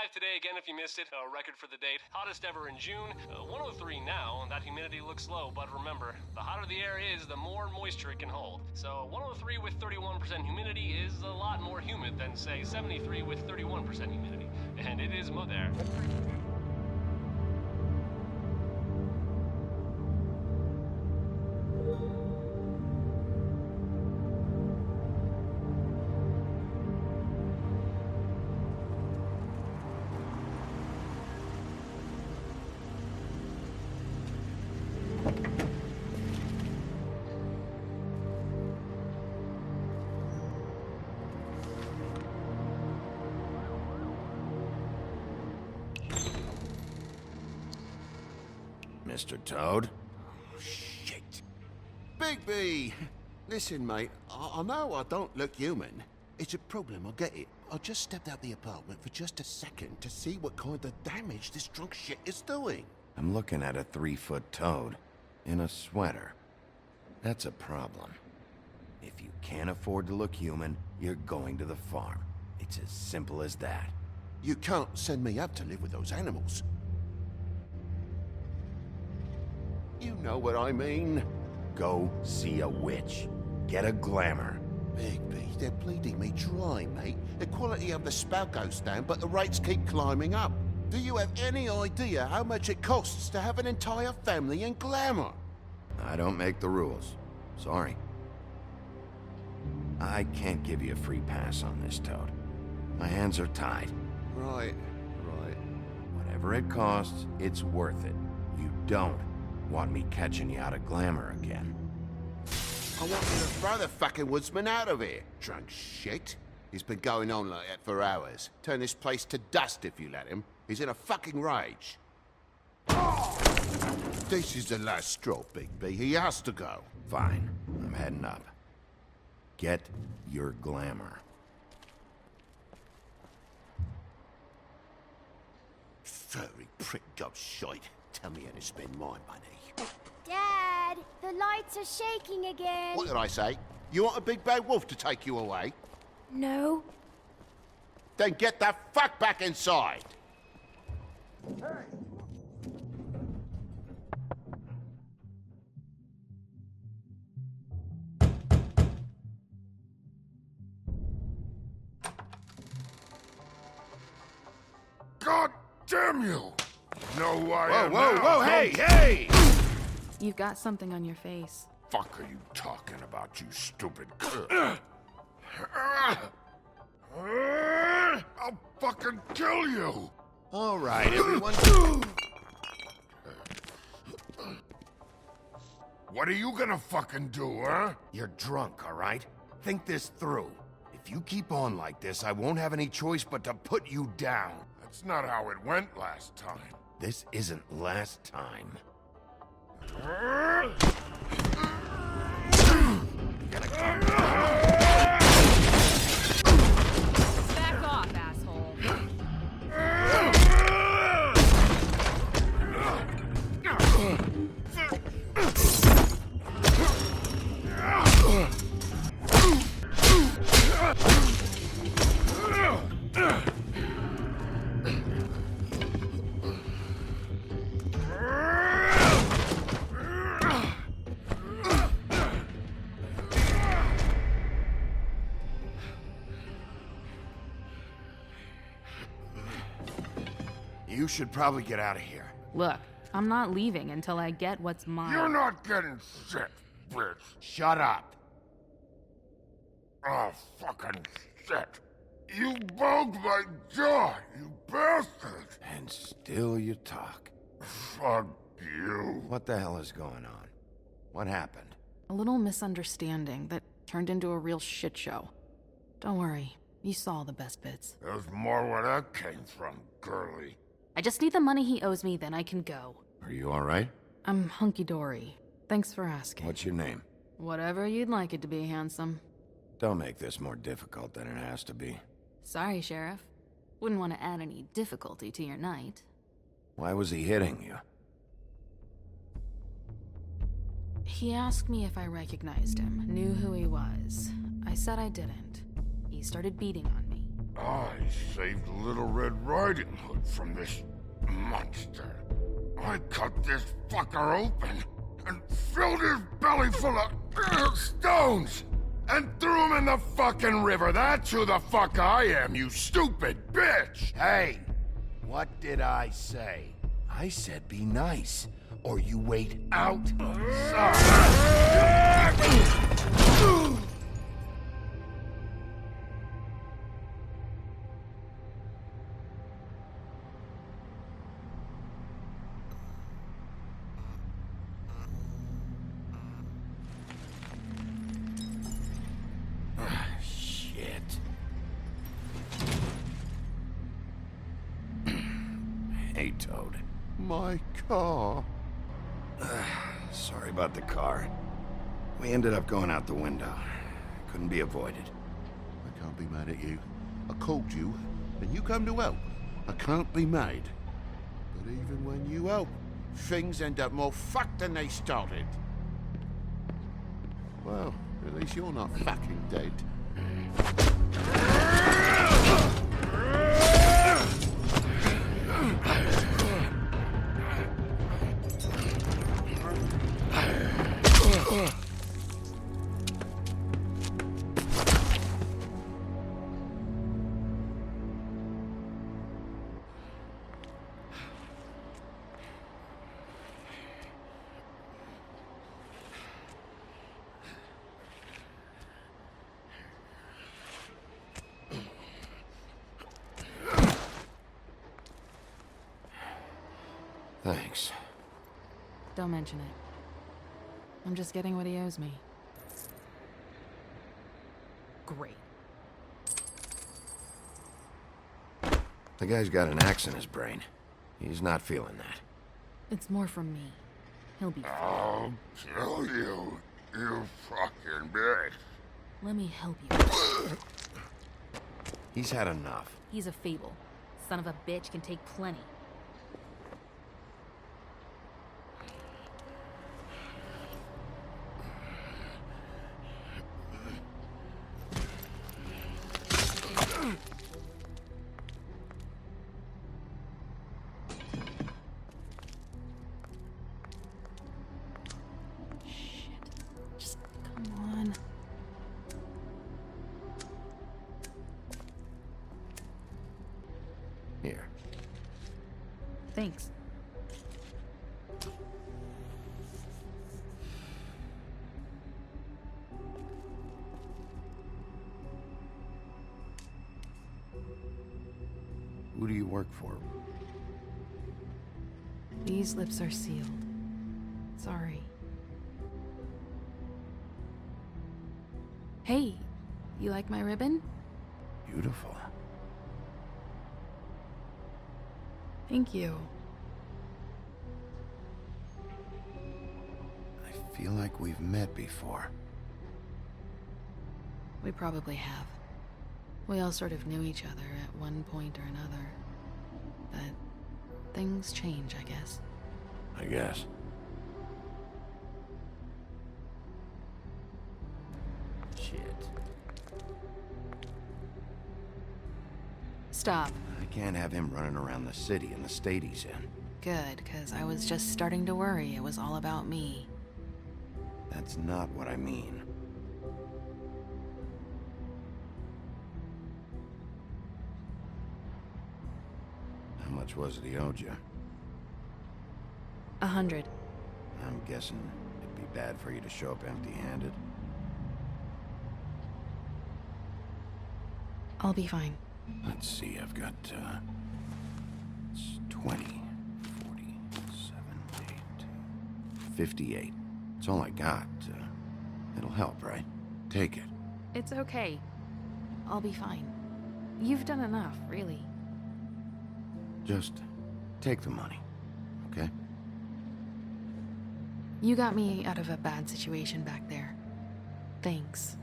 95 today again if you missed it. A record for the date. Hottest ever in June. 103 now. That humidity looks low, but remember, the hotter the air is, the more moisture it can hold. So 103 with 31% humidity is a lot more humid than, say, 73 with 31% humidity. And it is there. Mr. Toad? Oh, shit. Bigby! Listen, mate, I know I don't look human. It's a problem, I get it. I just stepped out the apartment for just a second to see what kind of damage this drunk shit is doing. I'm looking at a 3-foot toad in a sweater. That's a problem. If you can't afford to look human, you're going to the farm. It's as simple as that. You can't send me up to live with those animals. You know what I mean. Go see a witch. Get a glamour. Bigby, they're bleeding me dry, mate. The quality of the spout goes down, but the rates keep climbing up. Do you have any idea how much it costs to have an entire family in glamour? I don't make the rules. Sorry. I can't give you a free pass on this, Toad. My hands are tied. Right. Whatever it costs, it's worth it. You don't want me catching you out of glamour again. I want you to throw the fucking woodsman out of here, drunk shit. He's been going on like that for hours. Turn this place to dust if you let him. He's in a fucking rage. This is the last straw, Bigby. He has to go. Fine. I'm heading up. Get your glamour. Furry prick gobshite. Tell me how to spend my money. Dad, the lights are shaking again. What did I say? You want a big bad wolf to take you away? No. Then get the fuck back inside! Hey! God damn you! You know who I am now, Whoa, hey! You've got something on your face. Fuck are you talking about, you stupid I'll fucking kill you! All right, everyone. What are you gonna fucking do, huh? You're drunk, all right? Think this through. If you keep on like this, I won't have any choice but to put you down. That's not how it went last time. This isn't last time. Back off, asshole. You should probably get out of here. Look, I'm not leaving until I get what's mine. You're not getting shit, bitch. Shut up. Oh, fucking shit. You bugged my jaw, you bastard! And still you talk. Fuck you. What the hell is going on? What happened? A little misunderstanding that turned into a real shit show. Don't worry, you saw the best bits. There's more where that came from, girly. I just need the money he owes me, then I can go. Are you all right? I'm hunky-dory. Thanks for asking. What's your name? Whatever you'd like it to be, handsome. Don't make this more difficult than it has to be. Sorry, Sheriff. Wouldn't want to add any difficulty to your night. Why was he hitting you? He asked me if I recognized him, knew who he was. I said I didn't. He started beating on me. I saved Little Red Riding Hood from this monster. I cut this fucker open and filled his belly full of stones and threw him in the fucking river. That's who the fuck I am, you stupid bitch! Hey, what did I say? I said be nice, or you wait outside. Shit. Hey, Toad. My car. Sorry about the car. We ended up going out the window. Couldn't be avoided. I can't be mad at you. I called you, and you come to help. I can't be mad. But even when you help, things end up more fucked than they started. Well, at least you're not fucking dead. Thanks. Don't mention it. I'm just getting what he owes me. Great. The guy's got an axe in his brain. He's not feeling that. It's more from me. He'll be fine. I'll kill you, you fucking bitch. Let me help you. He's had enough. He's a fable. Son of a bitch can take plenty. Here. Thanks. Who do you work for? These lips are sealed. Sorry. Hey, you like my ribbon? Beautiful. Thank you. I feel like we've met before. We probably have. We all sort of knew each other at one point or another. But things change, I guess. I guess. Shit. Stop. I can't have him running around the city in the state he's in. Good, because I was just starting to worry it was all about me. That's not what I mean. How much was it he owed you? 100. I'm guessing it'd be bad for you to show up empty-handed. I'll be fine. Let's see, I've got, it's 20, 40, 7, 8, 58. It's all I got. It'll help, right? Take it. It's okay. I'll be fine. You've done enough, really. Just take the money, okay? You got me out of a bad situation back there. Thanks.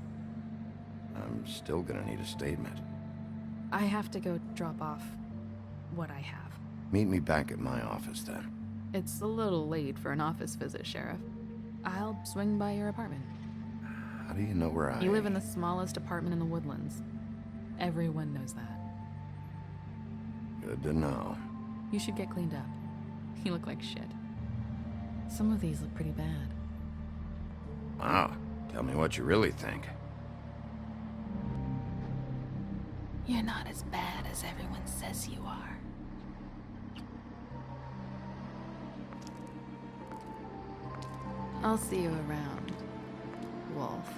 I'm still gonna need a statement. I have to go drop off what I have. Meet me back at my office, then. It's a little late for an office visit, Sheriff. I'll swing by your apartment. How do you know where I... You live in the smallest apartment in the Woodlands. Everyone knows that. Good to know. You should get cleaned up. You look like shit. Some of these look pretty bad. Wow. Tell me what you really think. You're not as bad as everyone says you are. I'll see you around, Wolf.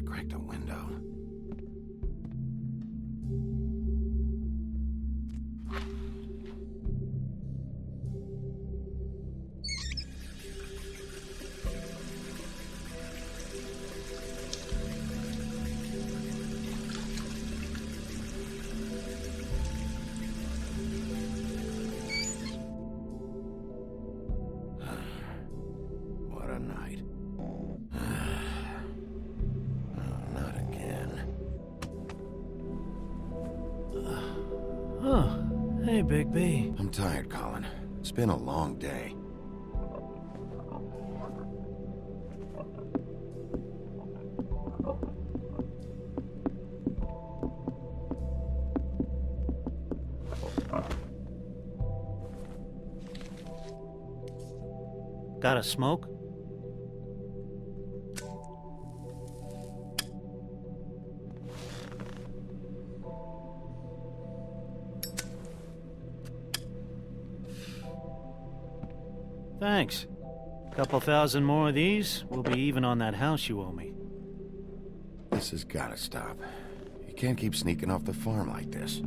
Cracked a window. What a night. Not again. Oh, hey, Big B. I'm tired, Colin. It's been a long day. Got a smoke? Thanks. Couple thousand more of these, we'll be even on that house you owe me. This has gotta stop. You can't keep sneaking off the farm like this.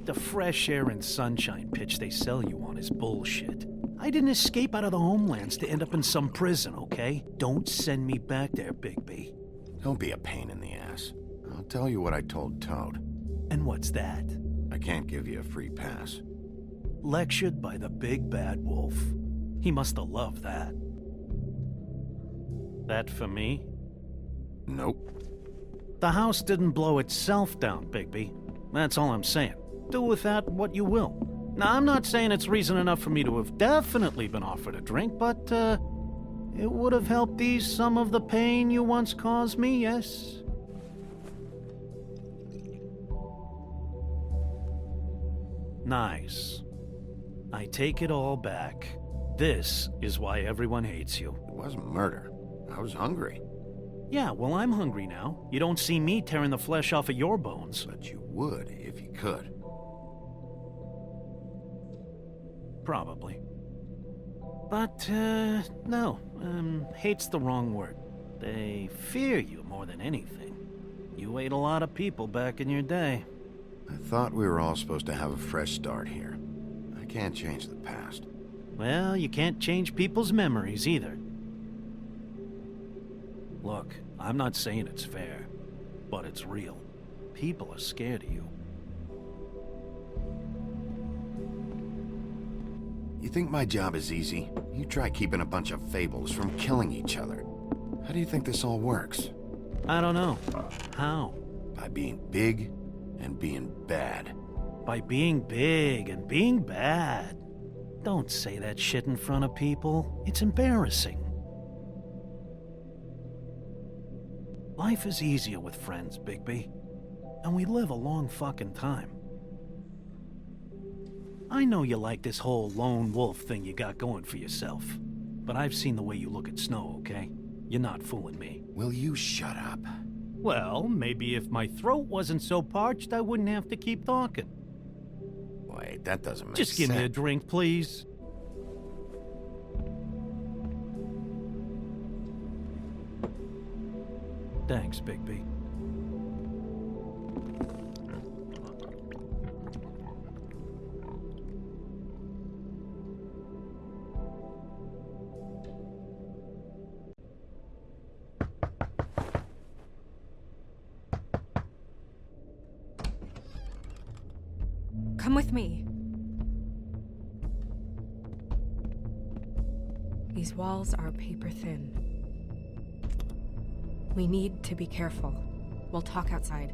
The fresh air and sunshine pitch they sell you on is bullshit. I didn't escape out of the homelands to end up in some prison, okay? Don't send me back there, Big B. Don't be a pain in the ass. I'll tell you what I told Toad. And what's that? I can't give you a free pass. Lectured by the big bad wolf. He must have loved that. That for me? Nope. The house didn't blow itself down, Bigby. That's all I'm saying. Do with that what you will. Now, I'm not saying it's reason enough for me to have definitely been offered a drink, but, it would have helped ease some of the pain you once caused me, yes? Nice. I take it all back. This is why everyone hates you. It wasn't murder. I was hungry. Yeah, well, I'm hungry now. You don't see me tearing the flesh off of your bones. But you would if you could. Probably. But, no. Hate's the wrong word. They fear you more than anything. You ate a lot of people back in your day. I thought we were all supposed to have a fresh start here. I can't change the past. Well, you can't change people's memories either. Look, I'm not saying it's fair, but it's real. People are scared of you. You think my job is easy? You try keeping a bunch of fables from killing each other. How do you think this all works? I don't know. How? By being big and being bad. By being big and being bad. Don't say that shit in front of people. It's embarrassing. Life is easier with friends, Bigby. And we live a long fucking time. I know you like this whole lone wolf thing you got going for yourself. But I've seen the way you look at Snow, okay? You're not fooling me. Will you shut up? Well, maybe if my throat wasn't so parched, I wouldn't have to keep talking. Wait, that doesn't make sense. Just give me a drink, please. Thanks, Bigby. Come with me. These walls are paper thin. We need to be careful. We'll talk outside.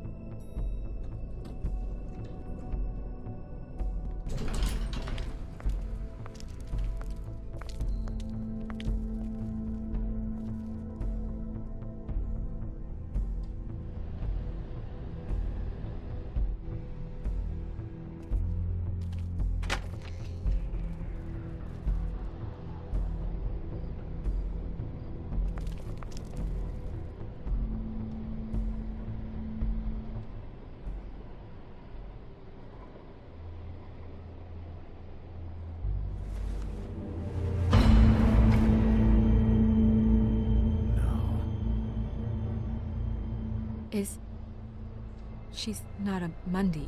She's not a Mundy,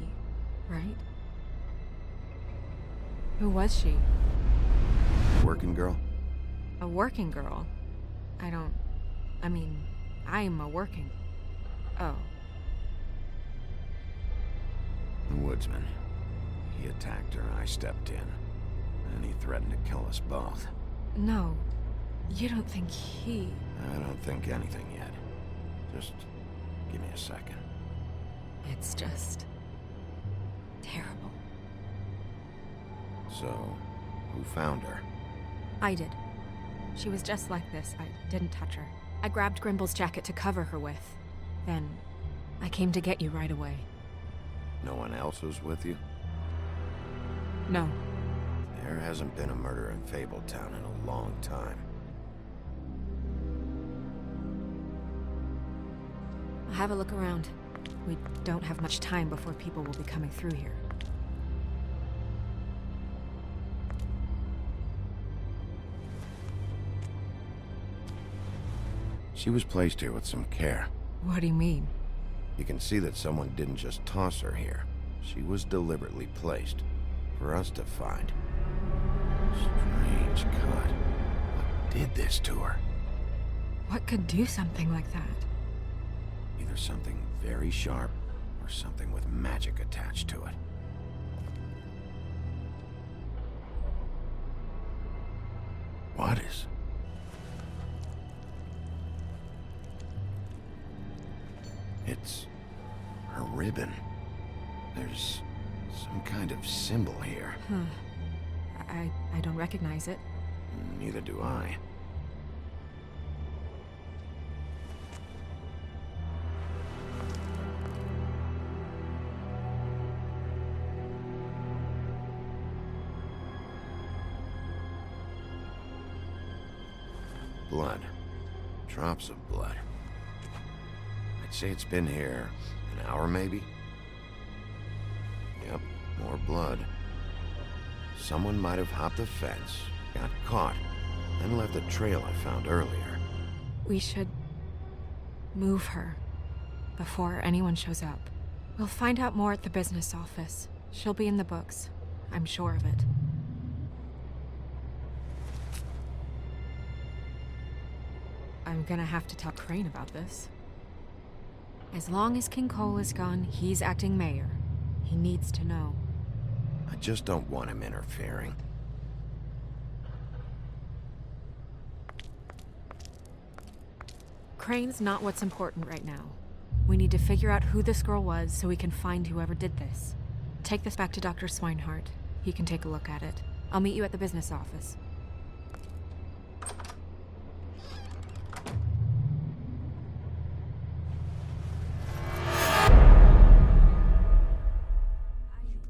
right? Who was she? Working girl? A working girl? I'm a working... Oh. The woodsman. He attacked her, I stepped in. And he threatened to kill us both. No. You don't think he... I don't think anything yet. Just give me a second. It's just... terrible. So, who found her? I did. She was just like this. I didn't touch her. I grabbed Grimble's jacket to cover her with. Then, I came to get you right away. No one else was with you? No. There hasn't been a murder in Fabletown in a long time. I'll have a look around. We don't have much time before people will be coming through here. She was placed here with some care. What do you mean? You can see that someone didn't just toss her here. She was deliberately placed. For us to find. Strange cut. What did this to her? What could do something like that? Either something very sharp, or something with magic attached to it. What is? It's her ribbon. There's some kind of symbol here. I don't recognize it. Neither do I. Blood. Drops of blood. I'd say it's been here an hour, maybe? Yep, more blood. Someone might have hopped the fence, got caught, then left the trail I found earlier. We should... move her. Before anyone shows up. We'll find out more at the business office. She'll be in the books. I'm sure of it. I'm gonna have to tell Crane about this. As long as King Cole is gone, he's acting mayor. He needs to know. I just don't want him interfering. Crane's not what's important right now. We need to figure out who this girl was so we can find whoever did this. Take this back to Dr. Swinehart. He can take a look at it. I'll meet you at the business office.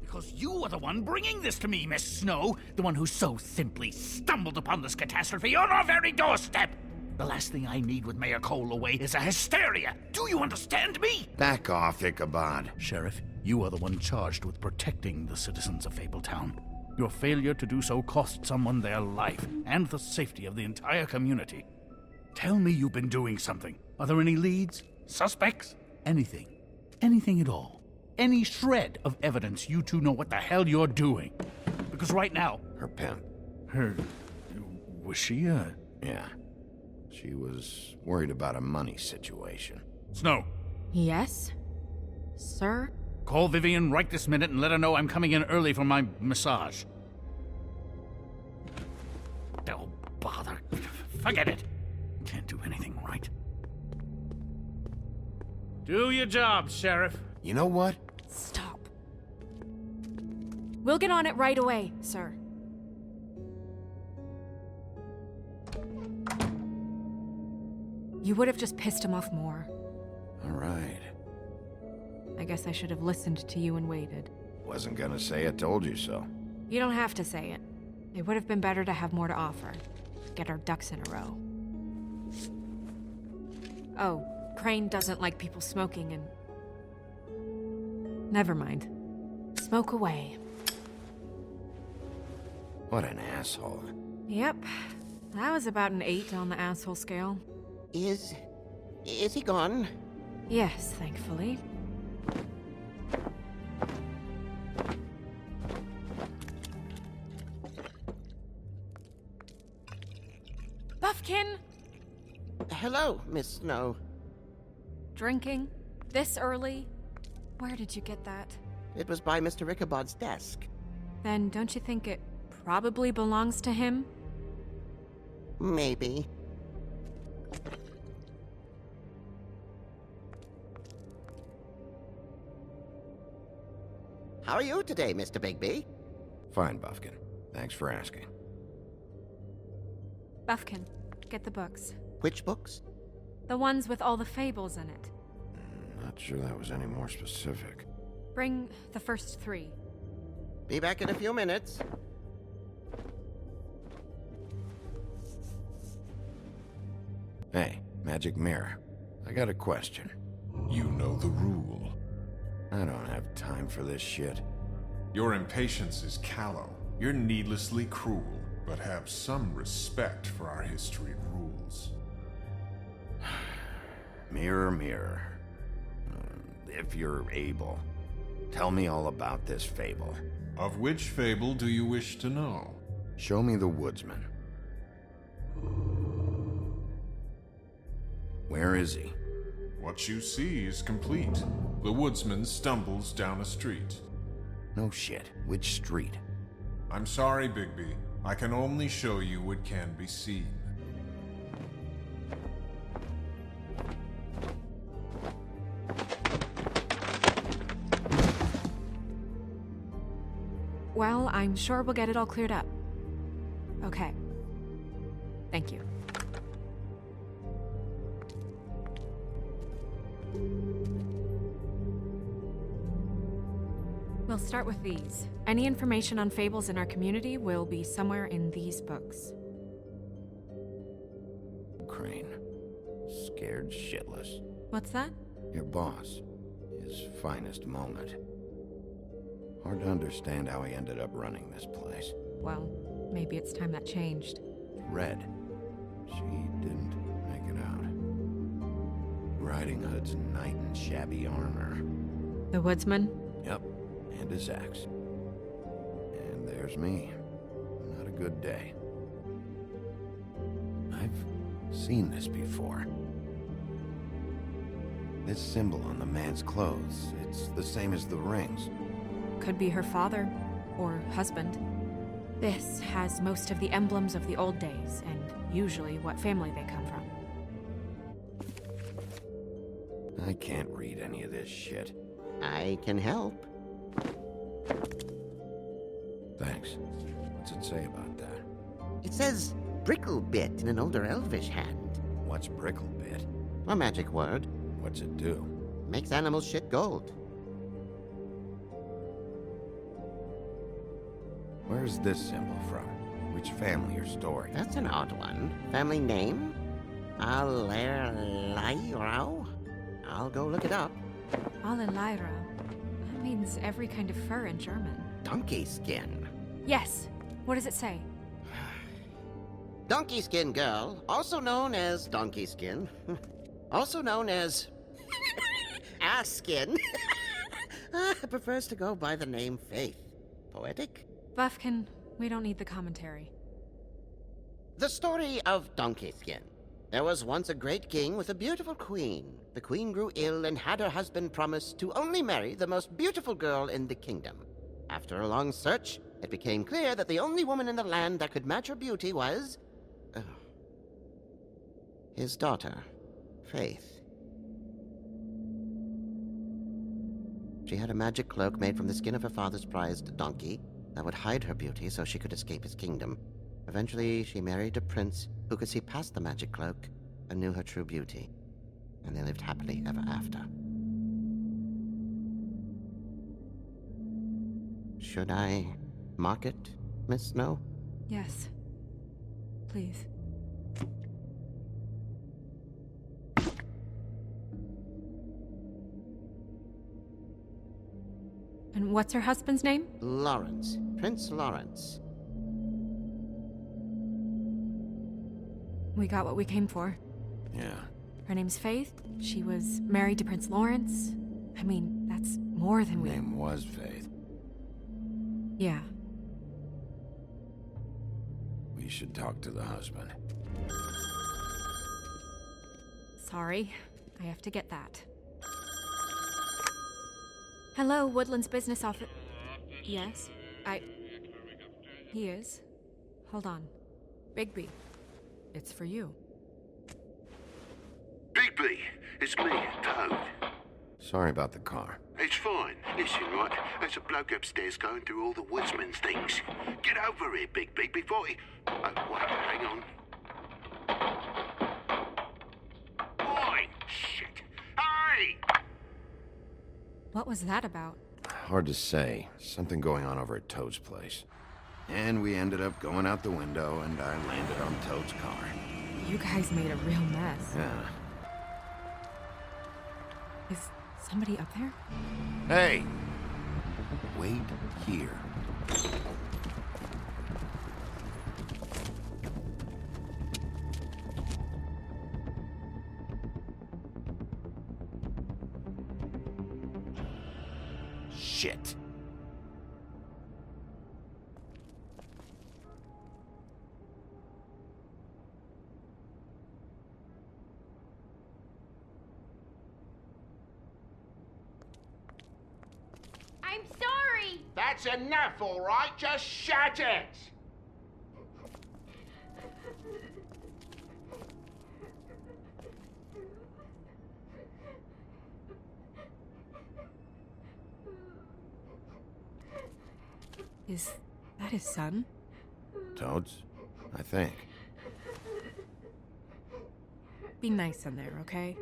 Because you are the one bringing this to me, Miss Snow. The one who so simply stumbled upon this catastrophe on our very doorstep. The last thing I need with Mayor Cole away is a hysteria. Do you understand me? Back off, Ichabod. Sheriff, you are the one charged with protecting the citizens of Fabletown. Your failure to do so cost someone their life and the safety of the entire community. Tell me you've been doing something. Are there any leads? Suspects? Anything. Anything at all. Any shred of evidence you two know what the hell you're doing. Because right now... Her pimp. Her... Was she, Yeah. She was worried about a money situation. Snow, Yes? Sir? call Vivian right this minute and let her know I'm coming in early for my massage. Oh, bother. Forget it. Can't do anything right. Do your job, Sheriff. You know what? Stop. We'll get on it right away, sir. You would have just pissed him off more. All right. I guess I should have listened to you and waited. Wasn't gonna say I told you so. You don't have to say it. It would have been better to have more to offer. Get our ducks in a row. Oh, Crane doesn't like people smoking and... Never mind. Smoke away. What an asshole. Yep. That was about an 8 on the asshole scale. Is he gone? Yes, thankfully. Buffkin! Hello, Miss Snow. Drinking? This early? Where did you get that? It was by Mr. Ichabod's desk. Then don't you think it probably belongs to him? Maybe. How are you today, Mr. Bigby? Fine, Buffkin. Thanks for asking. Buffkin, get the books. Which books? The ones with all the fables in it. Not sure that was any more specific. Bring the first 3. Be back in a few minutes. Hey, Magic Mirror. I got a question. You know the rule. I don't have time for this shit. Your impatience is callow. You're needlessly cruel, but have some respect for our history and rules. Mirror, mirror. If you're able, tell me all about this fable. Of which fable do you wish to know? Show me the woodsman. Where is he? What you see is complete. The woodsman stumbles down a street. No shit. Which street? I'm sorry, Bigby. I can only show you what can be seen. Well, I'm sure we'll get it all cleared up. Okay. Thank you. We'll start with these. Any information on fables in our community will be somewhere in these books. Crane. Scared shitless. What's that? Your boss. His finest moment. Hard to understand how he ended up running this place. Well, maybe it's time that changed. Red. She didn't make it out. Riding Hood's knight in shabby armor. The woodsman? Yep. And his axe. And there's me. Not a good day. I've seen this before. This symbol on the man's clothes, it's the same as the rings. Could be her father or husband. This has most of the emblems of the old days, and usually what family they come from. I can't read any of this shit. I can help. Thanks. What's it say about that? It says Bricklebit in an older elvish hand. What's Bricklebit? A magic word. What's it do? Makes animals shit gold. Where's this symbol from? Which family or story? That's an odd one. Family name? Allerleirau? I'll go look it up. Allelyra. That means every kind of fur in German. Donkey skin. Yes. What does it say? Donkey skin girl, also known as donkey skin, also known as ass skin, prefers to go by the name Faith. Poetic? Buffkin, we don't need the commentary. The story of Donkey Skin. There was once a great king with a beautiful queen. The queen grew ill and had her husband promise to only marry the most beautiful girl in the kingdom. After a long search, it became clear that the only woman in the land that could match her beauty was... his daughter, Faith. She had a magic cloak made from the skin of her father's prized donkey that would hide her beauty so she could escape his kingdom. Eventually, she married a prince who could see past the magic cloak and knew her true beauty. And they lived happily ever after. Should I mark it, Miss Snow? Yes. Please. And what's her husband's name? Lawrence. Prince Lawrence. We got what we came for. Yeah. Her name's Faith. She was married to Prince Lawrence. I mean, that's more than we... Her name was Faith. Yeah. We should talk to the husband. Sorry. I have to get that. Hello, Woodland's business office. Yes? He is. Hold on. Bigby. It's for you. Bigby, it's me, Toad. Sorry about the car. It's fine. Listen, right, there's a bloke upstairs going through all the woodsman's things. Get over here, Bigby, before he... Oh, wait, hang on. Oi! Shit! Hey! What was that about? Hard to say. Something going on over at Toad's place. And we ended up going out the window, and I landed on Toad's car. You guys made a real mess. Yeah. Is somebody up there? Hey! Wait here. Shit. I'm sorry! That's enough, all right? Just shut it! Is that his son? Toad's? I think. Be nice in there, okay?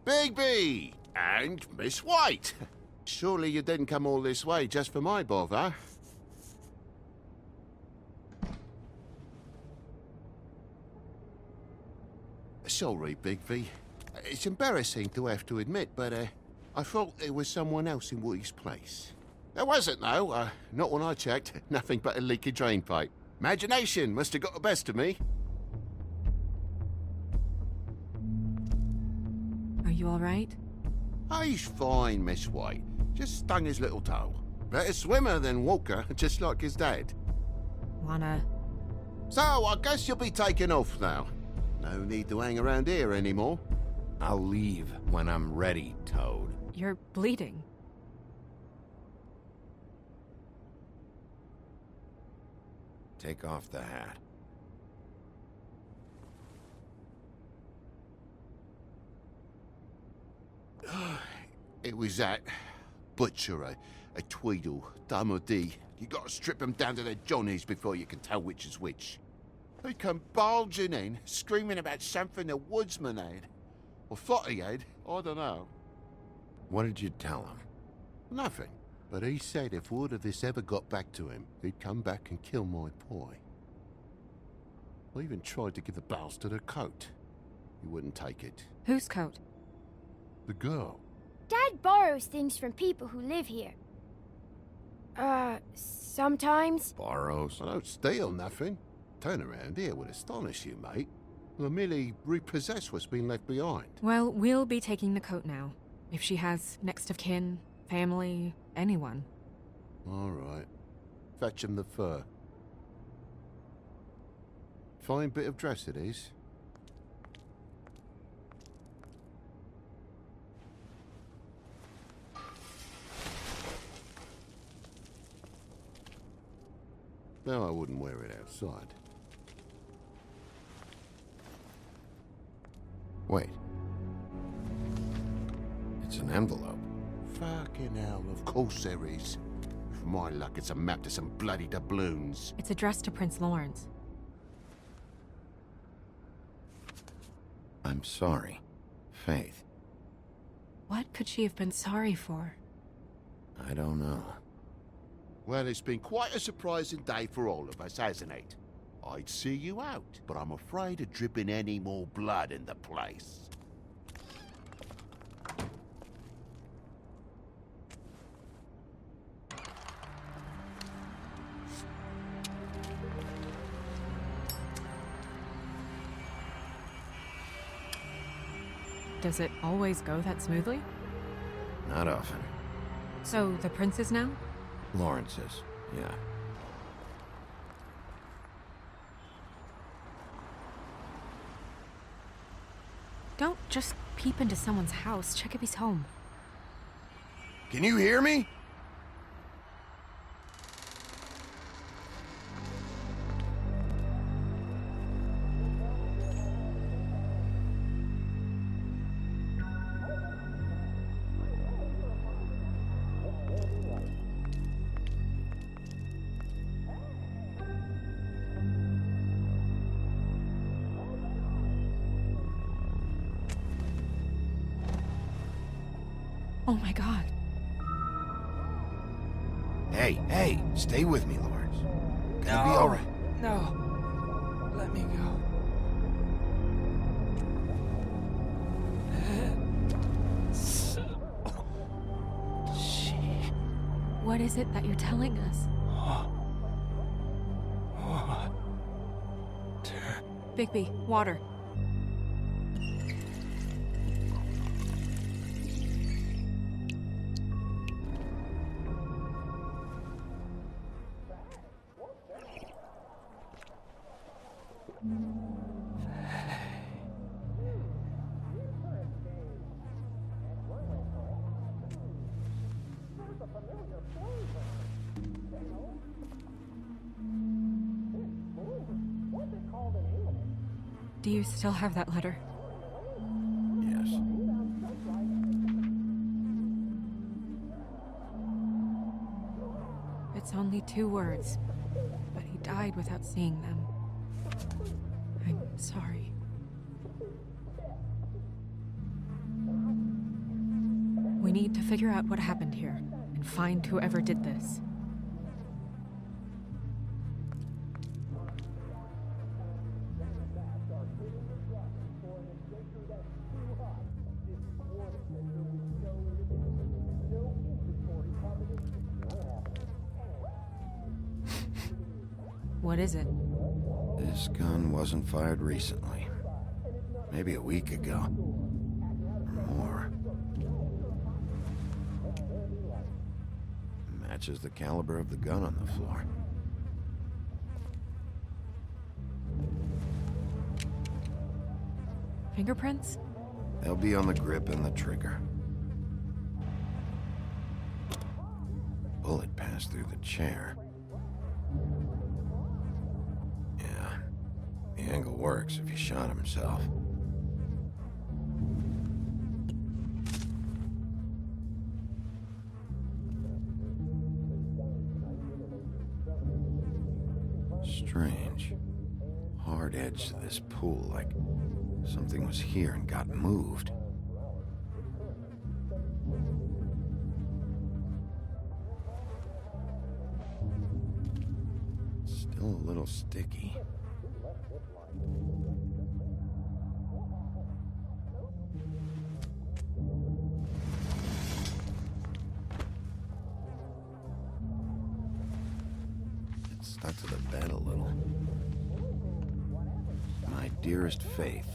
Bigby! And Miss White! Surely you didn't come all this way just for my bother? Sorry, Bigby. It's embarrassing to have to admit, but I thought there was someone else in Woody's place. There wasn't, though. Not when I checked. Nothing but a leaky drain pipe. Imagination must have got the best of me. Are you alright? He's fine, Miss White. Just stung his little toe. Better swimmer than walker, just like his dad. Wanna... So, I guess you'll be taking off now. No need to hang around here anymore. I'll leave when I'm ready, Toad. You're bleeding. Take off the hat. It was that butcher, a Tweedle, Dumody. You gotta strip them down to their johnnies before you can tell which is which. He come bulging in, screaming about something the woodsman had. Or thought he had, I don't know. What did you tell him? Nothing. But he said if word of this ever got back to him, he'd come back and kill my boy. I even tried to give the bastard a coat. He wouldn't take it. Whose coat? The girl. Dad borrows things from people who live here. Sometimes. Borrows? I don't steal nothing. Turn around here would astonish you, mate. I merely repossess what's been left behind. Well, we'll be taking the coat now. If she has next of kin, family, anyone. All right. Fetch him the fur. Fine bit of dress it is. No, I wouldn't wear it outside. Wait. It's an envelope. Fucking hell, of course there is. With my luck, it's a map to some bloody doubloons. It's addressed to Prince Lawrence. I'm sorry. Faith. What could she have been sorry for? I don't know. Well, it's been quite a surprising day for all of us, hasn't it? I'd see you out, but I'm afraid of dripping any more blood in the place. Does it always go that smoothly? Not often. So, the prince is now? Lawrence's, yeah. Don't just peep into someone's house. Check if he's home. Can you hear me? Oh my god. Hey, stay with me, Lawrence. Gonna be all right. No. Let me go. What is it that you're telling us? Bigby, water. Do you still have that letter? Yes. It's only 2 words, but he died without seeing them. I'm sorry. We need to figure out what happened here and find whoever did this. What is it? This gun wasn't fired recently. Maybe a week ago. Or more. Matches the caliber of the gun on the floor. Fingerprints? They'll be on the grip and the trigger. Bullet passed through the chair. The angle works if he shot himself. Strange. Hard edge to this pool, like something was here and got moved. Still a little sticky. It stuck to the bed a little. My dearest Faith,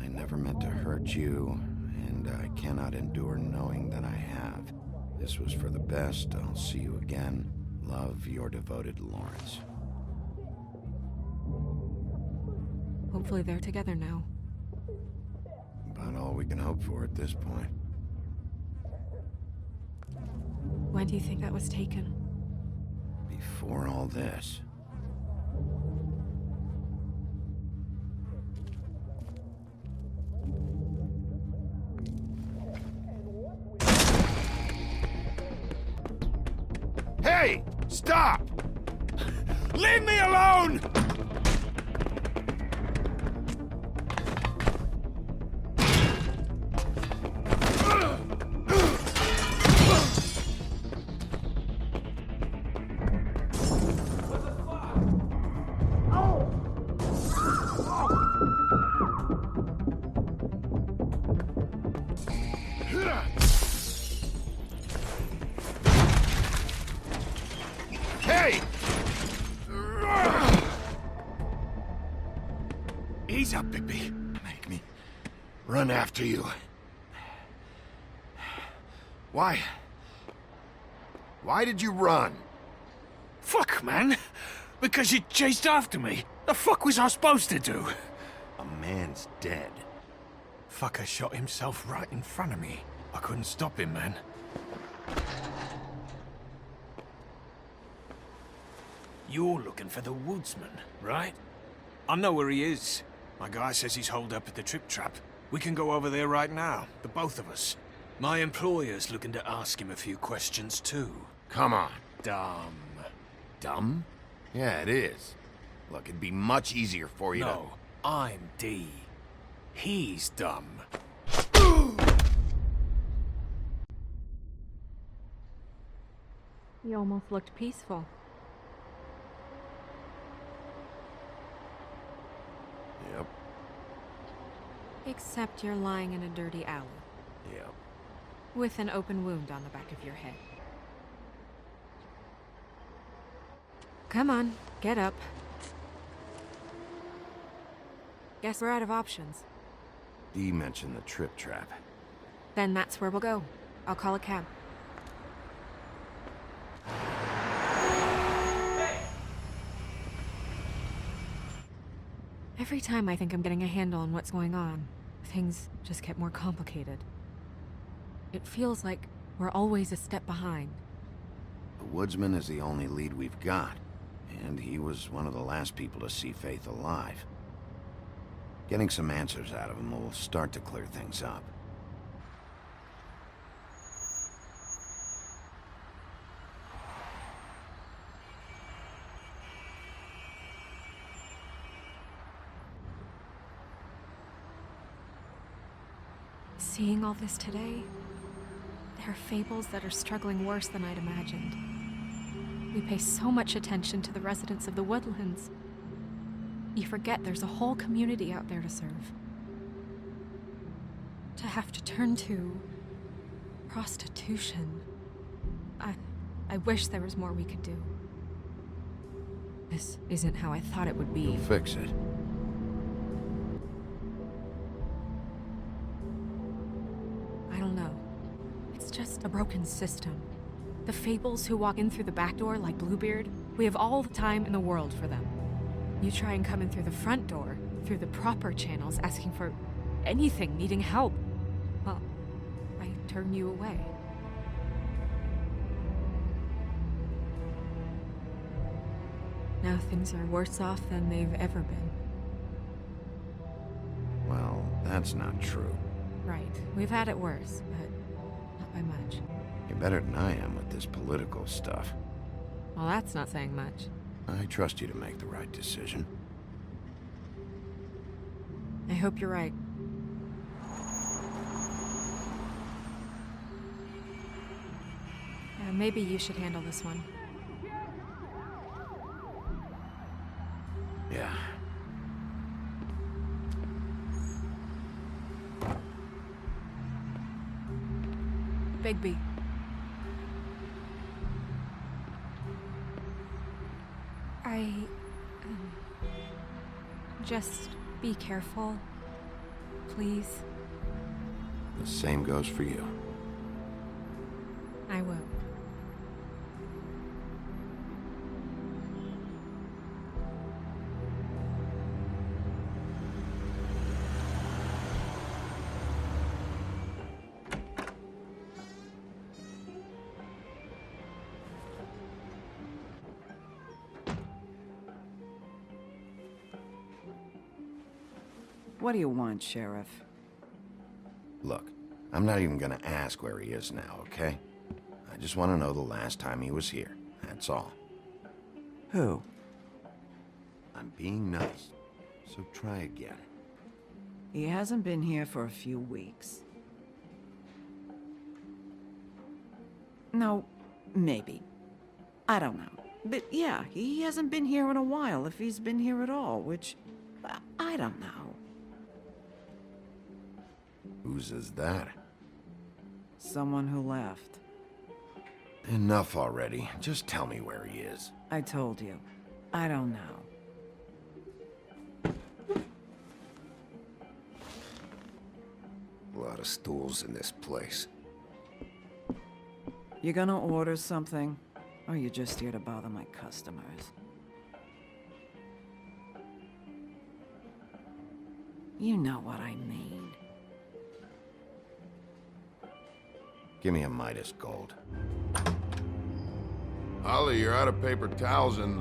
I never meant to hurt you, and I cannot endure knowing that I have. This was for the best. I'll see you again. Love, your devoted Lawrence. Hopefully they're together now. About all we can hope for at this point. When do you think that was taken? Before all this. Hey! Stop! Leave me alone! Hey! Ease up, Bigby. Make me run after you. Why? Why did you run? Fuck, man. Because you chased after me. The fuck was I supposed to do? A man's dead. Fucker shot himself right in front of me. I couldn't stop him, man. You're looking for the woodsman, right? I know where he is. My guy says he's holed up at the Trip Trap. We can go over there right now, the both of us. My employer's looking to ask him a few questions too. Come on. Dumb. Dumb? Yeah, it is. Look, it'd be much easier for you No, I'm D. He's dumb. You almost looked peaceful. Yep. Except you're lying in a dirty alley. Yep. With an open wound on the back of your head. Come on, get up. Guess we're out of options. Dee mentioned the Trip Trap. Then that's where we'll go. I'll call a cab. Every time I think I'm getting a handle on what's going on, things just get more complicated. It feels like we're always a step behind. The woodsman is the only lead we've got, and he was one of the last people to see Faith alive. Getting some answers out of him will start to clear things up. Seeing all this today, there are fables that are struggling worse than I'd imagined. We pay so much attention to the residents of the woodlands. You forget there's a whole community out there to serve. To have to turn to prostitution. I wish there was more we could do. This isn't how I thought it would be. You'll fix it. I don't know. It's just a broken system. The fables who walk in through the back door like Bluebeard, we have all the time in the world for them. You try and come in through the front door, through the proper channels, asking for anything, needing help. Well, I turn you away. Now things are worse off than they've ever been. That's not true. Right. We've had it worse, but not by much. You're better than I am with this political stuff. Well, that's not saying much. I trust you to make the right decision. I hope you're right. Maybe you should handle this one. Yeah. Bigby. Just be careful, please. The same goes for you. I will. What do you want, Sheriff? Look, I'm not even gonna ask where he is now, okay? I just want to know the last time he was here. That's all. Who? I'm being nice, so try again. He hasn't been here for a few weeks. No, maybe. I don't know. But yeah, he hasn't been here in a while, if he's been here at all, which... I don't know. Whose is that? Someone who left. Enough already. Just tell me where he is. I told you. I don't know. A lot of stools in this place. You gonna order something? Or you just here to bother my customers? You know what I mean. Give me a Midas Gold. Ollie, you're out of paper towels and,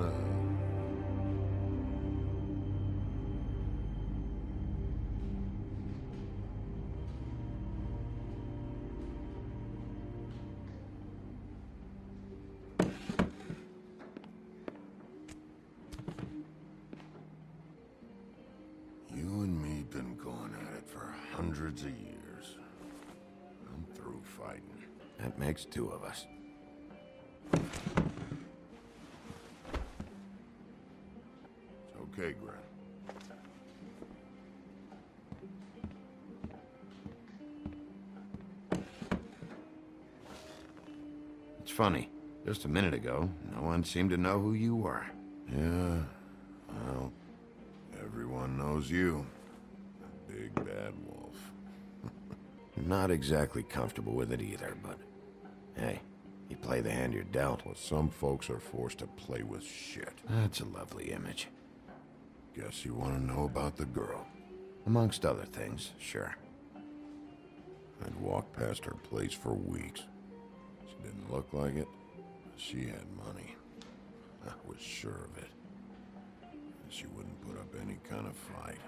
You and me been going at it for hundreds of years. I'm through fighting. That makes two of us. It's okay, Gren. It's funny. Just a minute ago, no one seemed to know who you were. Yeah, well, everyone knows you. The big bad wolf. Not exactly comfortable with it either, but... Hey, you play the hand you're dealt. Well, some folks are forced to play with shit. That's a lovely image. Guess you want to know about the girl. Amongst other things, sure. I'd walked past her place for weeks. She didn't look like it. She had money. I was sure of it. She wouldn't put up any kind of fight.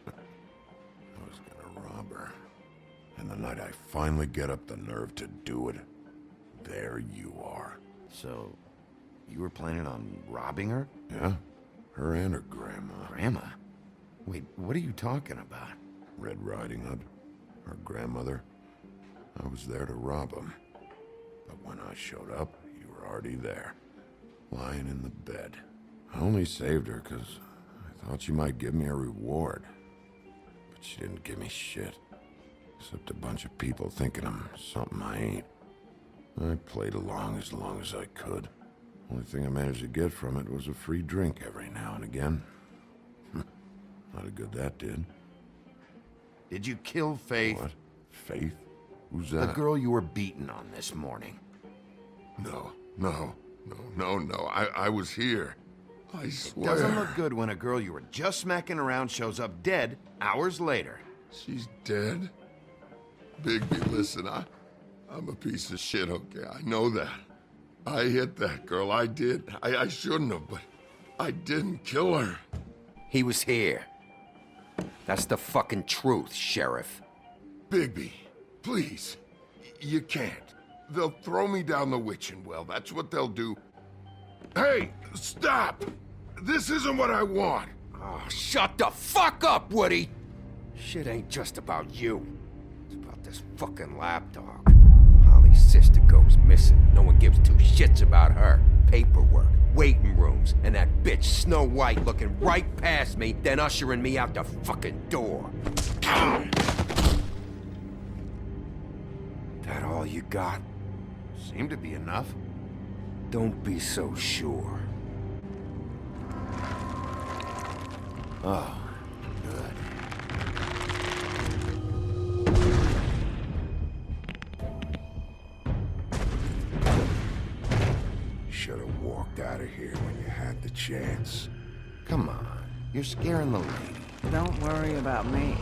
I was gonna rob her. And the night I finally get up the nerve to do it, there you are. So, you were planning on robbing her? Yeah, her and her grandma. Grandma? Wait, what are you talking about? Red Riding Hood, her grandmother. I was there to rob them. But when I showed up, you were already there, lying in the bed. I only saved her because I thought she might give me a reward. But she didn't give me shit. Except a bunch of people thinking I'm something I ain't. I played along as I could. Only thing I managed to get from it was a free drink every now and again. Not a good that did. Did you kill Faith? What? Faith? Who's that? The girl you were beating on this morning. No. I was here. I swear. Doesn't look good when a girl you were just smacking around shows up dead hours later. She's dead? Bigby, listen, I'm a piece of shit, okay? I know that. I hit that girl, I did. I shouldn't have, but I didn't kill her. He was here. That's the fucking truth, Sheriff. Bigby, please. You can't. They'll throw me down the witching well. That's what they'll do. Hey, stop! This isn't what I want. Oh, shut the fuck up, Woody! Shit ain't just about you. It's about this fucking lapdog. Holly's sister goes missing. No one gives two shits about her. Paperwork, waiting rooms, and that bitch Snow White looking right past me, then ushering me out the fucking door. That all you got? Seemed to be enough. Don't be so sure. Oh, good. Should have walked out of here when you had the chance. Come on, you're scaring the lady. Don't worry about me.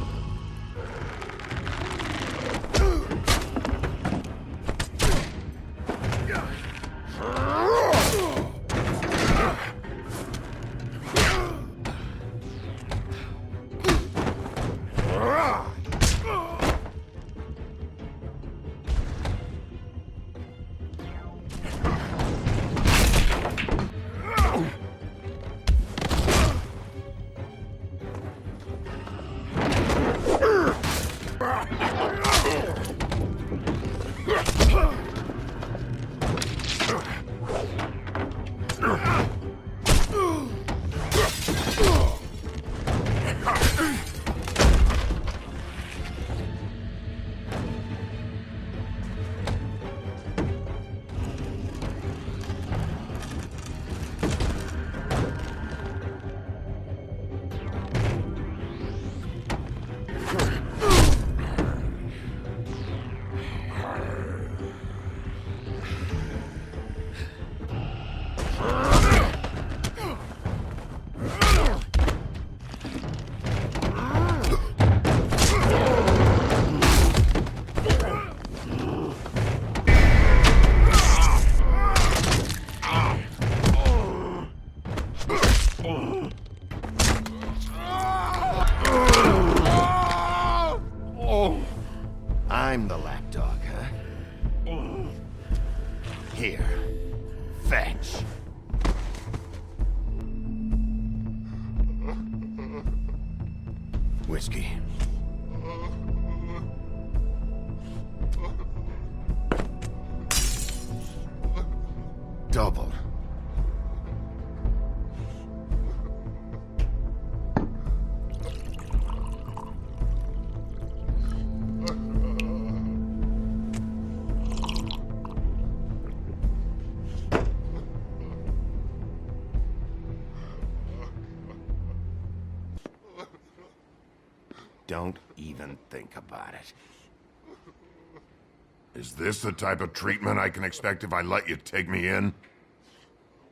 I'm the lapdog, huh? Here. Fetch. Whiskey. Double. Don't even think about it. Is this the type of treatment I can expect if I let you take me in?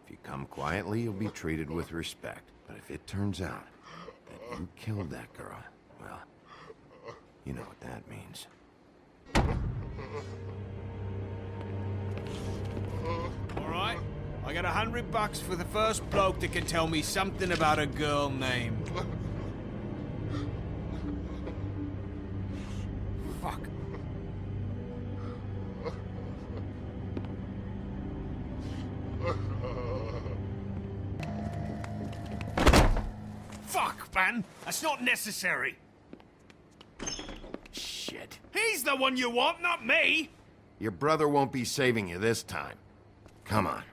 If you come quietly, you'll be treated with respect. But if it turns out that you killed that girl, well, you know what that means. All right, I got $100 for the first bloke that can tell me something about a girl named... Fuck. Fuck, man! That's not necessary! Shit. He's the one you want, not me! Your brother won't be saving you this time. Come on.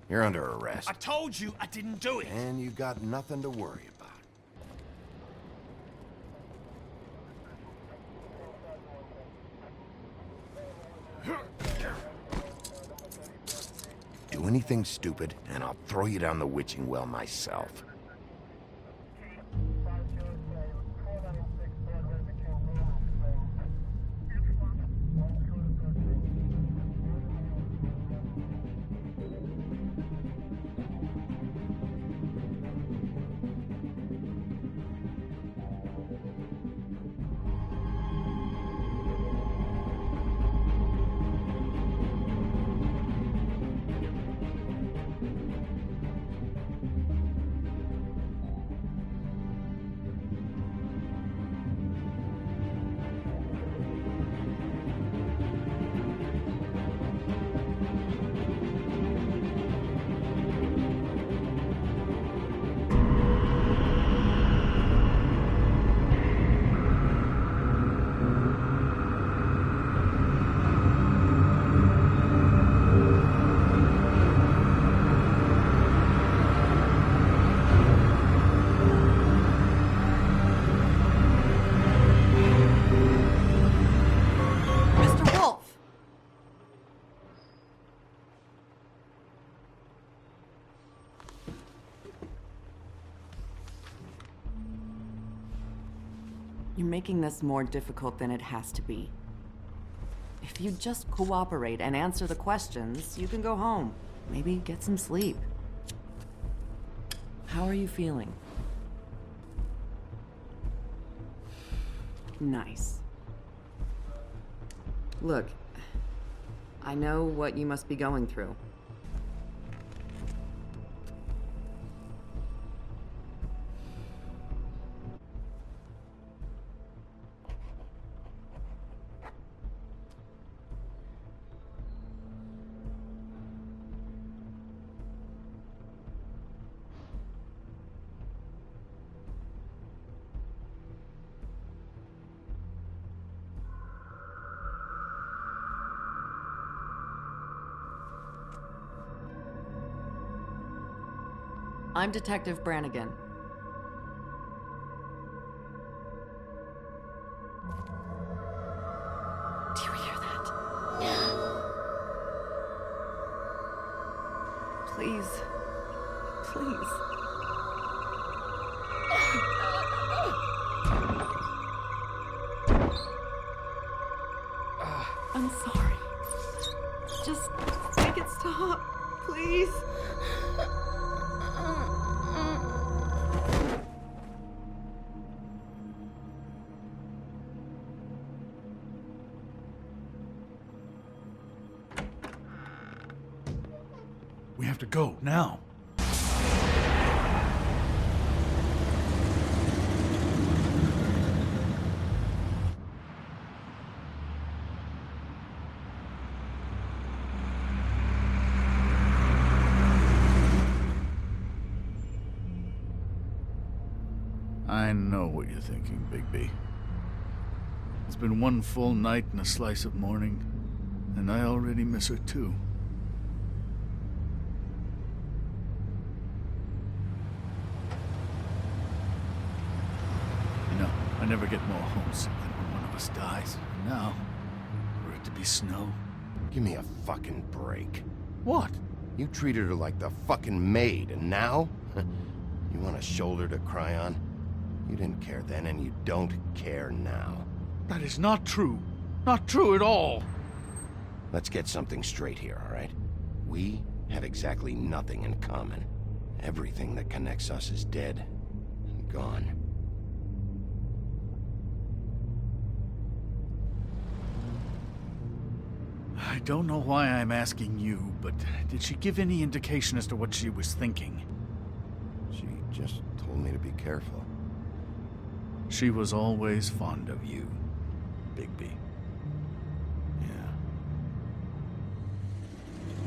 You're under arrest. I told you I didn't do it! And you got nothing to worry about. Do anything stupid, and I'll throw you down the witching well myself. You're making this more difficult than it has to be. If you just cooperate and answer the questions, you can go home. Maybe get some sleep. How are you feeling? Nice. Look, I know what you must be going through. I'm Detective Brannigan. Do you hear that? Please. Please. I'm sorry. Just make it stop, please. We have to go, now. I know what you're thinking, Bigby. It's been one full night and a slice of morning, and I already miss her too. I never get more homesick than when one of us dies. And now, for it to be Snow. Give me a fucking break. What? You treated her like the fucking maid, and now? You want a shoulder to cry on? You didn't care then, and you don't care now. That is not true. Not true at all. Let's get something straight here, all right? We have exactly nothing in common. Everything that connects us is dead and gone. I don't know why I'm asking you, but did she give any indication as to what she was thinking? She just told me to be careful. She was always fond of you, Bigby. Yeah.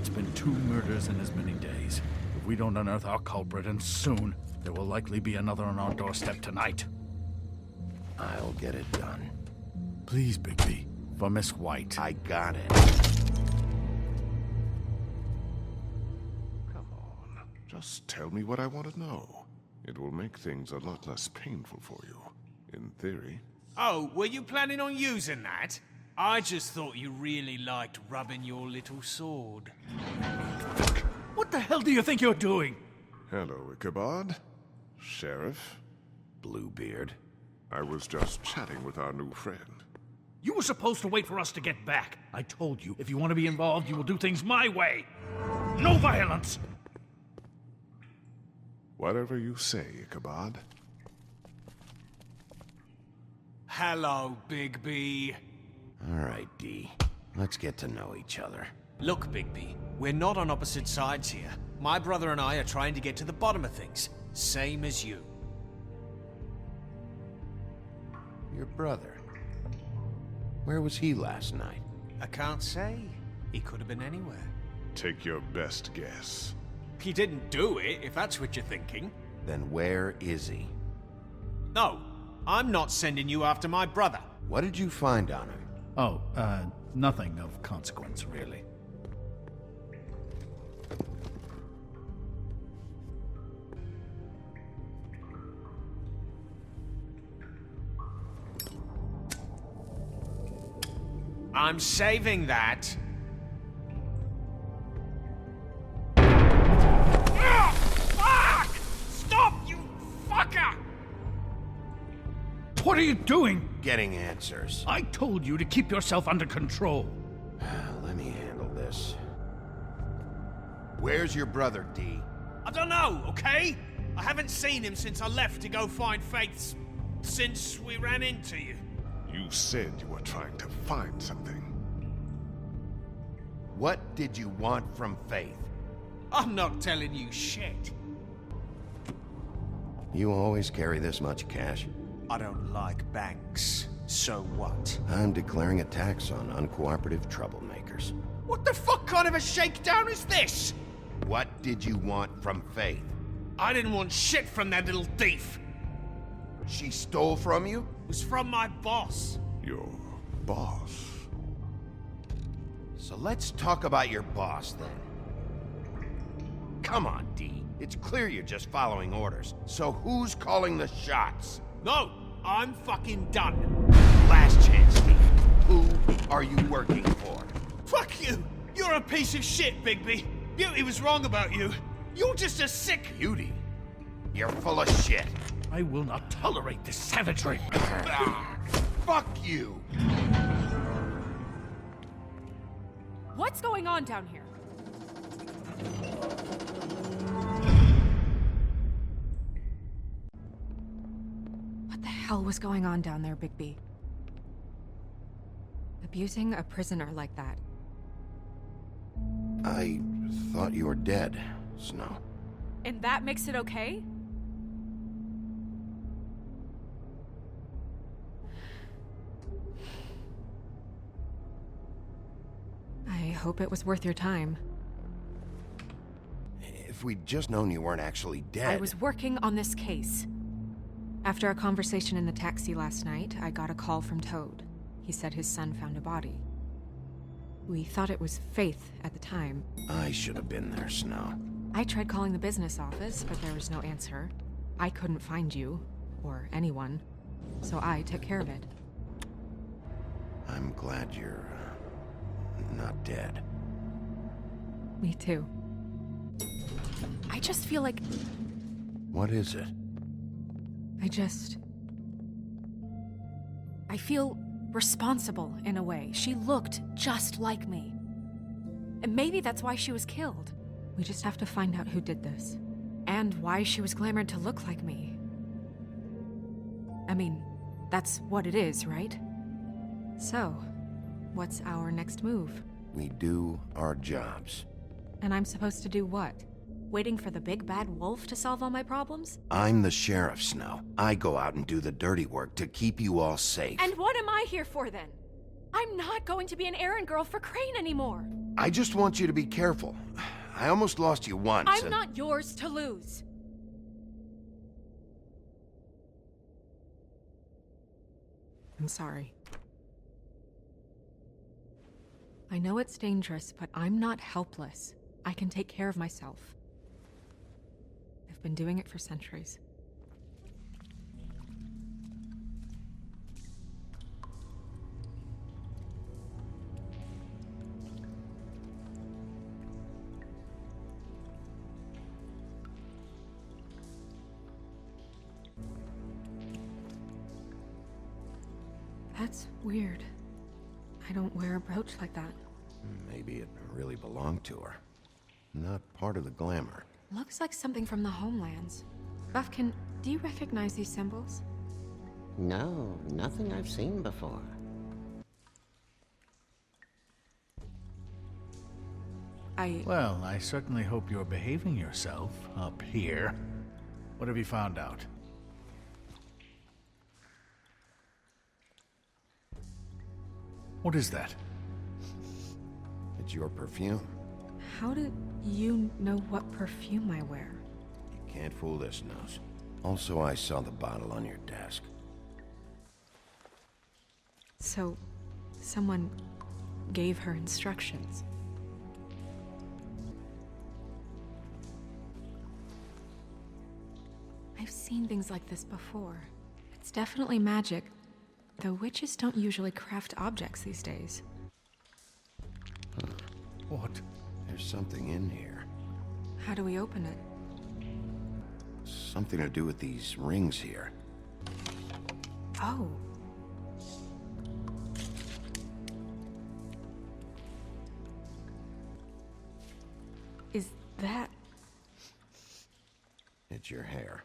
It's been 2 murders in as many days. If we don't unearth our culprit, and soon, there will likely be another on our doorstep tonight. I'll get it done. Please, Bigby. For Miss White. I got it. Come on. Just tell me what I want to know. It will make things a lot less painful for you. In theory. Oh, were you planning on using that? I just thought you really liked rubbing your little sword. What the hell do you think you're doing? Hello, Ichabod. Sheriff. Bluebeard. I was just chatting with our new friend. You were supposed to wait for us to get back. I told you, if you want to be involved, you will do things my way. No violence! Whatever you say, Ichabod. Hello, Bigby. All right, D. Let's get to know each other. Look, Bigby, we're not on opposite sides here. My brother and I are trying to get to the bottom of things. Same as you. Your brother. Where was he last night? I can't say. He could have been anywhere. Take your best guess. He didn't do it, if that's what you're thinking. Then where is he? No, I'm not sending you after my brother. What did you find on him? Oh, nothing of consequence, really. I'm saving that. Fuck! Stop, you fucker! What are you doing? Getting answers. I told you to keep yourself under control. Let me handle this. Where's your brother, D? I don't know, okay? I haven't seen him since I left to go find Faith's... since we ran into you. You said you were trying to find something. What did you want from Faith? I'm not telling you shit. You always carry this much cash? I don't like banks. So what? I'm declaring a tax on uncooperative troublemakers. What the fuck kind of a shakedown is this? What did you want from Faith? I didn't want shit from that little thief. She stole from you? It was from my boss. Your boss? So let's talk about your boss, then. Come on, D. It's clear you're just following orders. So who's calling the shots? No, I'm fucking done. Last chance, D. Who are you working for? Fuck you! You're a piece of shit, Bigby. Beauty was wrong about you. You're just a sick... Beauty? You're full of shit. I will not tolerate this savagery. Fuck you! What's going on down here? What the hell was going on down there, Bigby? Abusing a prisoner like that. I thought you were dead, Snow. And that makes it okay? I hope it was worth your time. If we'd just known you weren't actually dead... I was working on this case. After a conversation in the taxi last night, I got a call from Toad. He said his son found a body. We thought it was Faith at the time. I should have been there, Snow. I tried calling the business office, but there was no answer. I couldn't find you, or anyone, so I took care of it. I'm glad you're... not dead. Me too. I just feel like... What is it? I feel responsible in a way. She looked just like me. And maybe that's why she was killed. We just have to find out who did this. And why she was glamored to look like me. I mean, that's what it is, right? So, what's our next move? We do our jobs. And I'm supposed to do what? Waiting for the big bad wolf to solve all my problems? I'm the sheriff, Snow. I go out and do the dirty work to keep you all safe. And what am I here for then? I'm not going to be an errand girl for Crane anymore. I just want you to be careful. I almost lost you once. I'm not yours to lose. I'm sorry. I know it's dangerous, but I'm not helpless. I can take care of myself. I've been doing it for centuries. That's weird. I don't wear a brooch like that. Maybe it really belonged to her. Not part of the glamour. Looks like something from the homelands. Buffkin, do you recognize these symbols? No, nothing I've seen before. Well, I certainly hope you're behaving yourself up here. What have you found out? What is that? It's your perfume. How did you know what perfume I wear? You can't fool this nose. Also, I saw the bottle on your desk. So, someone gave her instructions. I've seen things like this before. It's definitely magic, though witches don't usually craft objects these days. What? There's something in here. How do we open it? Something to do with these rings here. Oh. Is that... It's your hair.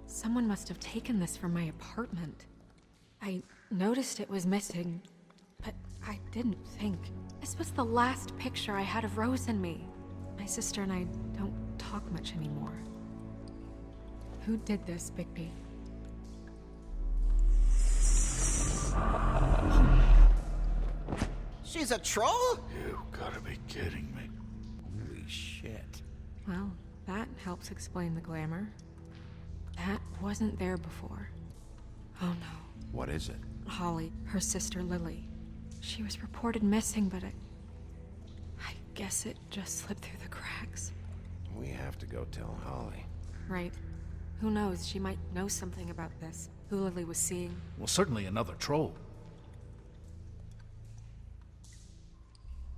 Someone must have taken this from my apartment. I noticed it was missing, but I didn't think. This was the last picture I had of Rose and me. My sister and I don't talk much anymore. Who did this, Bigby? She's a troll? You gotta be kidding me. Holy shit. Well, that helps explain the glamour. That wasn't there before. Oh no. What is it? Holly, her sister Lily. She was reported missing, but I guess it just slipped through the cracks. We have to go tell Holly. Right. Who knows, she might know something about this. Who Lily was seeing. Well, certainly another troll.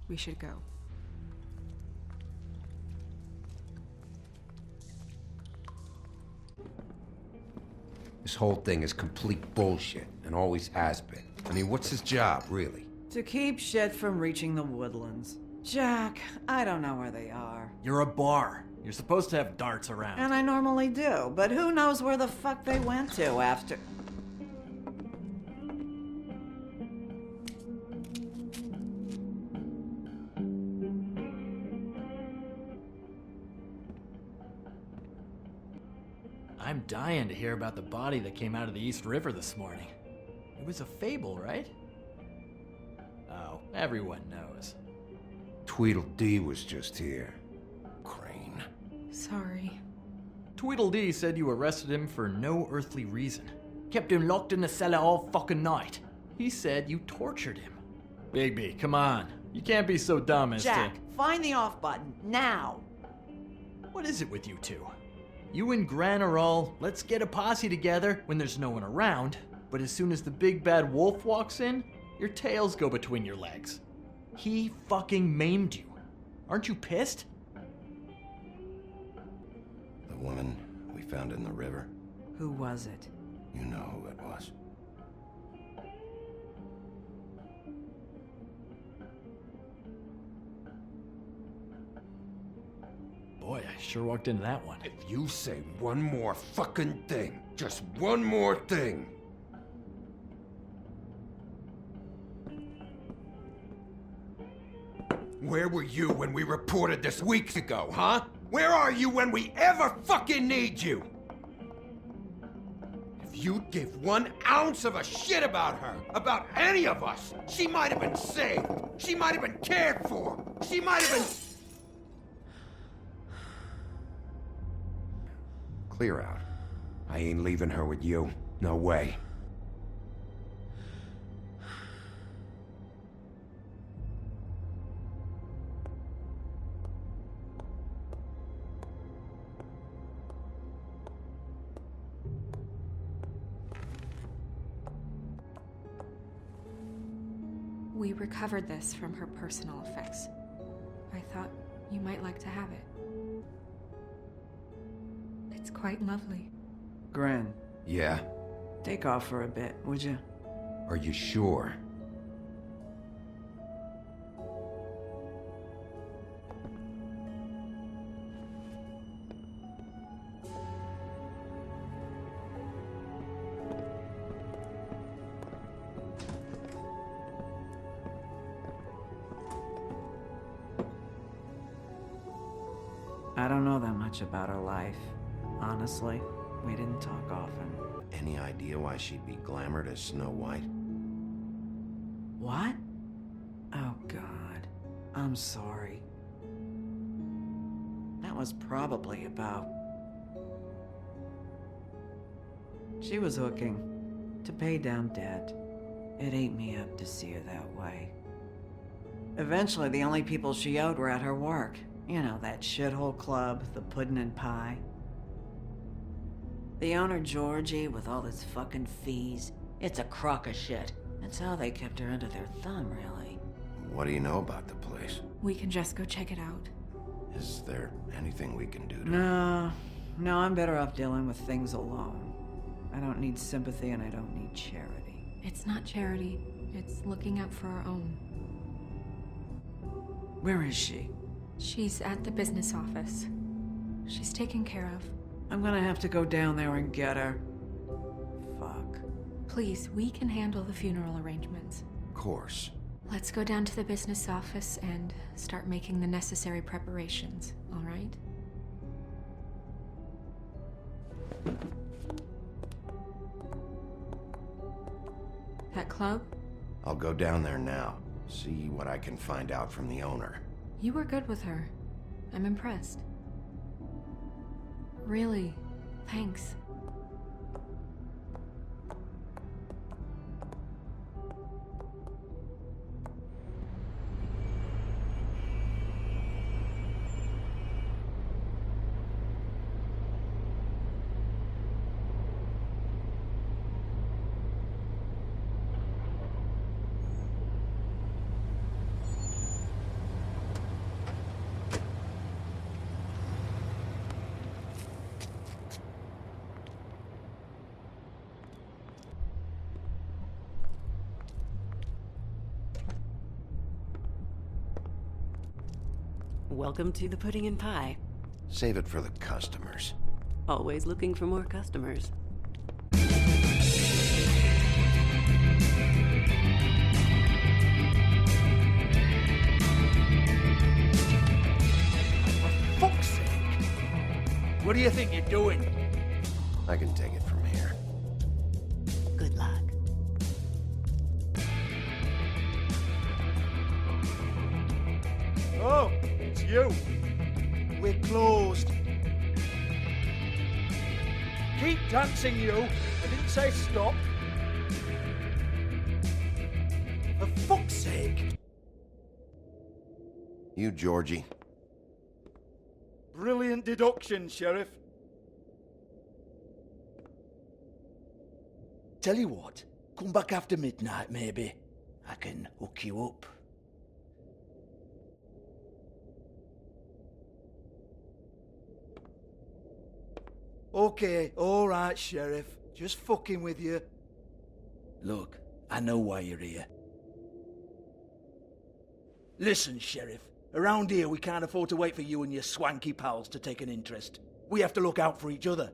We should go. This whole thing is complete bullshit, and always has been. I mean, what's his job, really? To keep shit from reaching the woodlands. Jack, I don't know where they are. You're a bar. You're supposed to have darts around. And I normally do, but who knows where the fuck they went to after... I'm dying to hear about the body that came out of the East River this morning. It was a fable, right? Oh, everyone knows. Tweedledee was just here. Crane. Sorry. Tweedledee said you arrested him for no earthly reason. Kept him locked in the cellar all fucking night. He said you tortured him. Bigby, come on. You can't be so dumb as Jack, find the off button, now! What is it with you two? You and Gran are all, let's get a posse together when there's no one around, but as soon as the big bad wolf walks in, your tails go between your legs. He fucking maimed you. Aren't you pissed? The woman we found in the river. Who was it? You know who it was. Boy, I sure walked into that one. If you say one more fucking thing, just one more thing. Where were you when we reported this weeks ago, huh? Where are you when we ever fucking need you? If you'd give 1 ounce of a shit about her, about any of us, she might have been saved. She might have been cared for. She might have been... Clear out. I ain't leaving her with you. No way. We recovered this from her personal effects. I thought you might like to have it. It's quite lovely. Gran, Yeah? take off for a bit, would you? Are you sure? I don't know that much about her life. Honestly, we didn't talk often. Any idea why she'd be glamored as Snow White? What? Oh, God. I'm sorry. That was probably about... She was hooking to pay down debt. It ate me up to see her that way. Eventually, the only people she owed were at her work. You know, that shithole club, the Puddin' and Pie. The owner, Georgie, with all his fucking fees, it's a crock of shit. That's how they kept her under their thumb, really. What do you know about the place? We can just go check it out. Is there anything we can do to... No, I'm better off dealing with things alone. I don't need sympathy and I don't need charity. It's not charity. It's looking out for our own. Where is she? She's at the business office. She's taken care of. I'm gonna have to go down there and get her. Fuck. Please, we can handle the funeral arrangements. Of course. Let's go down to the business office and start making the necessary preparations, all right? That club? I'll go down there now. See what I can find out from the owner. You were good with her. I'm impressed. Really, thanks. Welcome to the pudding and pie. Save it for the customers. Always looking for more customers. For fuck's sake! What do you think you're doing? I can take it from here. Good luck. Oh, it's you. We're closed. Keep dancing, you. I didn't say stop. For fuck's sake. You, Georgie. Brilliant deduction, Sheriff. Tell you what, come back after midnight, maybe. I can hook you up. Okay, all right, Sheriff. Just fucking with you. Look, I know why you're here. Listen, Sheriff. Around here, we can't afford to wait for you and your swanky pals to take an interest. We have to look out for each other.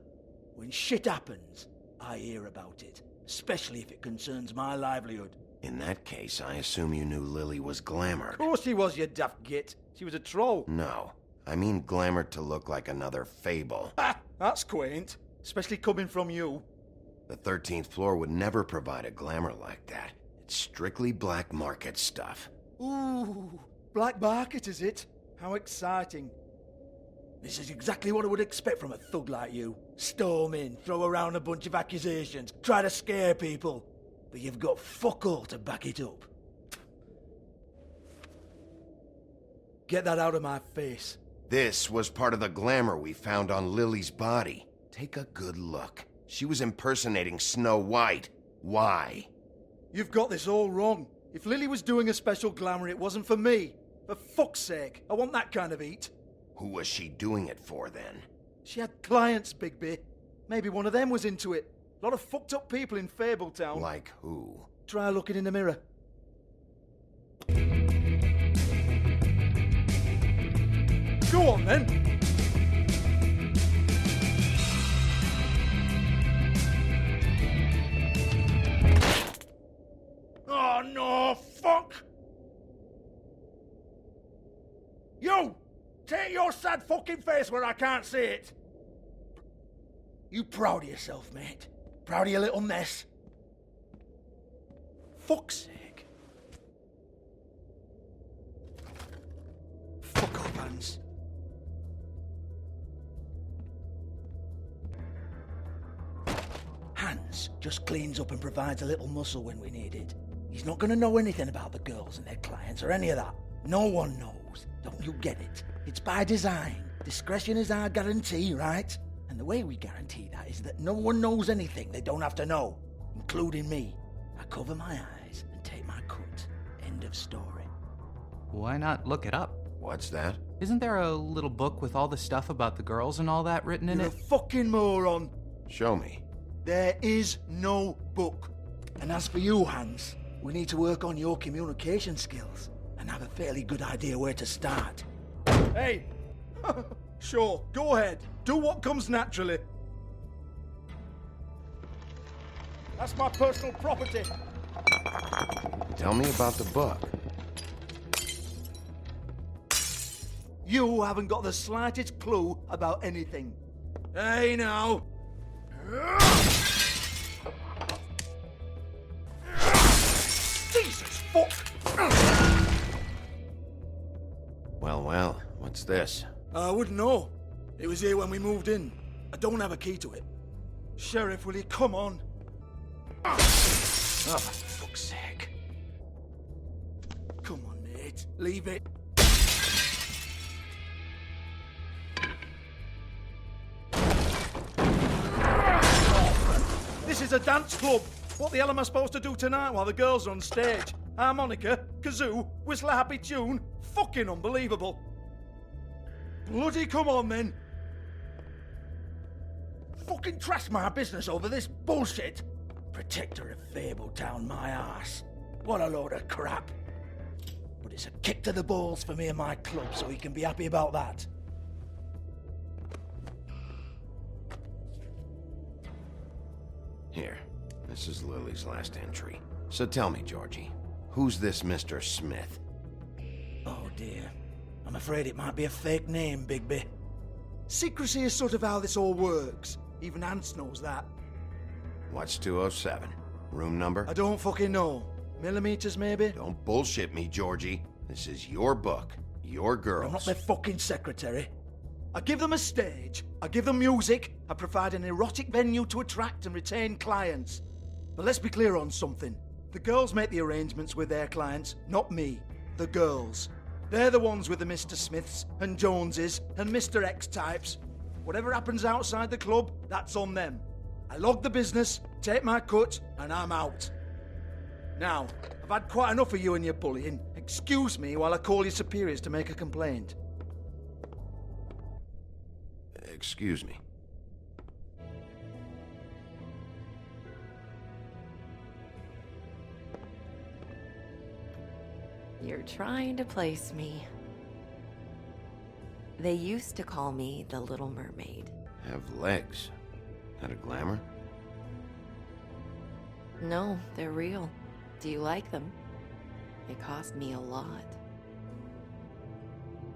When shit happens, I hear about it. Especially if it concerns my livelihood. In that case, I assume you knew Lily was glamored. Of course she was, you daft git. She was a troll. No. I mean glamored to look like another fable. Ah, that's quaint. Especially coming from you. The 13th floor would never provide a glamour like that. It's strictly black market stuff. Ooh, black market is it? How exciting. This is exactly what I would expect from a thug like you. Storm in, throw around a bunch of accusations, try to scare people. But you've got fuck all to back it up. Get that out of my face. This was part of the glamour we found on Lily's body. Take a good look. She was impersonating Snow White. Why? You've got this all wrong. If Lily was doing a special glamour, it wasn't for me. For fuck's sake, I want that kind of eat. Who was she doing it for, then? She had clients, Bigby. Maybe one of them was into it. A lot of fucked up people in Fabletown. Like who? Try looking in the mirror. Go on, then. Oh, no, fuck! You! Take your sad fucking face where I can't see it! You proud of yourself, mate? Proud of your little mess? Fuck's sake. Fuck off, Hans. Hans just cleans up and provides a little muscle when we need it. He's not gonna know anything about the girls and their clients or any of that. No one knows. Don't you get it? It's by design. Discretion is our guarantee, right? And the way we guarantee that is that no one knows anything they don't have to know, including me. I cover my eyes and take my cut. End of story. Why not look it up? What's that? Isn't there a little book with all the stuff about the girls and all that written in You're it? a fucking moron. Show me. There is no book. And as for you, Hans, we need to work on your communication skills and have a fairly good idea where to start. Hey! Sure, go ahead. Do what comes naturally. That's my personal property. Tell me about the book. You haven't got the slightest clue about anything. Hey, now. Jesus fuck! Well, what's this? I wouldn't know. It was here when we moved in. I don't have a key to it. Sheriff, will you come on? Oh, for fuck's sake. Come on, mate. Leave it. This is a dance club. What the hell am I supposed to do tonight while the girls are on stage? Harmonica, kazoo, whistle a happy tune? Fucking unbelievable. Bloody come on, then. Fucking trash my business over this bullshit. Protector of Fabletown, my ass. What a load of crap. But it's a kick to the balls for me and my club, so he can be happy about that. Here, this is Lily's last entry. So tell me, Georgie, who's this Mr. Smith? Oh dear. I'm afraid it might be a fake name, Bigby. Secrecy is sort of how this all works. Even Hans knows that. What's 207? Room number? I don't fucking know. Millimeters, maybe? Don't bullshit me, Georgie. This is your book. Your girls. I'm not their fucking secretary. I give them a stage, I give them music, I provide an erotic venue to attract and retain clients. But let's be clear on something. The girls make the arrangements with their clients, not me. The girls. They're the ones with the Mr. Smiths and Joneses and Mr. X types. Whatever happens outside the club, that's on them. I log the business, take my cut, and I'm out. Now, I've had quite enough of you and your bullying. Excuse me while I call your superiors to make a complaint. Excuse me. You're trying to place me. They used to call me the Little Mermaid. Have legs. That a glamour? No, they're real. Do you like them? They cost me a lot.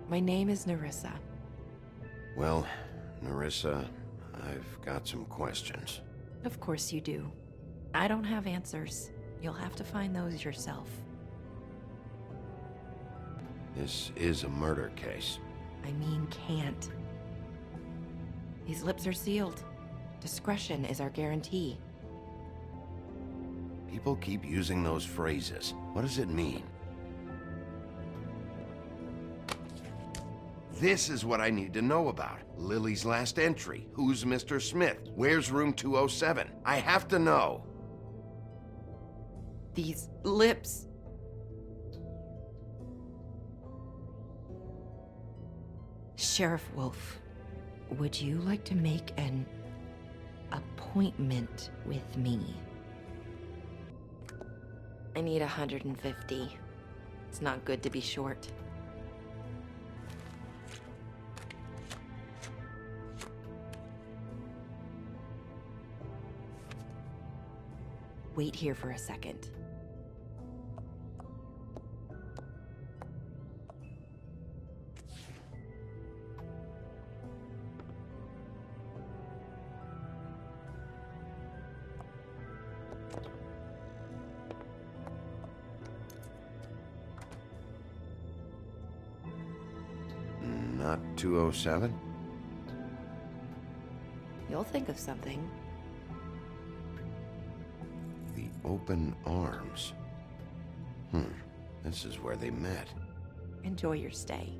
My name is Nerissa. Well, Nerissa, I've got some questions. Of course you do. I don't have answers. You'll have to find those yourself. This is a murder case. I mean, can't. These lips are sealed. Discretion is our guarantee. People keep using those phrases. What does it mean? This is what I need to know about. Lily's last entry. Who's Mr. Smith? Where's room 207? I have to know. These lips. Sheriff Wolf, would you like to make an appointment with me? I need 150. It's not good to be short. Wait here for a second. Not 207? You'll think of something. The open arms. This is where they met. Enjoy your stay.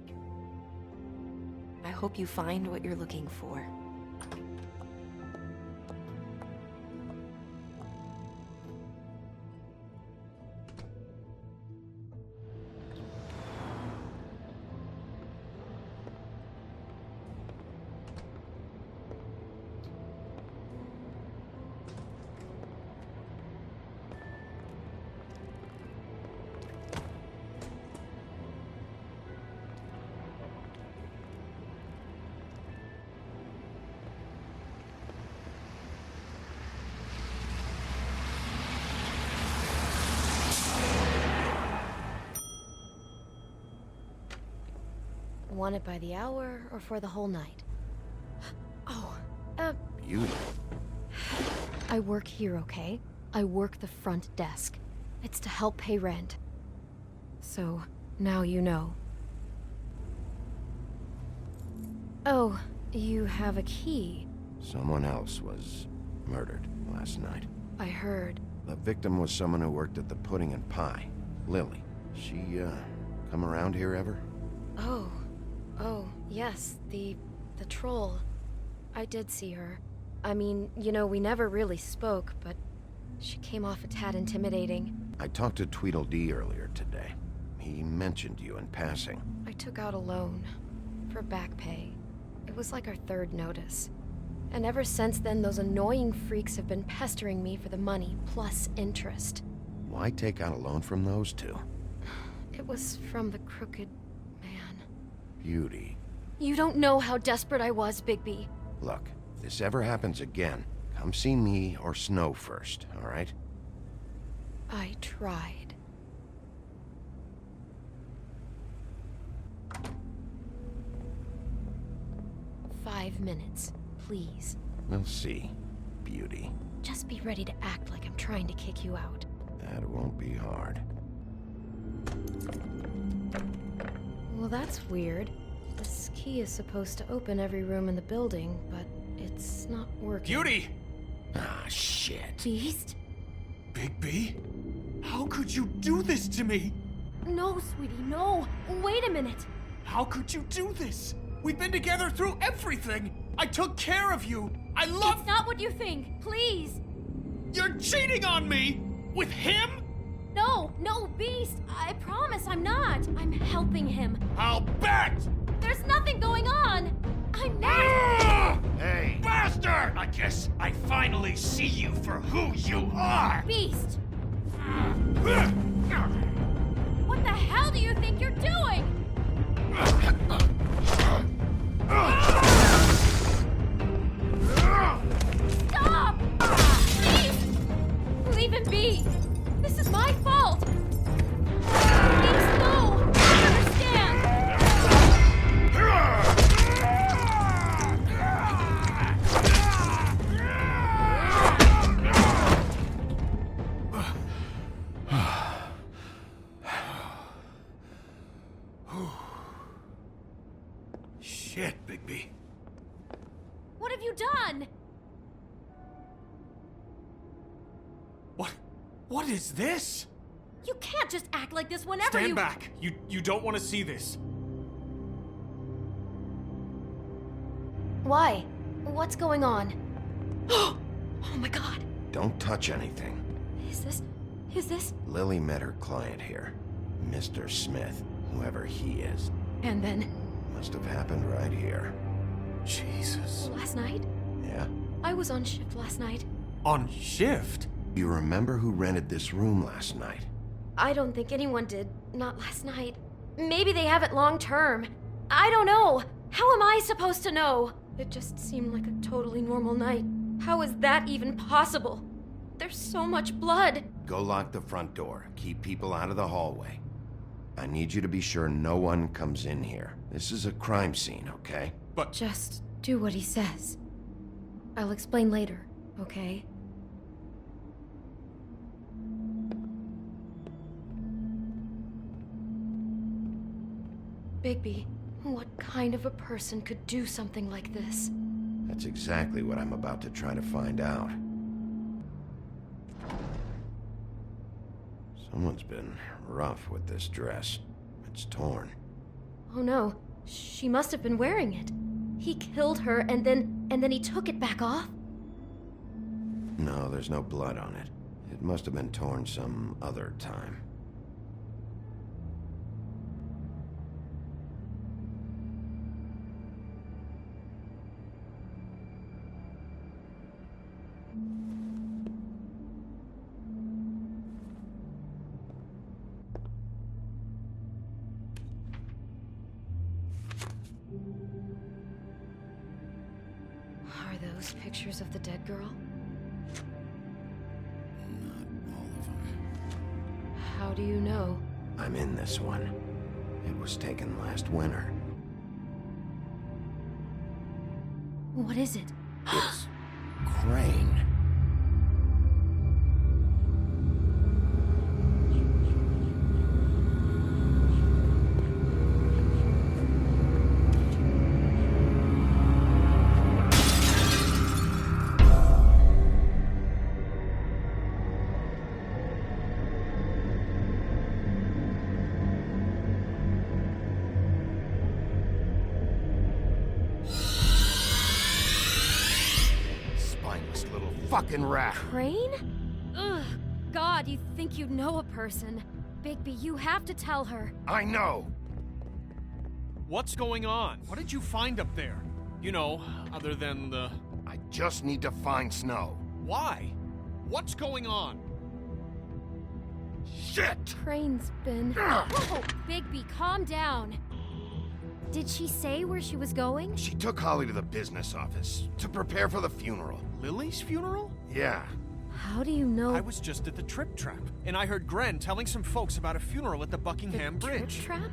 I hope you find what you're looking for. Want it by the hour or for the whole night? Oh, Beauty. I work here, okay? I work the front desk. It's to help pay rent. So, now you know. Oh, you have a key. Someone else was murdered last night. I heard. The victim was someone who worked at the Pudding and Pie. Lily. She, come around here ever? Oh, yes, the troll. I did see her. I mean, you know, we never really spoke, but she came off a tad intimidating. I talked to Tweedledee earlier today. He mentioned you in passing. I took out a loan for back pay. It was like our third notice. And ever since then, those annoying freaks have been pestering me for the money, plus interest. Why take out a loan from those two? It was from the crooked man. Beauty. You don't know how desperate I was, Bigby. Look, if this ever happens again, come see me or Snow first, all right? I tried. "5 minutes, please. We'll see, Beauty. Just be ready to act like I'm trying to kick you out. That won't be hard. Well, that's weird. This key is supposed to open every room in the building, but it's not working. Beauty! Ah, shit. Beast? Bigby? How could you do this to me? No, sweetie, no. Wait a minute. How could you do this? We've been together through everything. I took care of you. I love... It's not what you think. Please. You're cheating on me! With him? No, Beast. I promise I'm not. I'm helping him. I'll bet! There's nothing going on. I'm not... Hey! Bastard! I guess I finally see you for who you are! Beast! What the hell do you think you're doing? Stop! Please! Leave him be! This is my fault! Please, no! I understand! Shit, Bigby. What have you done? What is this? You can't just act like this whenever Stand back. You don't want to see this. Why? What's going on? Oh my god. Don't touch anything. Is this? Lily met her client here. Mr. Smith, whoever he is. And then? Must have happened right here. Jesus. Last night? Yeah? I was on shift last night. On shift? You remember who rented this room last night? I don't think anyone did. Not last night. Maybe they have it long term. I don't know. How am I supposed to know? It just seemed like a totally normal night. How is that even possible? There's so much blood. Go lock the front door. Keep people out of the hallway. I need you to be sure no one comes in here. This is a crime scene, okay? But... Just do what he says. I'll explain later, okay? Bigby, what kind of a person could do something like this? That's exactly what I'm about to try to find out. Someone's been rough with this dress. It's torn. Oh no, she must have been wearing it. He killed her and then he took it back off? No, there's no blood on it. It must have been torn some other time. Are those pictures of the dead girl? Not all of them. How do you know? I'm in this one. It was taken last winter. What is it? It's Crane. Fucking rat. Crane? Ugh. God, you think you know a person. Bigby, you have to tell her. I know. What's going on? What did you find up there? You know, other than the... I just need to find Snow. Why? What's going on? Shit! Crane's been... Whoa! Bigby, calm down. Did she say where she was going? She took Holly to the business office to prepare for the funeral. Lily's funeral? Yeah. How do you know? I was just at the Trip Trap, and I heard Gren telling some folks about a funeral at the Buckingham Bridge. Trip Trap?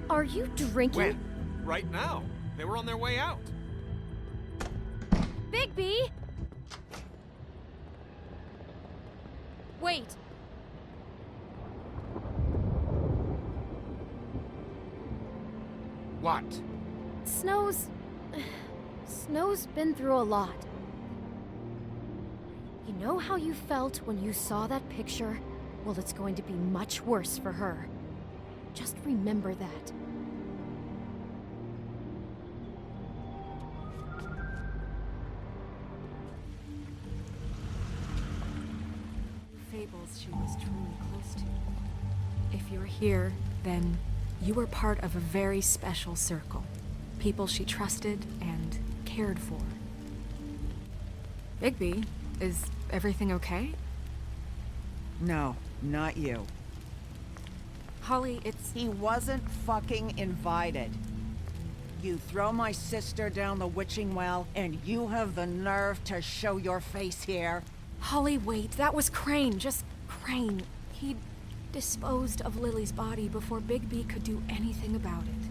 Are you drinking? When? Right now. They were on their way out. Bigby! Wait. What? Snow's been through a lot. You know how you felt when you saw that picture? Well, it's going to be much worse for her. Just remember that. Fables she was truly close to. If you're here, then you were part of a very special circle. People she trusted and cared for. Bigby, is everything okay? No, not you. Holly, it's... He wasn't fucking invited. You throw my sister down the witching well, and you have the nerve to show your face here? Holly, wait. That was Crane. Just Crane. He disposed of Lily's body before Bigby could do anything about it.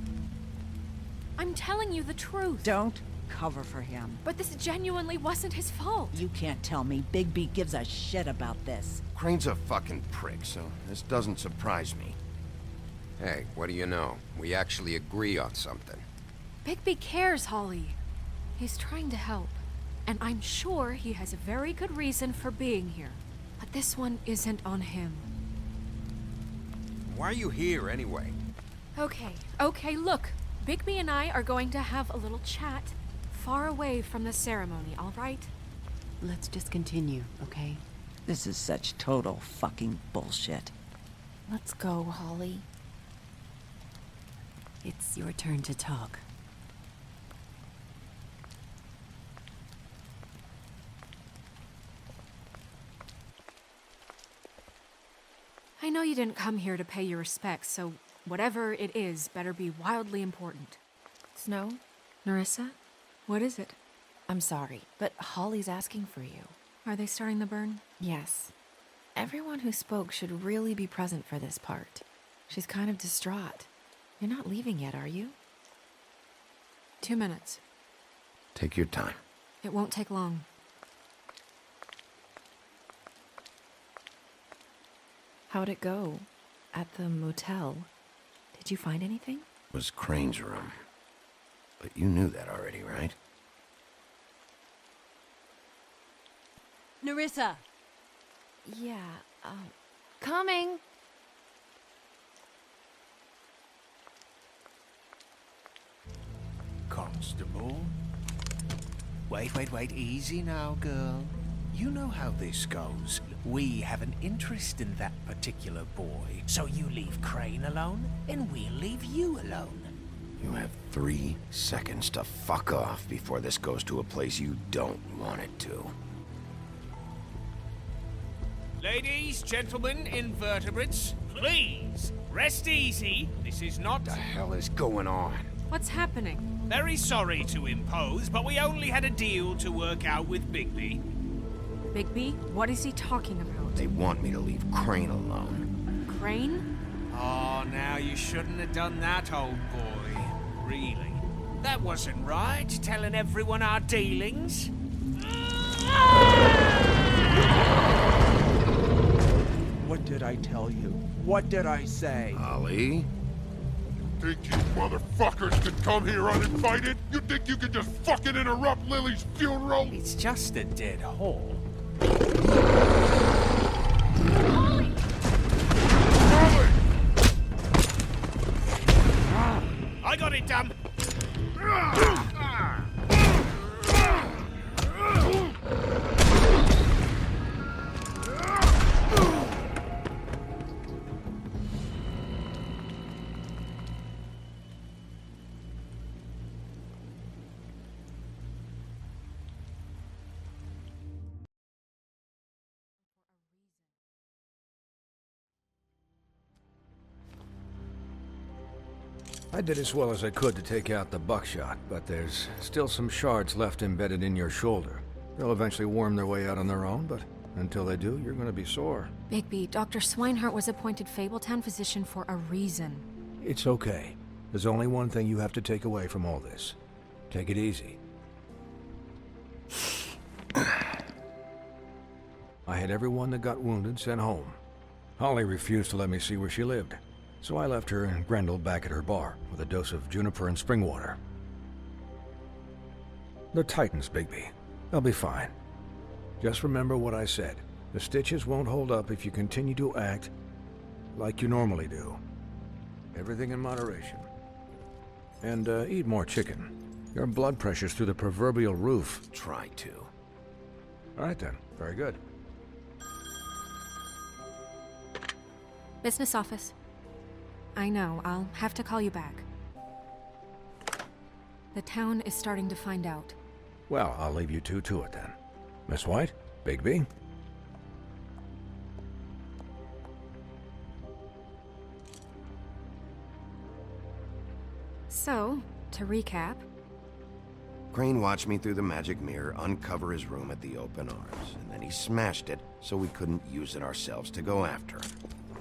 I'm telling you the truth. Don't cover for him. But this genuinely wasn't his fault. You can't tell me Bigby gives a shit about this. Crane's a fucking prick, so this doesn't surprise me. Hey, what do you know? We actually agree on something. Bigby cares, Holly. He's trying to help. And I'm sure he has a very good reason for being here. But this one isn't on him. Why are you here, anyway? Okay, look. Bigby and I are going to have a little chat far away from the ceremony, all right? Let's just continue, okay? This is such total fucking bullshit. Let's go, Holly. It's your turn to talk. I know you didn't come here to pay your respects, so whatever it is better be wildly important. Snow? Nerissa? What is it? I'm sorry, but Holly's asking for you. Are they starting the burn? Yes. Everyone who spoke should really be present for this part. She's kind of distraught. You're not leaving yet, are you? 2 minutes. Take your time. It won't take long. How'd it go? At the motel? Did you find anything? It was Crane's room. But you knew that already, right? Nerissa! Yeah, coming! Constable? Wait, easy now, girl. You know how this goes. We have an interest in that particular boy, so you leave Crane alone, and we'll leave you alone. You have 3 seconds to fuck off before this goes to a place you don't want it to. Ladies, gentlemen, invertebrates, please, rest easy. This is not... What the hell is going on? What's happening? Very sorry to impose, but we only had a deal to work out with Bigby. Bigby? What is he talking about? They want me to leave Crane alone. Crane? Oh, now you shouldn't have done that, old boy. Really. That wasn't right, telling everyone our dealings. What did I tell you? What did I say? Holly? Think you motherfuckers could come here uninvited? You think you could just fucking interrupt Lily's funeral? It's just a dead hole. Holly! I got it, dumb. I did as well as I could to take out the buckshot, but there's still some shards left embedded in your shoulder. They'll eventually worm their way out on their own, but until they do, you're gonna be sore. Bigby, Dr. Swinehart was appointed Fabletown physician for a reason. It's okay. There's only one thing you have to take away from all this. Take it easy. I had everyone that got wounded sent home. Holly refused to let me see where she lived, so I left her and Grendel back at her bar with a dose of juniper and spring water. They're Titans, Bigby. They'll be fine. Just remember what I said. The stitches won't hold up if you continue to act like you normally do. Everything in moderation. And eat more chicken. Your blood pressure's through the proverbial roof. Try to. All right then. Very good. Business office. I know, I'll have to call you back. The town is starting to find out. Well, I'll leave you two to it then. Miss White? Bigby? So, to recap... Crane watched me through the magic mirror uncover his room at the open arms, and then he smashed it so we couldn't use it ourselves to go after him.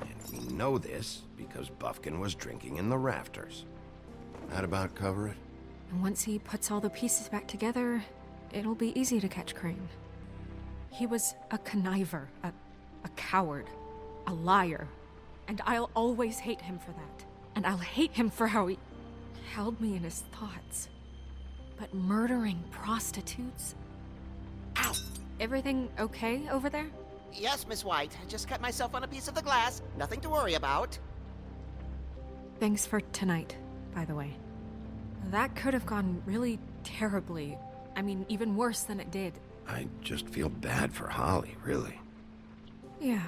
And we know this because Buffkin was drinking in the rafters. That about cover it? And once he puts all the pieces back together, it'll be easy to catch Crane. He was a conniver, a coward, a liar, and I'll always hate him for that. And I'll hate him for how he held me in his thoughts. But murdering prostitutes? Ow! Everything okay over there? Yes, Miss White. I just cut myself on a piece of the glass. Nothing to worry about. Thanks for tonight, by the way. That could have gone really terribly. I mean, even worse than it did. I just feel bad for Holly, really. Yeah.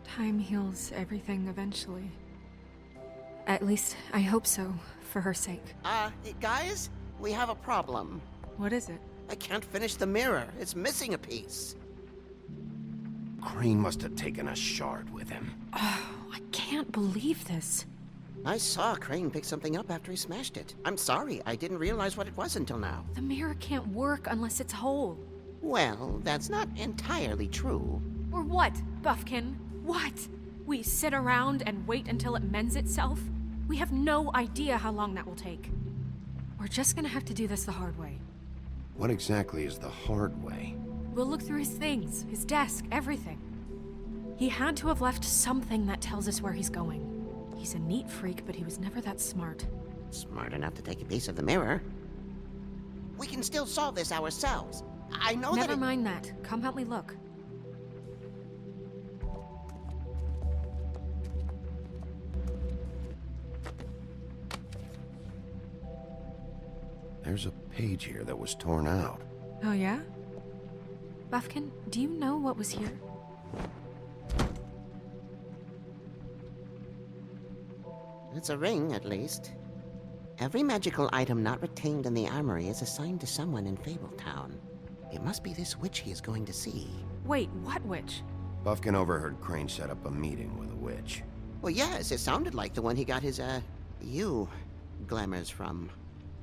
Time heals everything eventually. At least, I hope so, for her sake. Guys, we have a problem. What is it? I can't finish the mirror. It's missing a piece. Crane must have taken a shard with him. Oh, I can't believe this. I saw Crane pick something up after he smashed it. I'm sorry, I didn't realize what it was until now. The mirror can't work unless it's whole. Well, that's not entirely true. Or what, Buffkin? What? We sit around and wait until it mends itself? We have no idea how long that will take. We're just gonna have to do this the hard way. What exactly is the hard way? We'll look through his things, his desk, everything. He had to have left something that tells us where he's going. He's a neat freak, but he was never that smart. Smart enough to take a piece of the mirror. We can still solve this ourselves. I know Never mind that. Come help me look. There's a page here that was torn out. Oh yeah? Buffkin, do you know what was here? It's a ring, at least. Every magical item not retained in the armory is assigned to someone in Fabletown. It must be this witch he is going to see. Wait, what witch? Buffkin overheard Crane set up a meeting with a witch. Well, yes, it sounded like the one he got his, glamours from.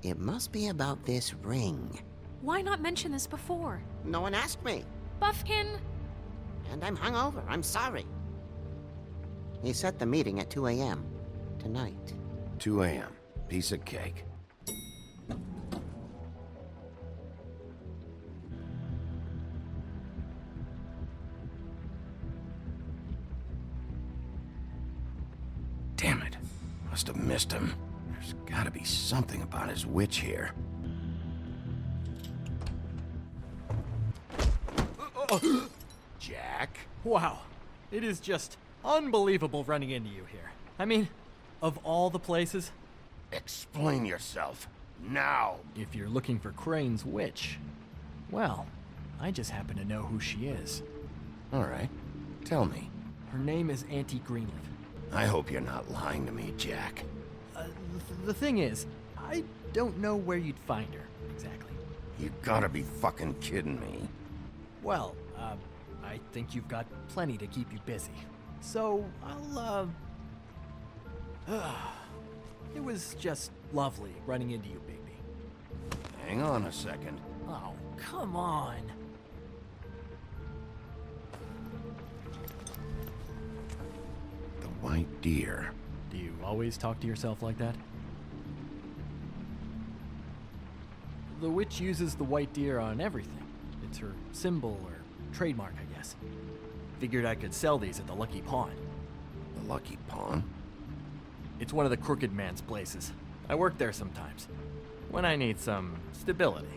It must be about this ring. Why not mention this before? No one asked me. Buffkin! And I'm hungover. I'm sorry. He set the meeting at 2 a.m. tonight. 2 a.m. Piece of cake. system. There's gotta be something about his witch here. Jack? Wow. It is just unbelievable running into you here. I mean, of all the places. Explain yourself. Now! If you're looking for Crane's witch, well, I just happen to know who she is. Alright. Tell me. Her name is Auntie Greenleaf. I hope you're not lying to me, Jack. The thing is, I don't know where you'd find her, exactly. You gotta be fucking kidding me. Well, I think you've got plenty to keep you busy. So, it was just lovely running into you, Bigby. Hang on a second. Oh, come on. The white deer. Do you always talk to yourself like that? The witch uses the white deer on everything. It's her symbol or trademark, I guess. Figured I could sell these at the Lucky Pawn. The Lucky Pawn? It's one of the crooked man's places. I work there sometimes, when I need some stability.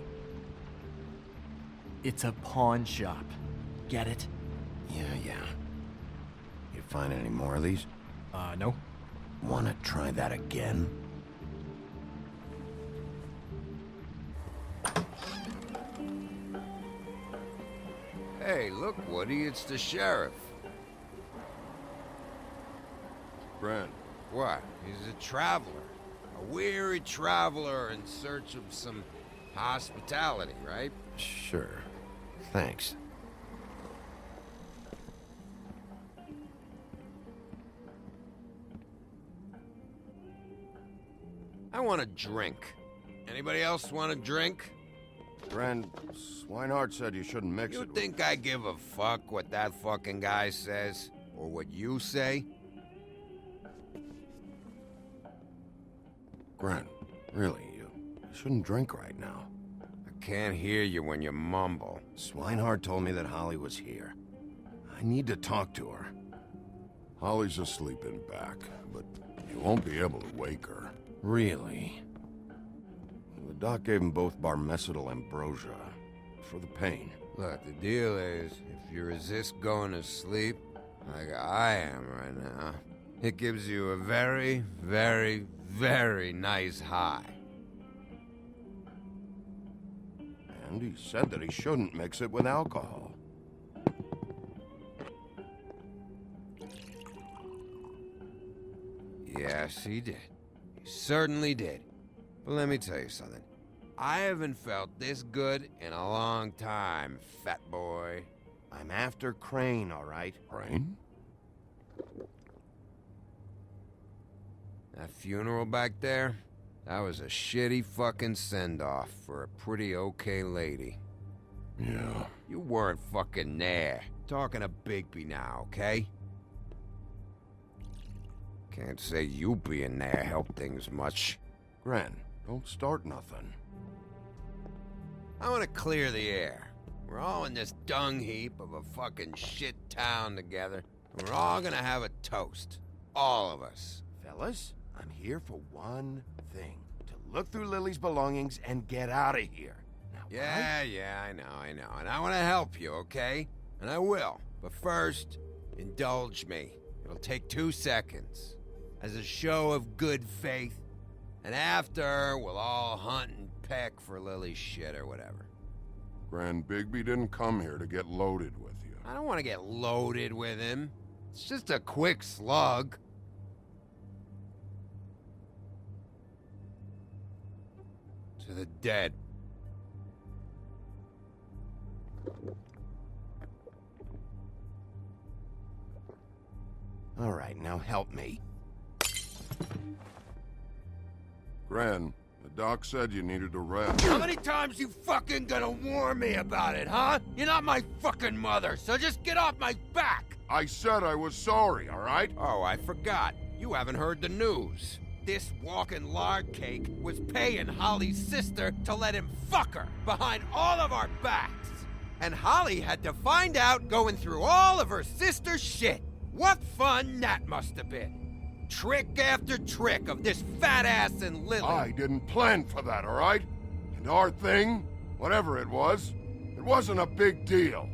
It's a pawn shop. Get it? Yeah. You find any more of these? No. Wanna try that again? Hey, look, Woody, it's the sheriff. Grant. What? He's a traveler. A weary traveler in search of some hospitality, right? Sure. Thanks. I want a drink. Anybody else want a drink? Grand Swinehart said you shouldn't mix You it. think I give a fuck what that fucking guy says? Or what you say? Grant, really, you shouldn't drink right now. I can't hear you when you mumble. Swinehart told me that Holly was here. I need to talk to her. Holly's asleep in back, but you won't be able to wake her. Really? The doc gave him both Barmecidal ambrosia for the pain. Look, the deal is, if you resist going to sleep, like I am right now, it gives you a very, very, very nice high. And he said that he shouldn't mix it with alcohol. Yes, he did. He certainly did. But let me tell you something. I haven't felt this good in a long time, fat boy. I'm after Crane, all right? Crane? That funeral back there, that was a shitty fucking send-off for a pretty okay lady. Yeah. You weren't fucking there. Talking to Bigby now, okay? Can't say you being there helped things much. Gren, don't start nothing. I want to clear the air. We're all in this dung heap of a fucking shit town together. And we're all gonna have a toast. All of us. Fellas, I'm here for one thing. To look through Lily's belongings and get out of here. Now, Yeah, I know. And I want to help you, okay? And I will. But first, indulge me. It'll take 2 seconds. As a show of good faith. And after, we'll all hunt and peck for Lily's shit or whatever. Grand Bigby didn't come here to get loaded with you. I don't want to get loaded with him. It's just a quick slug. To the dead. All right, now help me. Gran, the doc said you needed a rest. How many times you fucking gonna warn me about it, huh? You're not my fucking mother, so just get off my back! I said I was sorry, all right? Oh, I forgot. You haven't heard the news. This walking lard cake was paying Holly's sister to let him fuck her behind all of our backs. And Holly had to find out going through all of her sister's shit. What fun that must have been. trick after trick of this fat ass and Lily. I didn't plan for that, all right? And our thing, whatever it wasn't a big deal.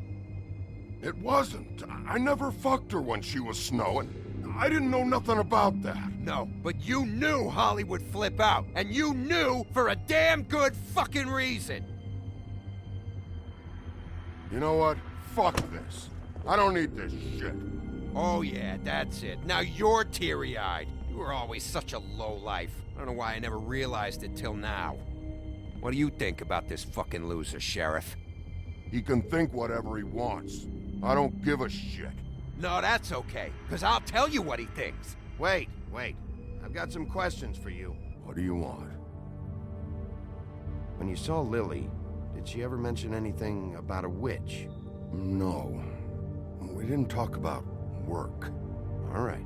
It wasn't. I never fucked her when she was snowing. I didn't know nothing about that. No, but you knew Holly would flip out, and you knew for a damn good fucking reason. You know what? Fuck this. I don't need this shit. Oh yeah, that's it. Now you're teary-eyed. You were always such a lowlife. I don't know why I never realized it till now. What do you think about this fucking loser, Sheriff? He can think whatever he wants. I don't give a shit. No, that's okay, because I'll tell you what he thinks. Wait. I've got some questions for you. What do you want? When you saw Lily, did she ever mention anything about a witch? No. We didn't talk about work. All right.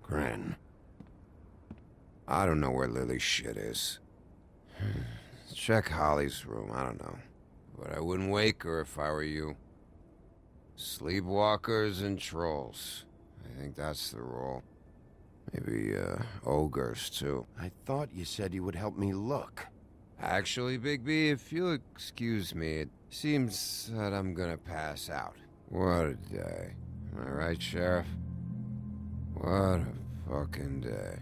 Gran. I don't know where Lily's shit is. Check Holly's room, I don't know. But I wouldn't wake her if I were you. Sleepwalkers and trolls. I think that's the rule. Maybe, ogres, too. I thought you said you would help me look. Actually, Big B, if you'll excuse me, it seems that I'm gonna pass out. What a day. Am I right, Sheriff? What a fucking day.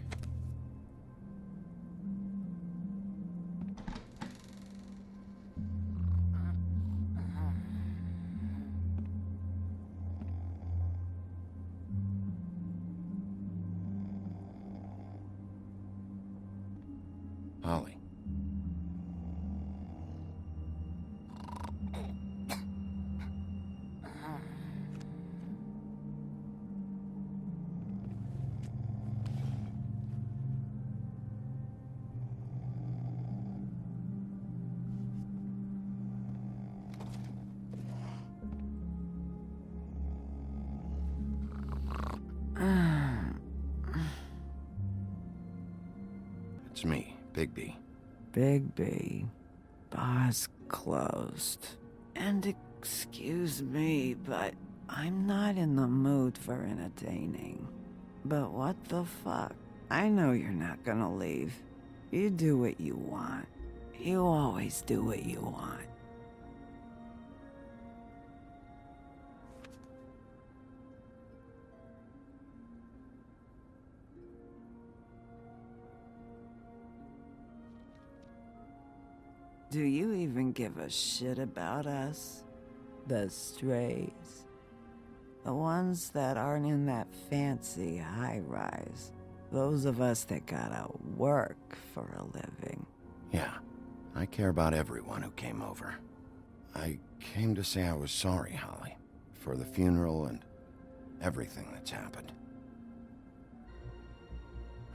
Holly. It's me, Bigby. Bigby. Bar's closed. And excuse me, but I'm not in the mood for entertaining. But what the fuck? I know you're not gonna leave. You do what you want. You always do what you want. Do you even give a shit about us? The strays? The ones that aren't in that fancy high-rise. Those of us that gotta work for a living. Yeah, I care about everyone who came over. I came to say I was sorry, Holly, for the funeral and everything that's happened.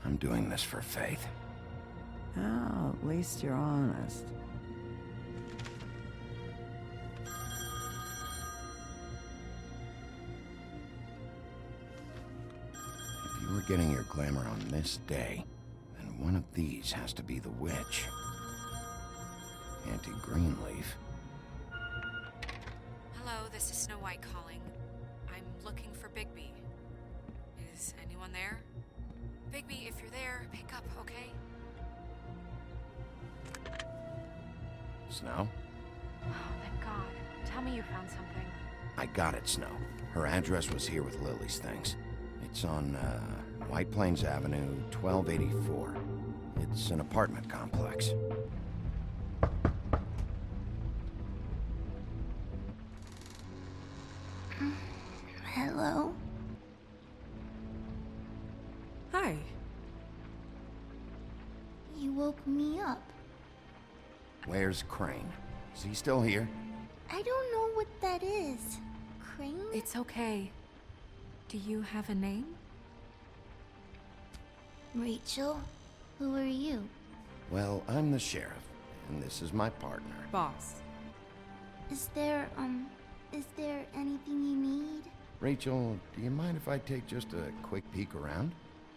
I'm doing this for Faith. Oh, at least you're honest. If you were getting your glamour on this day, then one of these has to be the witch. Auntie Greenleaf. Hello, this is Snow White calling. I'm looking for Bigby. Is anyone there? Bigby, if you're there, pick up, okay? Snow? Oh, thank God. Tell me you found something. I got it, Snow. Her address was here with Lily's things. It's on, White Plains Avenue, 1284. It's an apartment complex. Hello? Hi. You woke me up. Where's Crane? Is he still here? I don't know what that is. Crane? It's okay. Do you have a name? Rachel? Who are you? Well, I'm the sheriff, and this is my partner. Boss. Is there anything you need? Rachel, do you mind if I take just a quick peek around?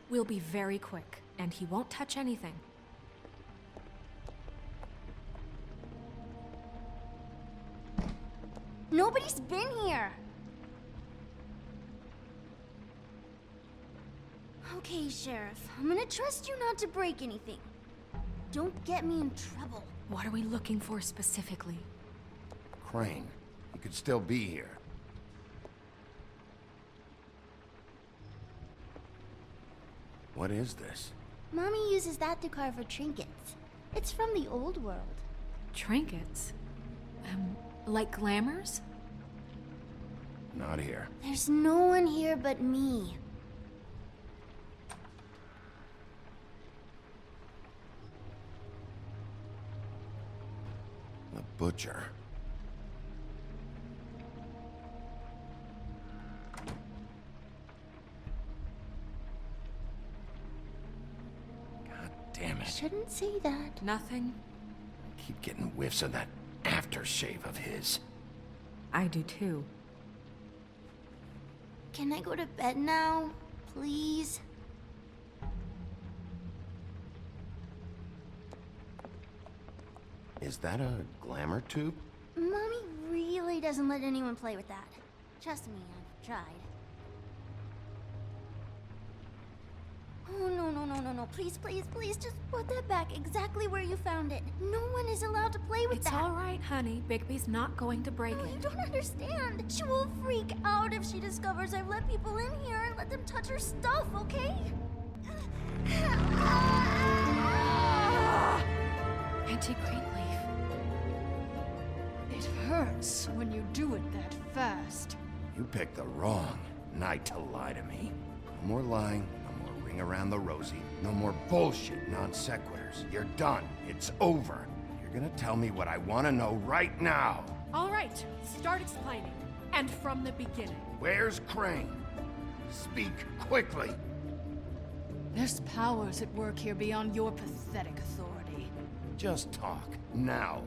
We'll be very quick, and he won't touch anything. Nobody's been here. Okay, Sheriff. I'm gonna trust you not to break anything. Don't get me in trouble. What are we looking for specifically? Crane, he could still be here. What is this? Mommy uses that to carve her trinkets. It's from the old world. Trinkets? Like glamours? Not here. There's no one here but me. The butcher. God damn it. Shouldn't say that. Nothing. I keep getting whiffs of that aftershave of his. I do too. Can I go to bed now? Please? Is that a glamour tube? Mommy really doesn't let anyone play with that. Trust me, I've tried. Oh, no. Please, just put that back exactly where you found it. No one is allowed to play with that. It's all right, honey. Bigby's not going to break it. You don't understand. She will freak out if she discovers I've let people in here and let them touch her stuff, okay? Auntie Greenleaf. It hurts when you do it that fast. You picked the wrong night to lie to me. No more lying, no more ring around the rosy, no more bullshit non sequiturs. You're done. It's over. You're gonna tell me what I want to know right now. All right, start explaining. And from the beginning. Where's Crane? Speak quickly. There's powers at work here beyond your pathetic authority. Just talk, now.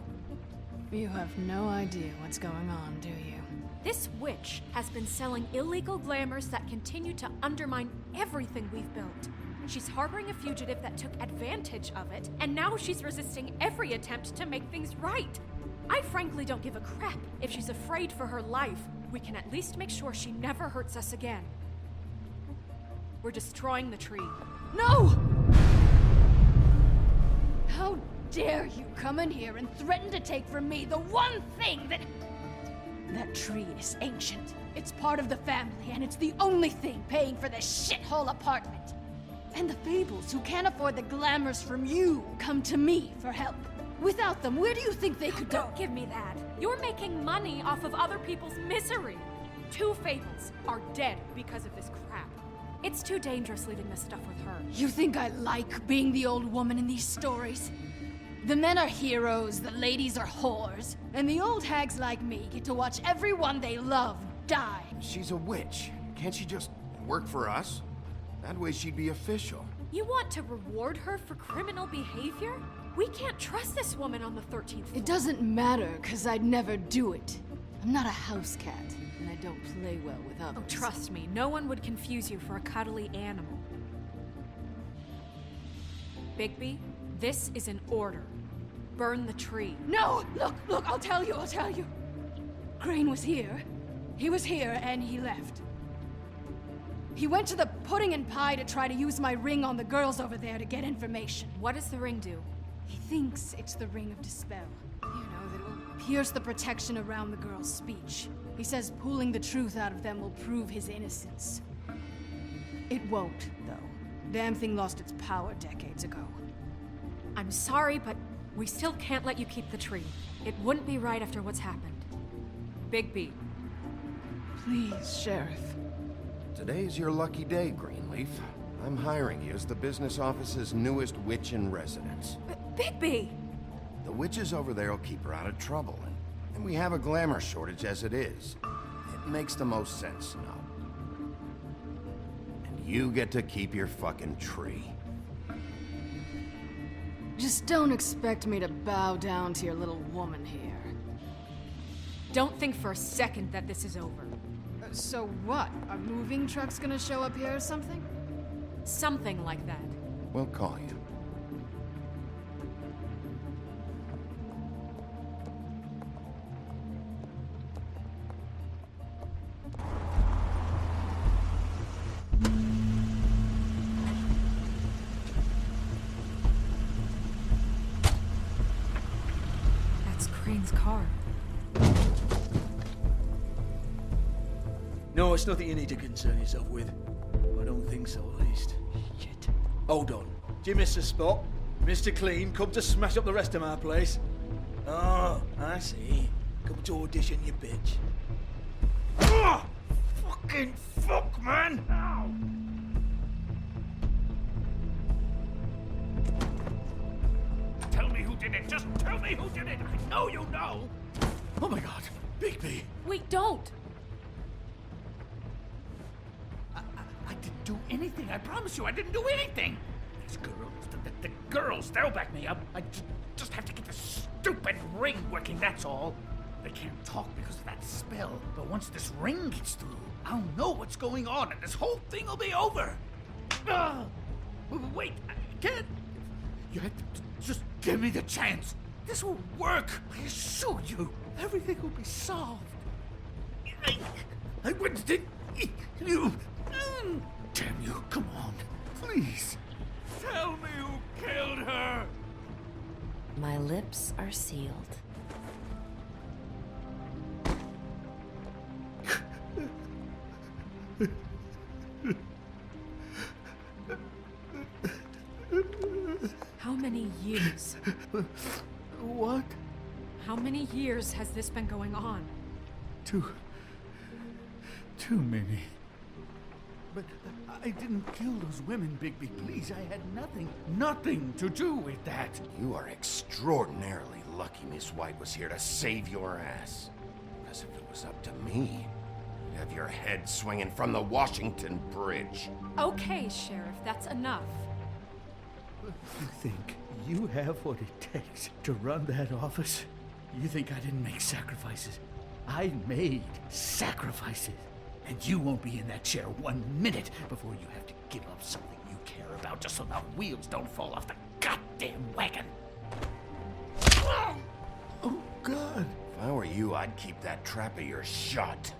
You have no idea what's going on, do you? This witch has been selling illegal glamours that continue to undermine everything we've built. She's harboring a fugitive that took advantage of it, and now she's resisting every attempt to make things right. I frankly don't give a crap if she's afraid for her life. We can at least make sure she never hurts us again. We're destroying the tree. No! How dare you come in here and threaten to take from me the one thing that... That tree is ancient. It's part of the family, and it's the only thing paying for this shithole apartment. And the Fables, who can't afford the glamours from you, come to me for help. Without them, where do you think they could go? Don't give me that. You're making money off of other people's misery. 2 Fables are dead because of this crap. It's too dangerous leaving this stuff with her. You think I like being the old woman in these stories? The men are heroes, the ladies are whores, and the old hags like me get to watch everyone they love die. She's a witch. Can't she just work for us? That way she'd be official. You want to reward her for criminal behavior? We can't trust this woman on the 13th floor. It doesn't matter, because I'd never do it. I'm not a house cat, and I don't play well with others. Oh, trust me, no one would confuse you for a cuddly animal. Bigby, this is an order. Burn the tree. No! Look, I'll tell you. Crane was here. He was here, and he left. He went to the pudding and pie to try to use my ring on the girls over there to get information. What does the ring do? He thinks it's the ring of dispel. You know, that it will pierce the protection around the girls' speech. He says pulling the truth out of them will prove his innocence. It won't, though. Damn thing lost its power decades ago. I'm sorry, but we still can't let you keep the tree. It wouldn't be right after what's happened. Bigby. Please, Sheriff. Today's your lucky day, Greenleaf. I'm hiring you as the business office's newest witch in residence. Bigby! The witches over there will keep her out of trouble, and we have a glamour shortage as it is. It makes the most sense now. And you get to keep your fucking tree. Just don't expect me to bow down to your little woman here. Don't think for a second that this is over. So what? Are moving trucks gonna show up here or something? Something like that. We'll call you. car. No, it's nothing you need to concern yourself with. I don't think so, at least. Shit. Hold on. Do you miss a spot? Mr. Clean, come to smash up the rest of my place. Oh, I see. Come to audition, you bitch. Oh, fucking fuck, man! Ow! Tell me who did it! Just tell me who did it! I know you know! Oh my god, Bigby! Wait, don't! I didn't do anything. I promise you, I didn't do anything. These girls, the girls, they'll back me up. I just have to get the stupid ring working, that's all. They can't talk because of that spell, but once this ring gets through, I'll know what's going on and this whole thing will be over. Wait, I can't. You have to just give me the chance. This will work. I assure you, everything will be solved. I wouldn't think you. Damn you, come on, please. Tell me who killed her. My lips are sealed. How many years? What? How many years has this been going on? Too many. But I didn't kill those women, Bigby. Please, I had nothing to do with that. You are extraordinarily lucky Miss White was here to save your ass. Because if it was up to me, you'd have your head swinging from the Washington Bridge. Okay, Sheriff, that's enough. You think you have what it takes to run that office? You think I didn't make sacrifices? I made sacrifices. And you won't be in that chair 1 minute before you have to give up something you care about just so the wheels don't fall off the goddamn wagon. Oh, God. If I were you, I'd keep that trap of yours shut.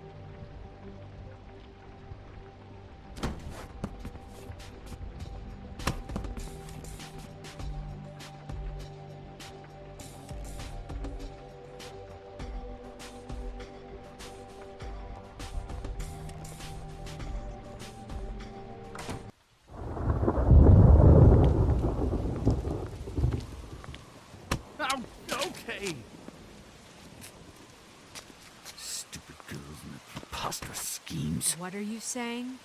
Okay. Stupid girls and their preposterous schemes. What are you saying?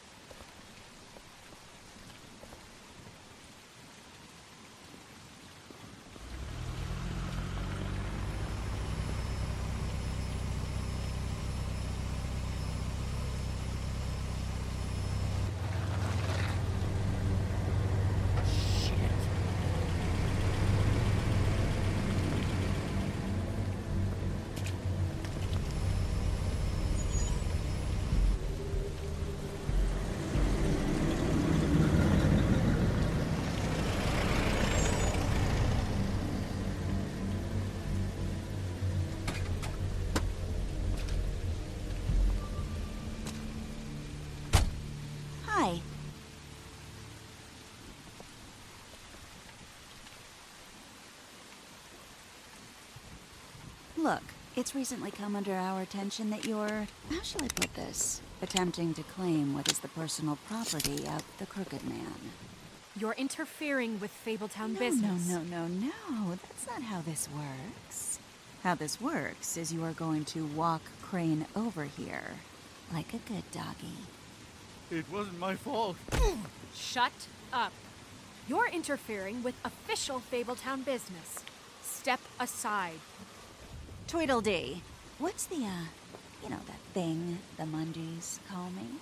Hi. Look, it's recently come under our attention that you're, how shall I put this, attempting to claim what is the personal property of the Crooked Man. You're interfering with Fabletown business. No. That's not how this works. How this works is you are going to walk Crane over here, like a good doggy. It wasn't my fault. Shut up. You're interfering with official Fabletown business. Step aside. Tweedledee. What's the, you know, that thing the Mundies call me?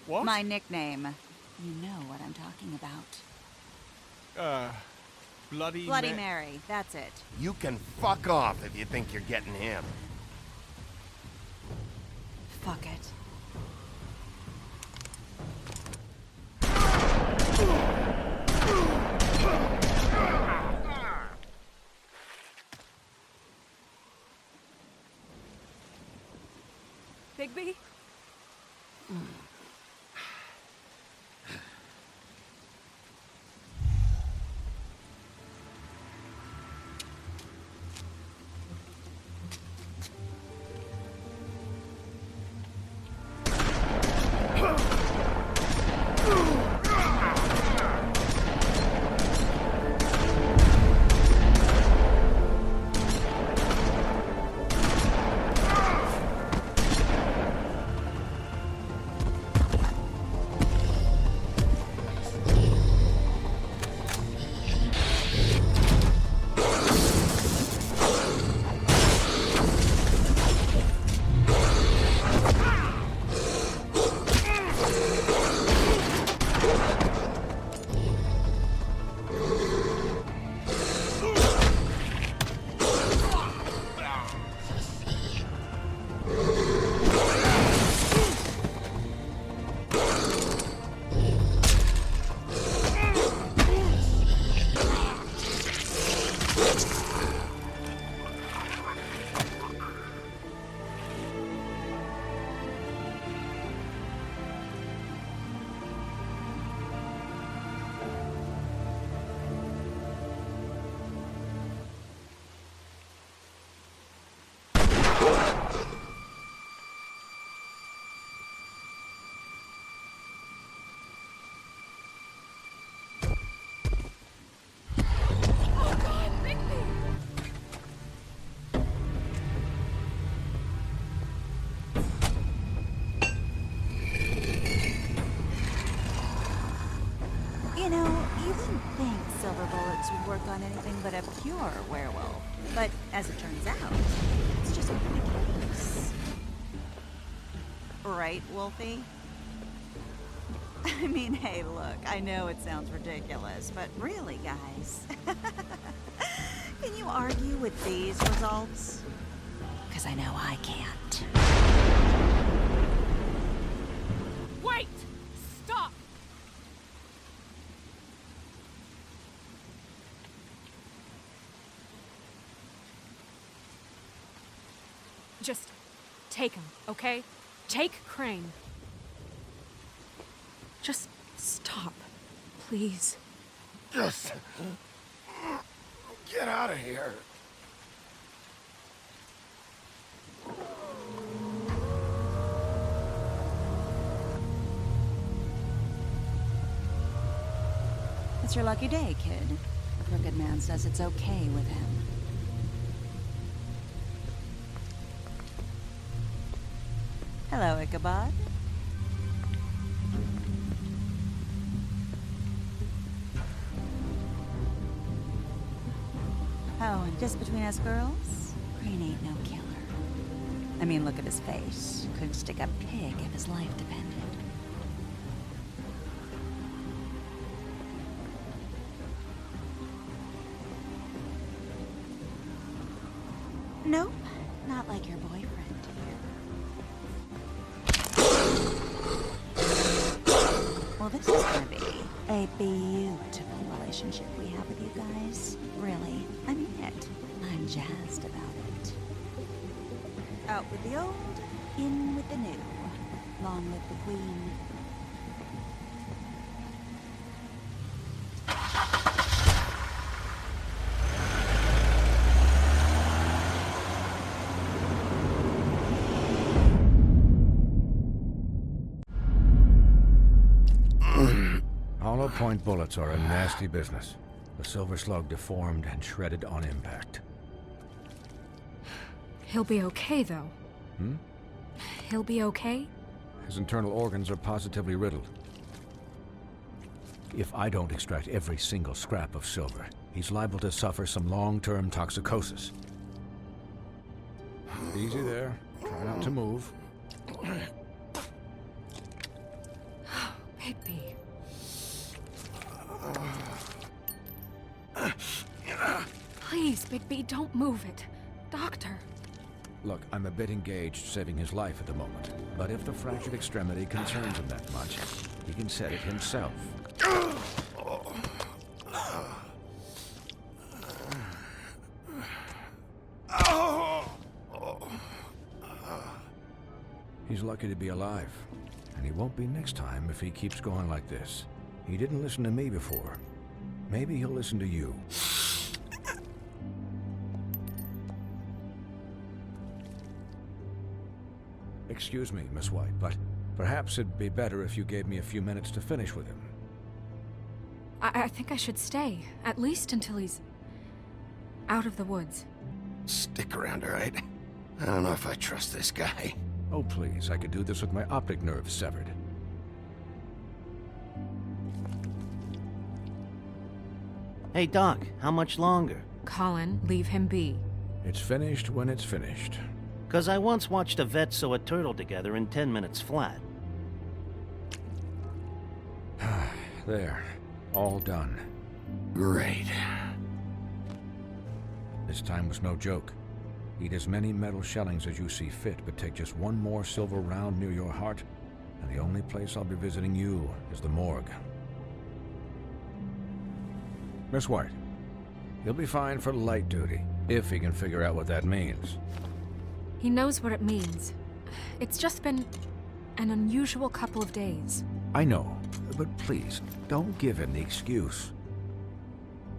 What? My nickname. You know what I'm talking about. Bloody Mary, that's it. You can fuck off if you think you're getting him. Fuck it. Bigby? on anything but a pure werewolf. But as it turns out, it's just not the case. Right, Wolfie? I mean, hey, look, I know it sounds ridiculous, but really, guys, can you argue with these results? Because I know I can't. Wait! Stop! Just take him, okay? Take Crane. Just stop, please. Just get out of here. It's your lucky day, kid. The crooked man says it's okay with him. Hello, Ichabod. Oh, and just between us girls, Crane ain't no killer. I mean, look at his face. Could stick a pig if his life depended. Nope, not like your boyfriend here. Well, this is gonna be a beautiful relationship we have with you guys. Really, I mean it. I'm jazzed about it. Out with the old, in with the new. Long live the queen. Hollow point bullets are a nasty business. The silver slug deformed and shredded on impact. He'll be okay, though. Hmm? He'll be okay? His internal organs are positively riddled. If I don't extract every single scrap of silver, he's liable to suffer some long-term toxicosis. Easy there. Try not to move. Bigby. Please, Bigby, don't move it. Doctor. Look, I'm a bit engaged saving his life at the moment. But if the fractured extremity concerns him that much, he can set it himself. He's lucky to be alive. And he won't be next time if he keeps going like this. He didn't listen to me before. Maybe he'll listen to you. Excuse me, Miss White, but perhaps it'd be better if you gave me a few minutes to finish with him. I think I should stay, at least until he's out of the woods. Stick around, all right? I don't know if I trust this guy. Oh, please, I could do this with my optic nerve severed. Hey, Doc, how much longer? Colin, leave him be. It's finished when it's finished. 'Cause I once watched a vet sew a turtle together in 10 minutes flat. There. All done. Great. This time was no joke. Eat as many metal shellings as you see fit, but take just one more silver round near your heart, and the only place I'll be visiting you is the morgue. Miss White, he'll be fine for light duty, if he can figure out what that means. He knows what it means. It's just been an unusual couple of days. I know, but please, don't give him the excuse.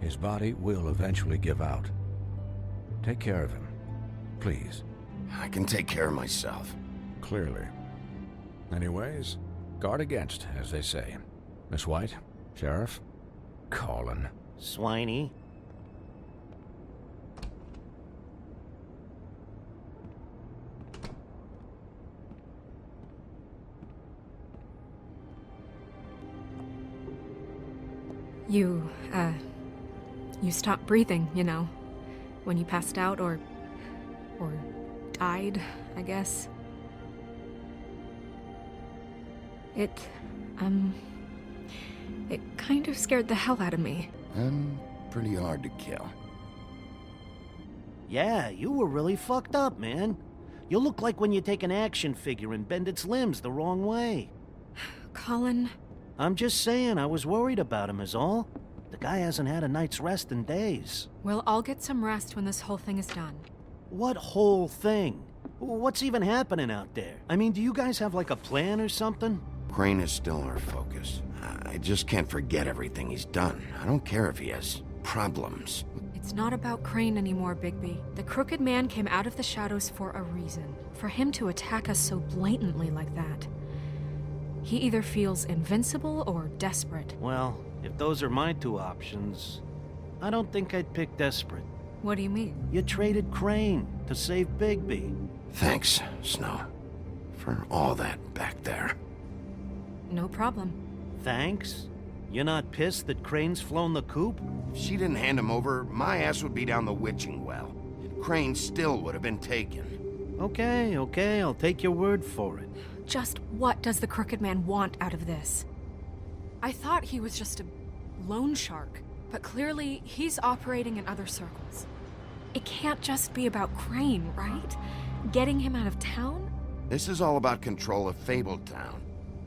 His body will eventually give out. Take care of him, please. I can take care of myself. Clearly. Anyways, guard against, as they say. Miss White, Sheriff, Colin. Swiney. You stopped breathing, you know, when you passed out or died, I guess. It kind of scared the hell out of me. I'm pretty hard to kill. Yeah, you were really fucked up, man. You look like when you take an action figure and bend its limbs the wrong way. Colin... I'm just saying, I was worried about him is all. The guy hasn't had a night's rest in days. We'll all get some rest when this whole thing is done. What whole thing? What's even happening out there? I mean, do you guys have like a plan or something? Crane is still our focus. I just can't forget everything he's done. I don't care if he has problems. It's not about Crane anymore, Bigby. The Crooked Man came out of the shadows for a reason. For him to attack us so blatantly like that. He either feels invincible or desperate. Well, if those are my two options, I don't think I'd pick desperate. What do you mean? You traded Crane to save Bigby. Thanks, Snow, for all that back there. No problem. Thanks? You're not pissed that Crane's flown the coop? If she didn't hand him over, my ass would be down the witching well. Crane still would have been taken. Okay, I'll take your word for it. Just what does the Crooked Man want out of this? I thought he was just a loan shark, but clearly he's operating in other circles. It can't just be about Crane, right? Getting him out of town? This is all about control of Fabletown.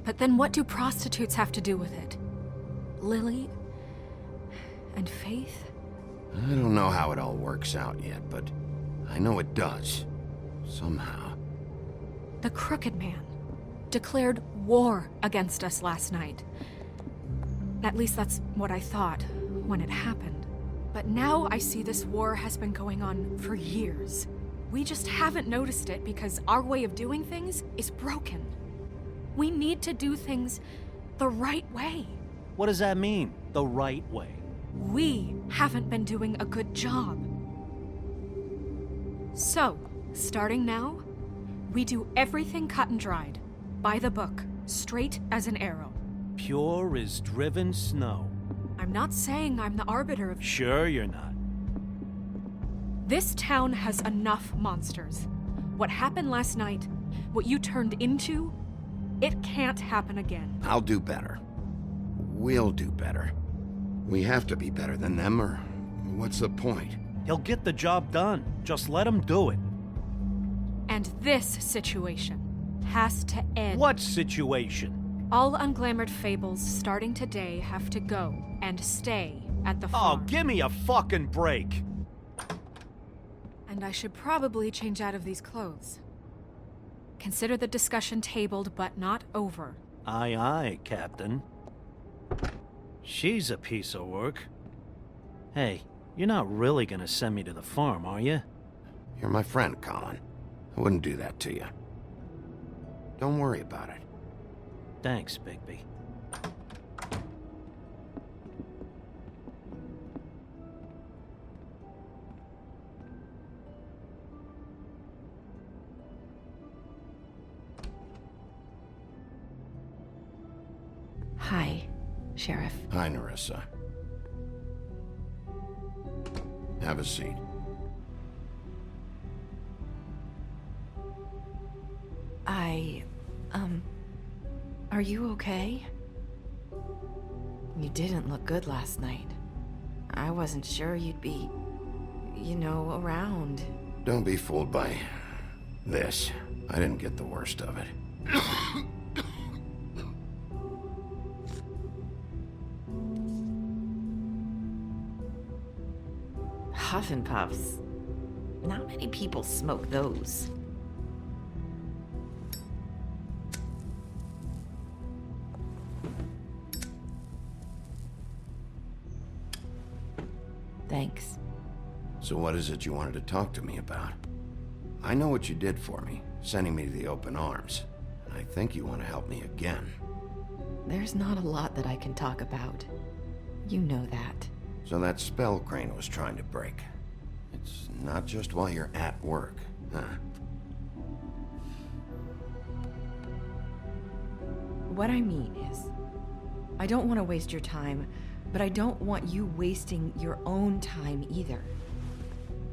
But then what do prostitutes have to do with it? Lily? And Faith? I don't know how it all works out yet, but I know it does. Somehow. The Crooked Man declared war against us last night. At least that's what I thought when it happened. But now I see this war has been going on for years. We just haven't noticed it because our way of doing things is broken. We need to do things the right way. What does that mean, the right way? We haven't been doing a good job. So, starting now, we do everything cut and dried, by the book, straight as an arrow. Pure as driven snow. I'm not saying I'm the arbiter of... Sure you're not. This town has enough monsters. What happened last night, what you turned into, it can't happen again. I'll do better. We'll do better. We have to be better than them, or what's the point? He'll get the job done. Just let him do it. And this situation has to end. What situation? All unglamored fables starting today have to go and stay at the farm. Oh, give me a fucking break! And I should probably change out of these clothes. Consider the discussion tabled, but not over. Aye, aye, Captain. She's a piece of work. Hey, you're not really gonna send me to the farm, are you? You're my friend, Colin. I wouldn't do that to you. Don't worry about it. Thanks, Bigby. Hi, Sheriff. Hi, Nerissa. Have a seat. Are you okay? You didn't look good last night. I wasn't sure you'd be, around. Don't be fooled by this. I didn't get the worst of it. Huff and Puffs. Not many people smoke those. Thanks. So what is it you wanted to talk to me about? I know what you did for me, sending me to the open arms. And I think you want to help me again. There's not a lot that I can talk about. You know that. So that spell Crane was trying to break. It's not just while you're at work, huh? What I mean is, I don't want to waste your time But I don't want you wasting your own time either.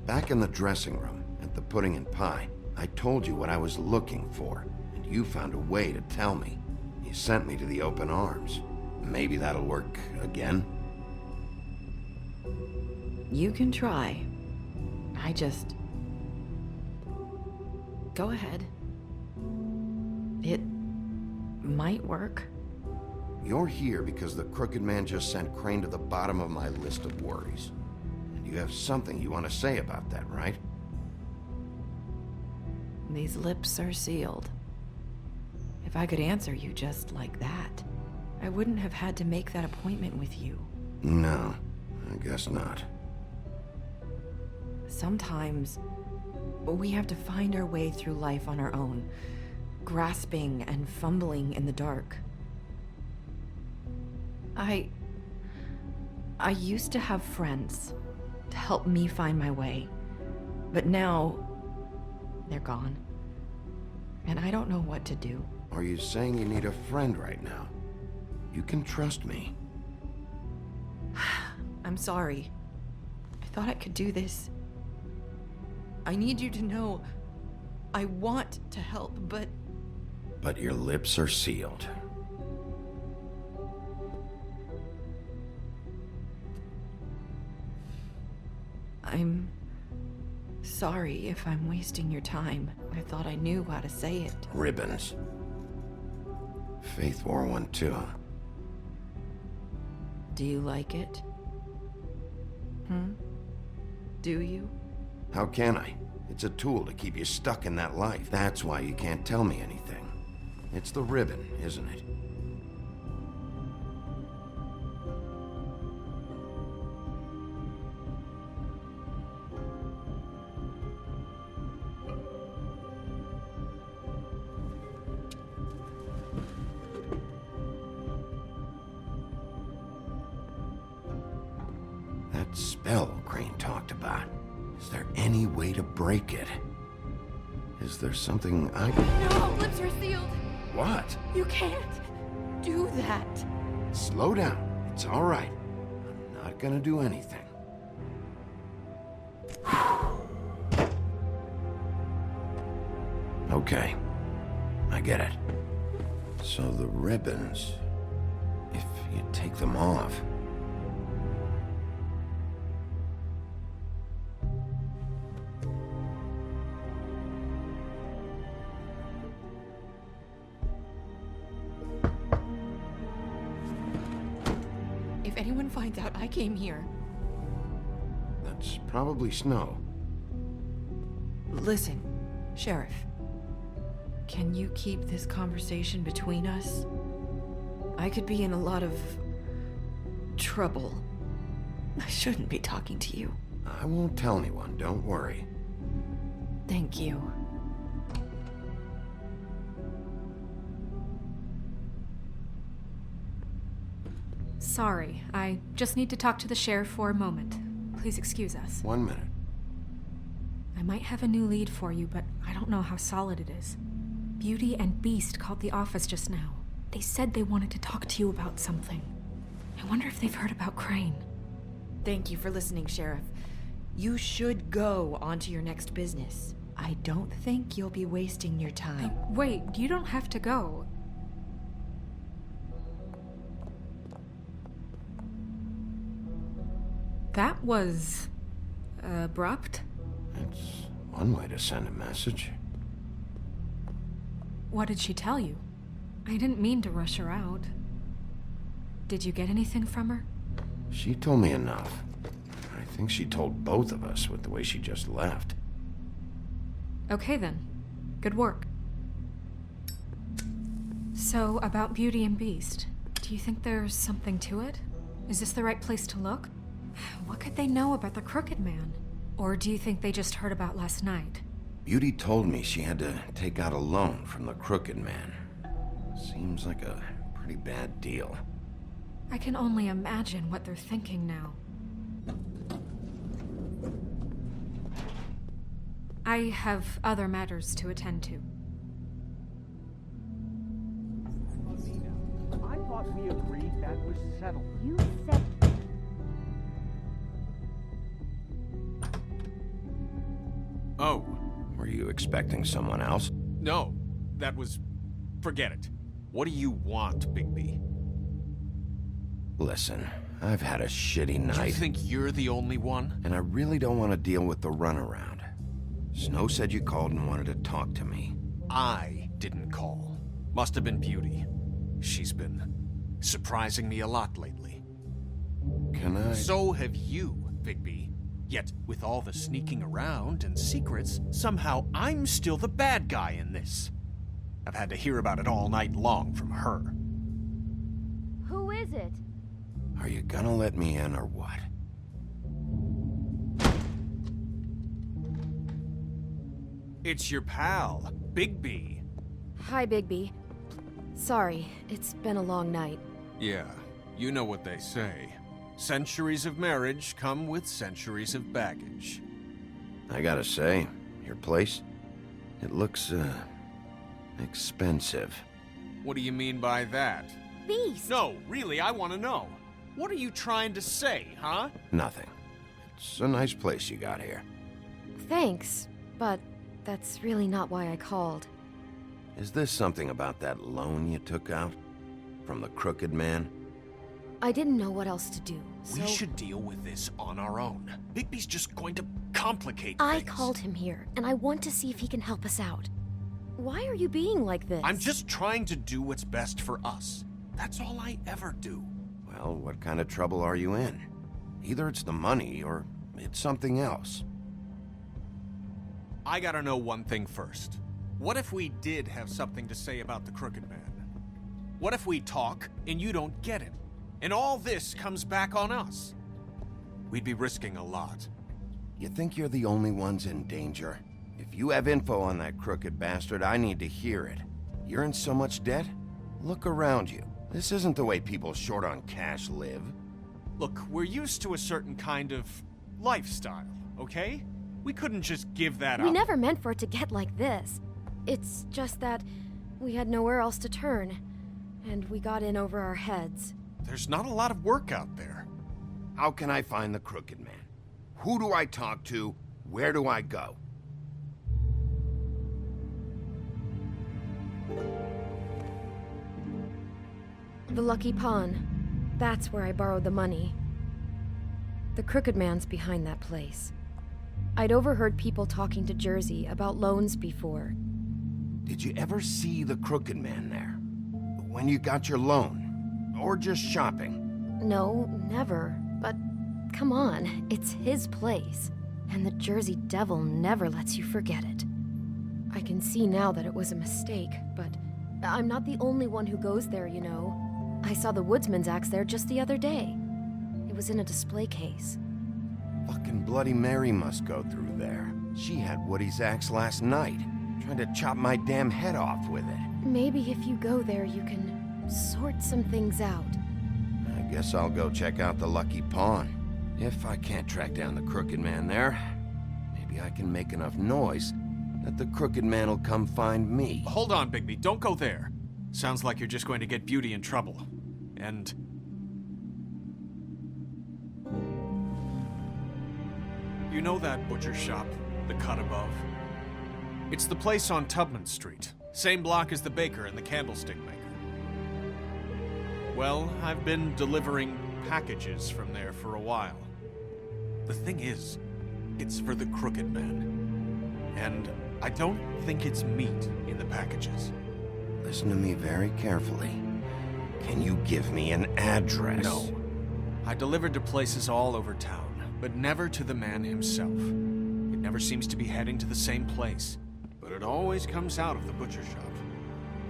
Back in the dressing room, at the pudding and pie, I told you what I was looking for, and you found a way to tell me. You sent me to the open arms. Maybe that'll work again? You can try. I just... Go ahead. It might work. You're here because the Crooked Man just sent Crane to the bottom of my list of worries. And you have something you want to say about that, right? These lips are sealed. If I could answer you just like that, I wouldn't have had to make that appointment with you. No, I guess not. Sometimes we have to find our way through life on our own, grasping and fumbling in the dark. I used to have friends to help me find my way, but now they're gone, and I don't know what to do. Are you saying you need a friend right now? You can trust me. I'm sorry. I thought I could do this. I need you to know I want to help, but... But your lips are sealed. I'm sorry if I'm wasting your time. I thought I knew how to say it. Ribbons. Faith wore one too. Do you like it? Do you? How can I? It's a tool to keep you stuck in that life. That's why you can't tell me anything. It's the ribbon, isn't it? That spell Crane talked about. Is there any way to break it? Is there something I... No, lips are sealed. What? You can't do that. Slow down. It's all right. I'm not gonna do anything. Okay. I get it. So the ribbons... If you take them off... If anyone finds out I came here... That's probably Snow. Listen, Sheriff. Can you keep this conversation between us? I could be in a lot of... trouble. I shouldn't be talking to you. I won't tell anyone, don't worry. Thank you. Sorry, I just need to talk to the sheriff for a moment. Please excuse us. 1 minute. I might have a new lead for you, but I don't know how solid it is. Beauty and Beast called the office just now. They said they wanted to talk to you about something. I wonder if they've heard about Crane. Thank you for listening, Sheriff. You should go on to your next business. I don't think you'll be wasting your time. Wait, you don't have to go. That was... abrupt? It's one way to send a message. What did she tell you? I didn't mean to rush her out. Did you get anything from her? She told me enough. I think she told both of us with the way she just left. Okay then. Good work. So, about Beauty and Beast, do you think there's something to it? Is this the right place to look? What could they know about the Crooked Man? Or do you think they just heard about last night? Beauty told me she had to take out a loan from the Crooked Man. Seems like a pretty bad deal. I can only imagine what they're thinking now. I have other matters to attend to. I thought we agreed that was settled. You said expecting someone else? No, that was... forget it. What do you want, Bigby? Listen, I've had a shitty night. You think you're the only one? And I really don't want to deal with the runaround. Snow said you called and wanted to talk to me. I didn't call. Must have been Beauty. She's been surprising me a lot lately. Can I... So have you, Bigby. Yet, with all the sneaking around and secrets, somehow I'm still the bad guy in this. I've had to hear about it all night long from her. Who is it? Are you gonna let me in or what? It's your pal, Bigby. Hi, Bigby. Sorry, it's been a long night. Yeah, you know what they say. Centuries of marriage come with centuries of baggage. I gotta say, your place, it looks, expensive. What do you mean by that? Beast! No, really, I want to know. What are you trying to say, huh? Nothing. It's a nice place you got here. Thanks, but that's really not why I called. Is this something about that loan you took out? From the crooked man? I didn't know what else to do, so... We should deal with this on our own. Bigby's just going to complicate I things. called him here, and I want to see if he can help us out. Why are you being like this? I'm just trying to do what's best for us. That's all I ever do. Well, what kind of trouble are you in? Either it's the money, or it's something else. I gotta know one thing first. What if we did have something to say about the Crooked Man? What if we talk, and you don't get him? And all this comes back on us? We'd be risking a lot. You think you're the only ones in danger? If you have info on that crooked bastard, I need to hear it. You're in so much debt? Look around you. This isn't the way people short on cash live. Look, we're used to a certain kind of lifestyle, okay? We couldn't just give that up. We never meant for it to get like this. It's just that we had nowhere else to turn, and we got in over our heads. There's not a lot of work out there. How can I find the crooked man? Who do I talk to? Where do I go? The Lucky Pawn. That's where I borrowed the money. The Crooked Man's behind that place. I'd overheard people talking to Jersey about loans before. Did you ever see the crooked man there? When you got your loan? Or just shopping? No, never. But come on, it's his place. And the Jersey Devil never lets you forget it. I can see now that it was a mistake, but I'm not the only one who goes there, you know. I saw the Woodsman's axe there just the other day. It was in a display case. Fucking Bloody Mary must go through there. She had Woody's axe last night, trying to chop my damn head off with it. Maybe if you go there, you can sort some things out. I guess I'll go check out the Lucky Pawn. If I can't track down the crooked man there, maybe I can make enough noise that the crooked man will come find me. Hold on, Bigby. Don't go there. Sounds like you're just going to get Beauty in trouble. And... you know that butcher shop, the cut above? It's the place on Tubman Street. Same block as the baker and the candlestick maker. Well, I've been delivering packages from there for a while. The thing is, it's for the Crooked Man. And I don't think it's meat in the packages. Listen to me very carefully. Can you give me an address? No. I delivered to places all over town, but never to the man himself. It never seems to be heading to the same place, but it always comes out of the butcher shop.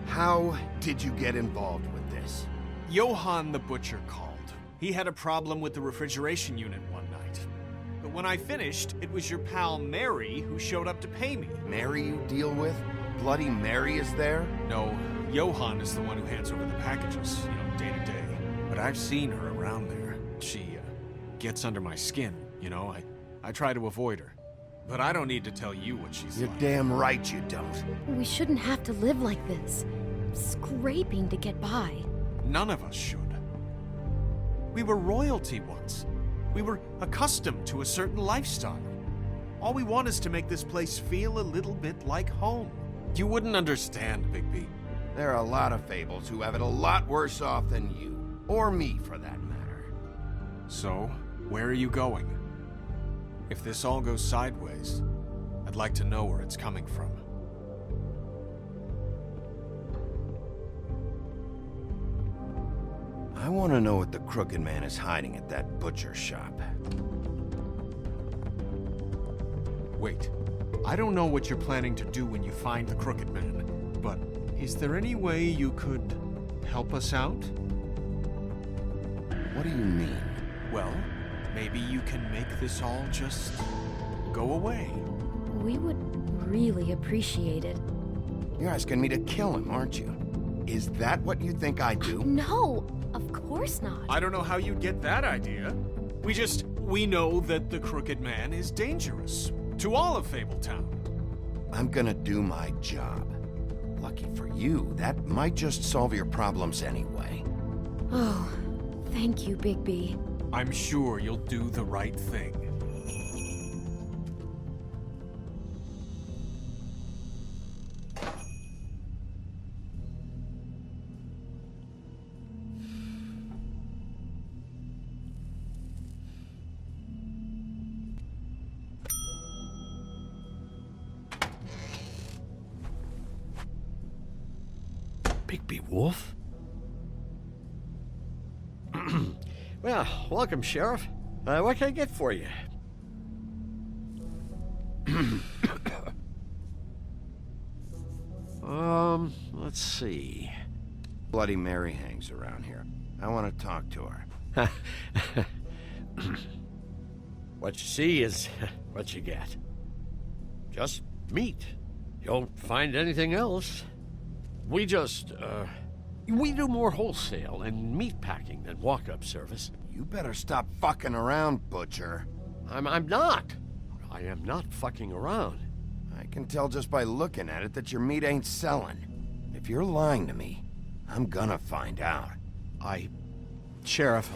How did you get involved with this? Johann the butcher called. He had a problem with the refrigeration unit one night. But when I finished, it was your pal Mary who showed up to pay me. Mary you deal with? Bloody Mary is there? No, Johann is the one who hands over the packages, day to day. But I've seen her around there. She, gets under my skin, I try to avoid her. But I don't need to tell you what she's You're like. damn right you don't. We shouldn't have to live like this. Scraping to get by. None of us should. We were royalty once. We were accustomed to a certain lifestyle. All we want is to make this place feel a little bit like home. You wouldn't understand, Bigby. There are a lot of fables who have it a lot worse off than you. Or me, for that matter. So, where are you going? If this all goes sideways, I'd like to know where it's coming from. I want to know what the Crooked Man is hiding at that butcher shop. Wait, I don't know what you're planning to do when you find the Crooked Man, but is there any way you could help us out? What do you mean? Well, maybe you can make this all just go away. We would really appreciate it. You're asking me to kill him, aren't you? Is that what you think I do? No, of course not. I don't know how you'd get that idea. We know that the Crooked Man is dangerous to all of Fabletown. I'm gonna do my job. Lucky for you, that might just solve your problems anyway. Oh, thank you, Bigby. I'm sure you'll do the right thing. Bigby Wolf? Well, welcome, Sheriff. What can I get for you? Let's see. Bloody Mary hangs around here. I want to talk to her. What you see is what you get. Just meat. You don't find anything else. We do more wholesale and meat packing than walk-up service. You better stop fucking around, Butcher. I'm not. I am not fucking around. I can tell just by looking at it that your meat ain't selling. If you're lying to me, I'm gonna find out. Sheriff,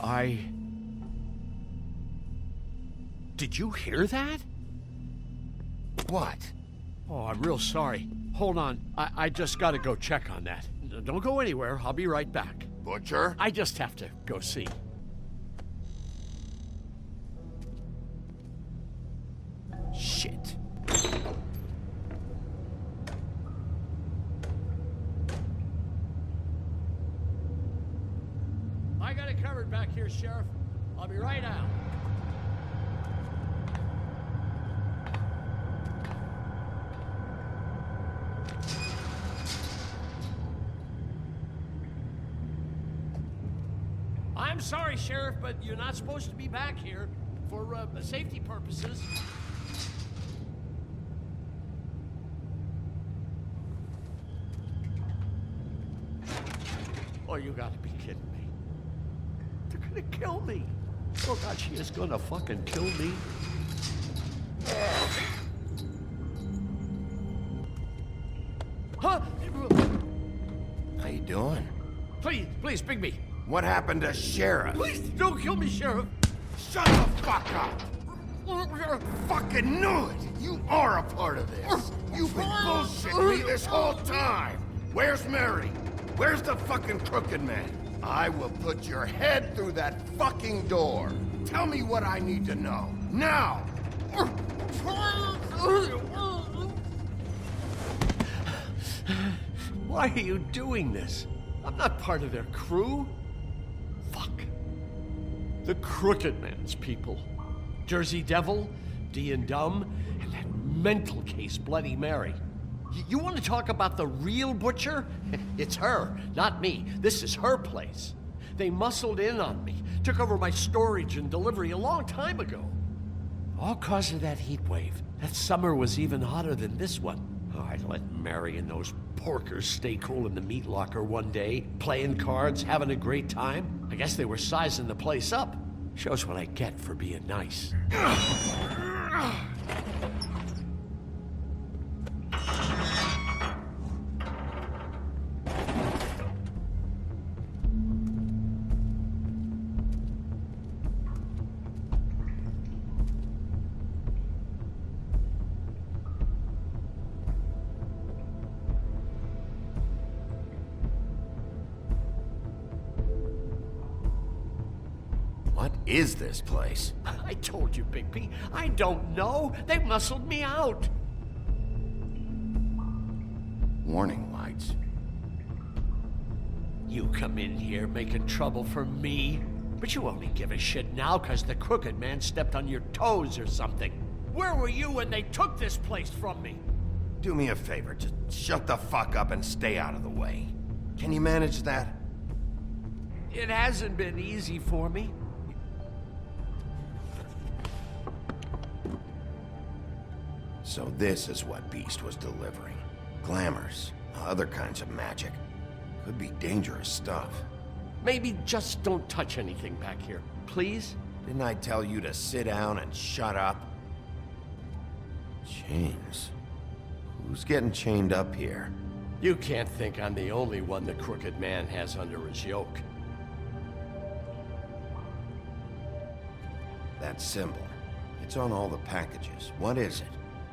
Did you hear that? What? Oh, I'm real sorry. Hold on. I just gotta go check on that. Don't go anywhere. I'll be right back. Butcher? I just have to go see. Shit. I got it covered back here, Sheriff. I'll be right out. I'm sorry, Sheriff, but you're not supposed to be back here for safety purposes. Oh, you gotta be kidding me. They're gonna kill me. Oh, God, she is gonna fucking kill me. Huh? How you doing? Please, Bigby. What happened to Sheriff? Please, don't kill me, Sheriff. Shut the fuck up! Fucking knew it! You are a part of this! You've been bullshitting me this whole time! Where's Mary? Where's the fucking Crooked Man? I will put your head through that fucking door! Tell me what I need to know! Now! Why are you doing this? I'm not part of their crew. Fuck. The Crooked Man's people. Jersey Devil, D and Dumb, and that mental case Bloody Mary. You want to talk about the real Butcher? It's her, not me. This is her place. They muscled in on me, took over my storage and delivery a long time ago. All cause of that heat wave. That summer was even hotter than this one. Oh, I let Mary and those porkers stay cool in the meat locker one day, playing cards, having a great time. I guess they were sizing the place up. Shows what I get for being nice. What is this place? I told you, Bigby. I don't know. They muscled me out. Warning lights. You come in here making trouble for me, but you only give a shit now because the crooked man stepped on your toes or something. Where were you when they took this place from me? Do me a favor, just shut the fuck up and stay out of the way. Can you manage that? It hasn't been easy for me. So this is what Beast was delivering. Glamours, other kinds of magic. Could be dangerous stuff. Maybe just don't touch anything back here, please? Didn't I tell you to sit down and shut up? Chains. Who's getting chained up here? You can't think I'm the only one the crooked man has under his yoke. That symbol. It's on all the packages. What is it?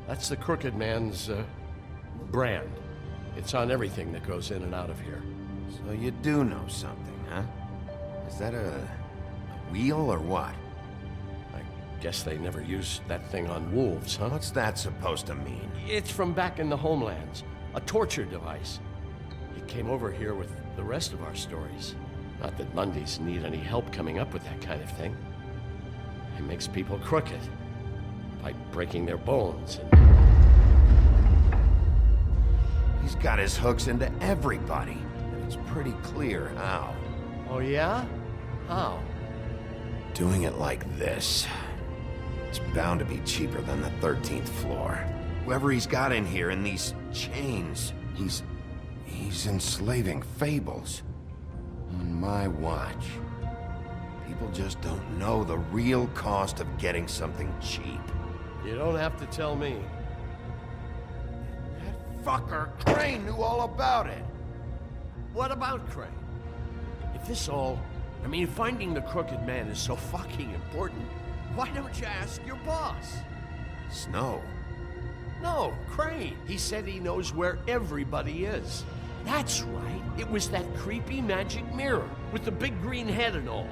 That's the crooked man's, brand. It's on everything that goes in and out of here. So you do know something, huh? Is that a wheel or what? Guess they never used that thing on wolves, huh? What's that supposed to mean? It's from back in the homelands. A torture device. It came over here with the rest of our stories. Not that Mundies need any help coming up with that kind of thing. It makes people crooked. By breaking their bones and... He's got his hooks into everybody. And it's pretty clear how. Oh yeah? How? Doing it like this. It's bound to be cheaper than the 13th floor. Whoever he's got in here in these chains, he's enslaving fables. On my watch. People just don't know the real cost of getting something cheap. You don't have to tell me. That fucker Crane knew all about it. What about Crane? If this all... I mean, finding the crooked man is so fucking important, why don't you ask your boss? Snow. No, Crane. He said he knows where everybody is. That's right. It was that creepy magic mirror with the big green head and all.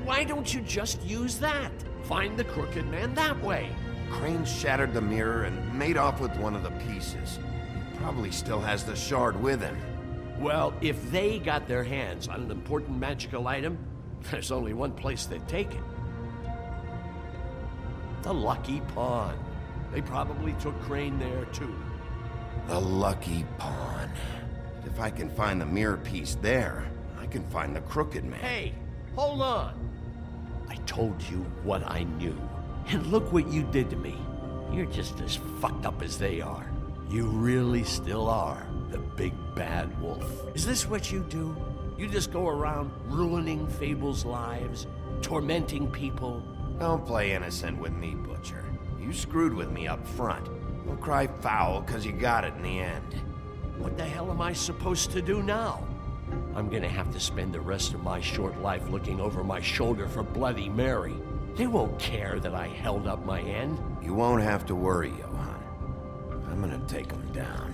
Why don't you just use that? Find the crooked man that way. Crane shattered the mirror and made off with one of the pieces. He probably still has the shard with him. Well, if they got their hands on an important magical item, there's only one place they'd take it. The Lucky Pawn. They probably took Crane there, too. The Lucky Pawn. If I can find the mirror piece there, I can find the crooked man. Hey, hold on. I told you what I knew. And look what you did to me. You're just as fucked up as they are. You really still are the big bad wolf. Is this what you do? You just go around ruining Fable's lives, tormenting people? Don't play innocent with me, Butcher. You screwed with me up front. Don't cry foul because you got it in the end. What the hell am I supposed to do now? I'm gonna have to spend the rest of my short life looking over my shoulder for Bloody Mary. They won't care that I held up my end. You won't have to worry, Johan. I'm gonna take him down.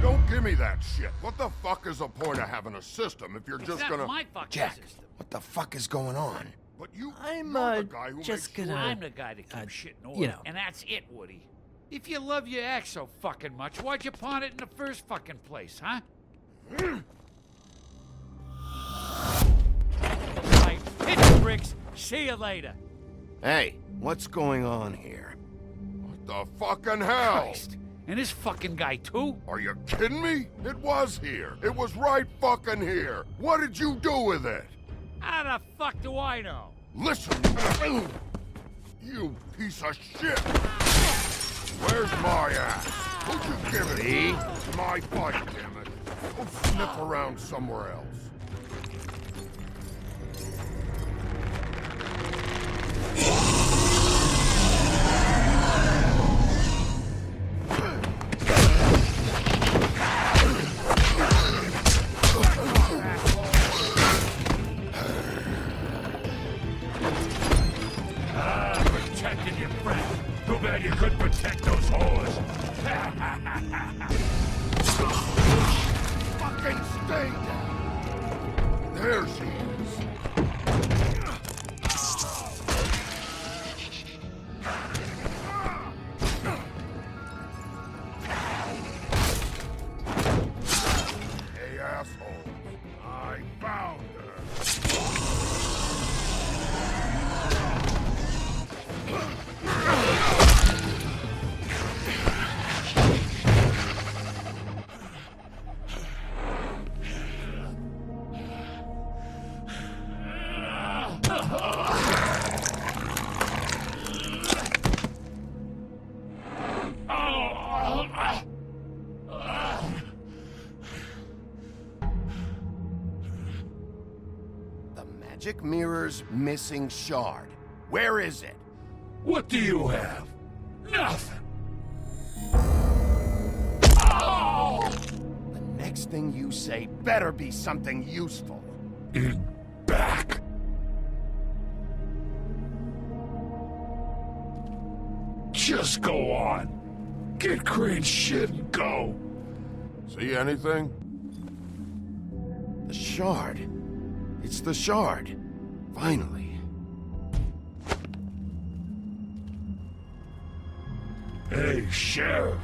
Don't give me that shit. What the fuck is the point of having a system if you're just gonna... my fucking Jack, system. what the fuck is going on? But you... I'm, you're the guy who just makes gonna... I'm the guy that keeps shit in order. you know. And that's it, Woody. If you love your axe so fucking much, why'd you pawn it in the first fucking place, huh? Right, hit the bricks. See you later. Hey, what's going on here? What the fucking hell? Christ. And this fucking guy, too? Are you kidding me? It was here. It was right fucking here. What did you do with it? How the fuck do I know? Listen, you piece of shit. Where's my ass? Who'd you give it? Me? It's my fight, damn it. Go sniff around somewhere else. Protecting your friend. Too bad you couldn't protect those whores. Fucking stay down. There she is. Hey, asshole. I found her. The magic mirror's missing shard. Where is it? What do you have? Nothing. The next thing you say better be something useful. Back. Just go on. Get Crane's shit and go. See anything? The shard. It's the shard. Finally. Hey, Sheriff.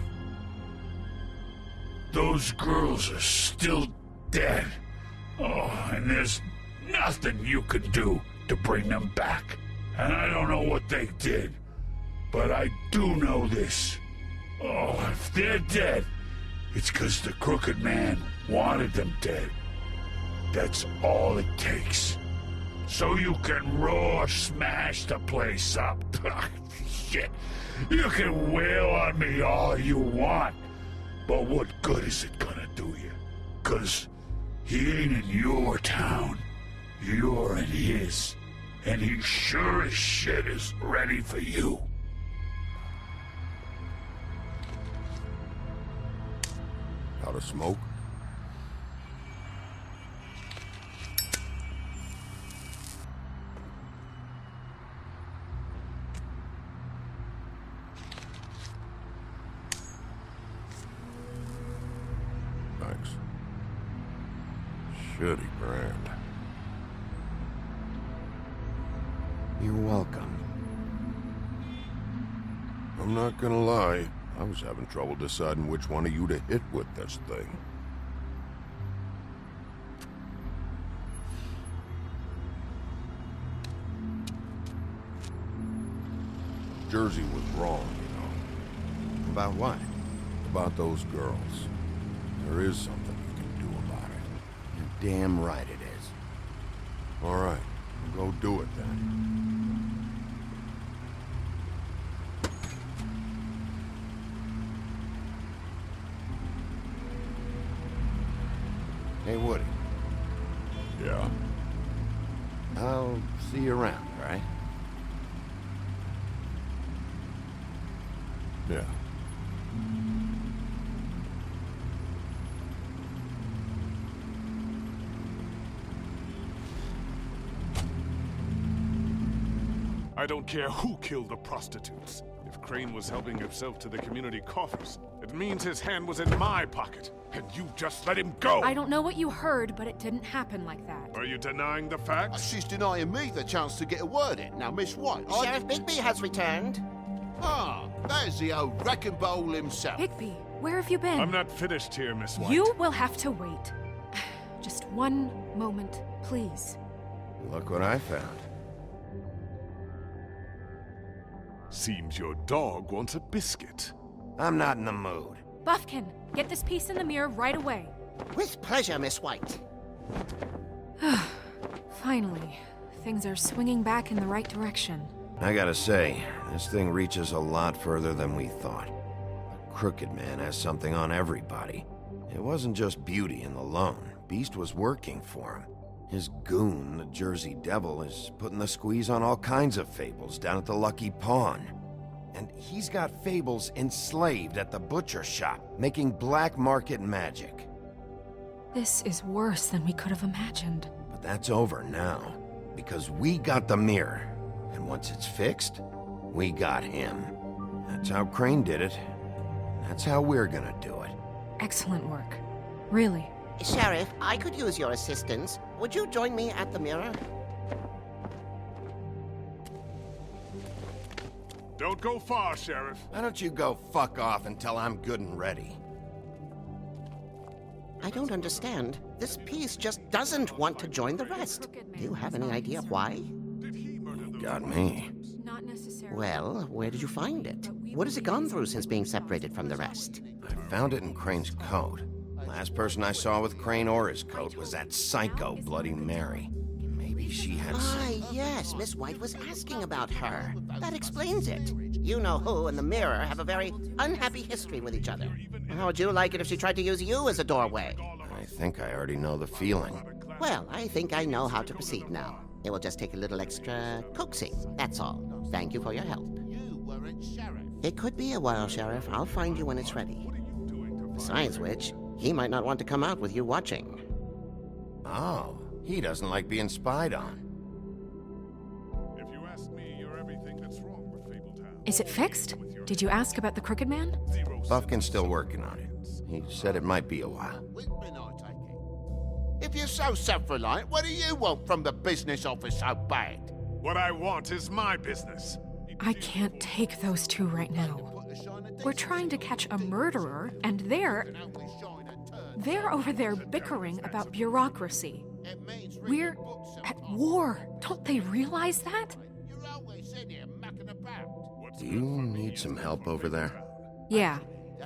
Those girls are still dead. Oh, and there's nothing you can do to bring them back. And I don't know what they did, but I do know this. Oh, if they're dead, it's 'cause the Crooked Man wanted them dead. That's all it takes. So you can raw smash the place up. Shit. You can wail on me all you want, but what good is it gonna do you? 'Cause he ain't in your town. You're in his. And he sure as shit is ready for you. Out of smoke? Thanks. Shitty brand. You're welcome. I'm not gonna lie, I was having trouble deciding which one of you to hit with this thing. Jersey was wrong, you know. About what? About those girls. There is something you can do about it. You're damn right it is. All right, go do it then. Hey, Woody. Yeah? I'll see you around, right? Yeah. I don't care who killed the prostitutes. If Crane was helping himself to the community coffers, it means his hand was in my pocket, and you just let him go! I don't know what you heard, but it didn't happen like that. Are you denying the facts? She's denying me the chance to get a word in. Now, Miss White, Sheriff Bigby has returned. Ah, there's the old wrecking bowl himself. Bigby, where have you been? I'm not finished here, Miss White. You will have to wait. Just one moment, please. Look what I found. Seems your dog wants a biscuit. I'm not in the mood. Buffkin, get this piece in the mirror right away. With pleasure, Miss White. Finally, things are swinging back in the right direction. I gotta say, this thing reaches a lot further than we thought. The Crooked Man has something on everybody. It wasn't just Beauty and the Lone. Beast was working for him. His goon, the Jersey Devil, is putting the squeeze on all kinds of fables down at the Lucky Pawn. And he's got fables enslaved at the butcher shop, making black market magic. This is worse than we could have imagined. But that's over now, because we got the mirror. And once it's fixed, we got him. That's how Crane did it. That's how we're gonna do it. Excellent work. Really. Sheriff, I could use your assistance. Would you join me at the mirror? Don't go far, Sheriff. Why don't you go fuck off until I'm good and ready? I don't understand. This piece just doesn't want to join the rest. Do you have any idea why? Got me. Not necessarily. Well, where did you find it? What has it gone through since being separated from the rest? I found it in Crane's coat. Last person I saw with Crane or his coat was that psycho Bloody Mary. Maybe she had some... Yes, Miss White was asking about her. That explains it. You know who and the mirror have a very unhappy history with each other. How would you like it if she tried to use you as a doorway? I think I already know the feeling. Well, I think I know how to proceed now. It will just take a little extra coaxing, that's all. Thank you for your help. It could be a while, Sheriff. I'll find you when it's ready. Besides which, he might not want to come out with you watching. Oh, he doesn't like being spied on. If you ask me, you're everything that's wrong with Fabletown. Is it fixed? Did you ask about the Crooked Man? Buffkin's still working on it. He said it might be a while. If you're so self-reliant, what do you want from the business office so bad? What I want is my business. I can't take those two right now. We're trying to catch a murderer, and they're over there bickering about bureaucracy. We're at war. Don't they realize that? Do you need some help over there? Yeah,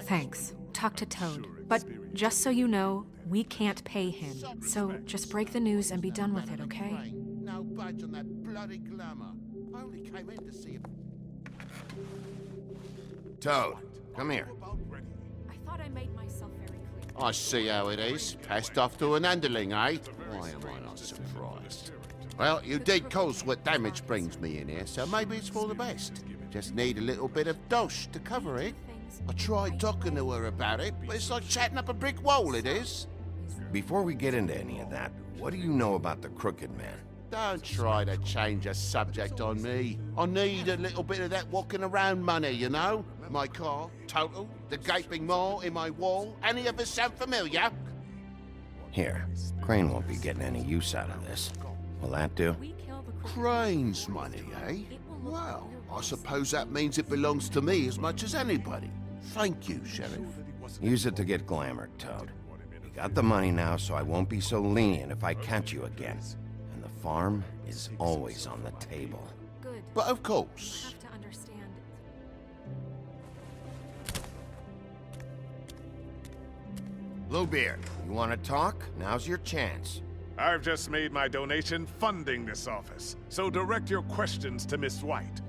thanks. Talk to Toad. But just so you know, we can't pay him. So just break the news and be done with it, okay? No budge on that bloody glamour. I only came in to see him. Toad, come here. I thought I made myself very clear. I see how it is. Passed off to an underling, eh? Why am I not surprised? Well, you did cause what damage brings me in here, so maybe it's for the best. Just need a little bit of dosh to cover it. I tried talking to her about it, but it's like chatting up a brick wall, it is. Before we get into any of that, what do you know about the Crooked Man? Don't try to change a subject on me. I need a little bit of that walking around money, you know? My car, total, the gaping maw in my wall. Any of us sound familiar? Here, Crane won't be getting any use out of this. Will that do? Crane's money, eh? Well, I suppose that means it belongs to me as much as anybody. Thank you, Sheriff. Use it to get glamour, Toad. You got the money now, so I won't be so lenient if I catch you again. And the farm is always on the table. Good. But of course. You have to understand. Bluebeard, you want to talk? Now's your chance. I've just made my donation funding this office, so direct your questions to Miss White.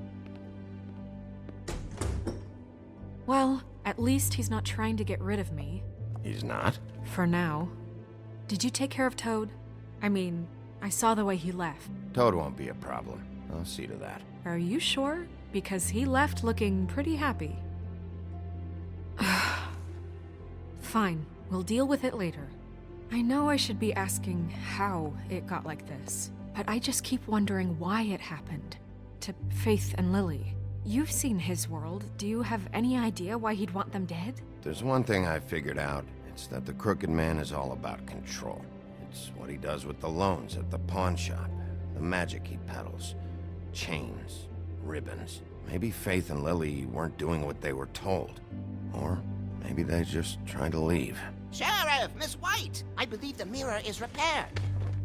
Well, at least he's not trying to get rid of me. He's not? For now. Did you take care of Toad? I mean, I saw the way he left. Toad won't be a problem. I'll see to that. Are you sure? Because he left looking pretty happy. Fine, we'll deal with it later. I know I should be asking how it got like this, but I just keep wondering why it happened. To Faith and Lily. You've seen his world. Do you have any idea why he'd want them dead? There's one thing I figured out. It's that the Crooked Man is all about control. It's what he does with the loans at the pawn shop, the magic he peddles, chains, ribbons. Maybe Faith and Lily weren't doing what they were told. Or maybe they just tried to leave. Sheriff, Miss White! I believe the mirror is repaired.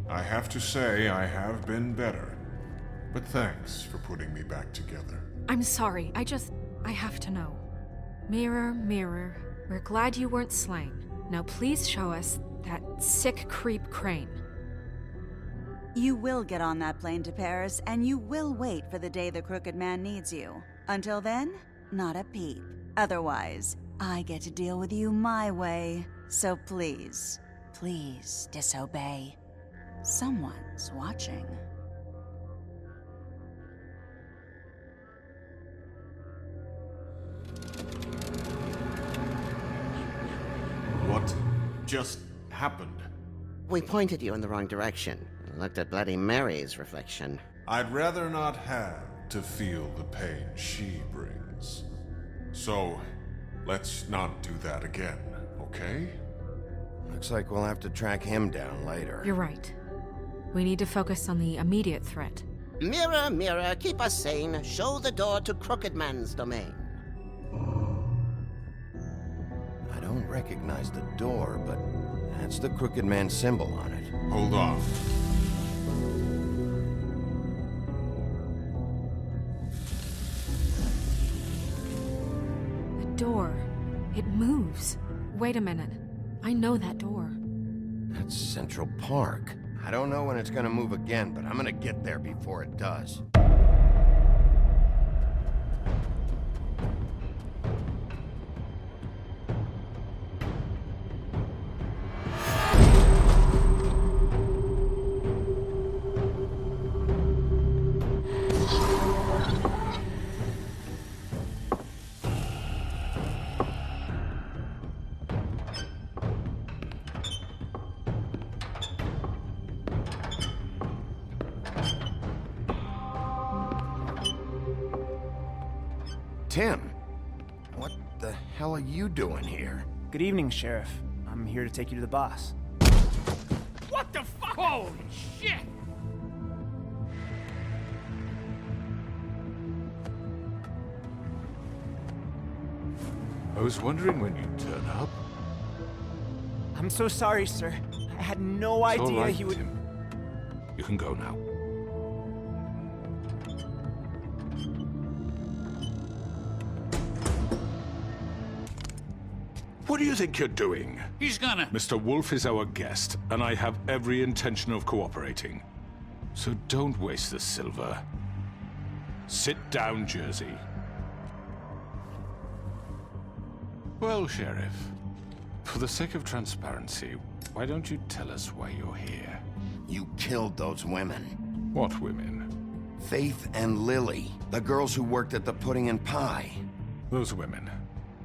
I have to say I have been better. But thanks for putting me back together. I'm sorry, I have to know. Mirror, mirror, we're glad you weren't slain. Now please show us that sick creep Crane. You will get on that plane to Paris, and you will wait for the day the Crooked Man needs you. Until then, not a peep. Otherwise, I get to deal with you my way. So please, please disobey. Someone's watching. What just happened? We pointed you in the wrong direction and looked at Bloody Mary's reflection. I'd rather not have to feel the pain she brings. So, let's not do that again, okay? Looks like we'll have to track him down later. You're right. We need to focus on the immediate threat. Mirror, mirror, keep us sane. Show the door to Crooked Man's domain. I don't recognize the door, but that's the Crooked Man symbol on it. Hold on. The door. It moves. Wait a minute. I know that door. That's Central Park. I don't know when it's gonna move again, but I'm gonna get there before it does. Tim, what the hell are you doing here? Good evening, Sheriff. I'm here to take you to the boss. What the fuck? Holy shit! I was wondering when you'd turn up. I'm so sorry, sir. I had no It's all idea right, he would... Tim. You can go now. What do you think you're doing? He's gonna... Mr. Wolf is our guest, and I have every intention of cooperating. So don't waste the silver. Sit down, Jersey. Well, Sheriff, for the sake of transparency, why don't you tell us why you're here? You killed those women. What women? Faith and Lily, the girls who worked at the Pudding and Pie. Those women.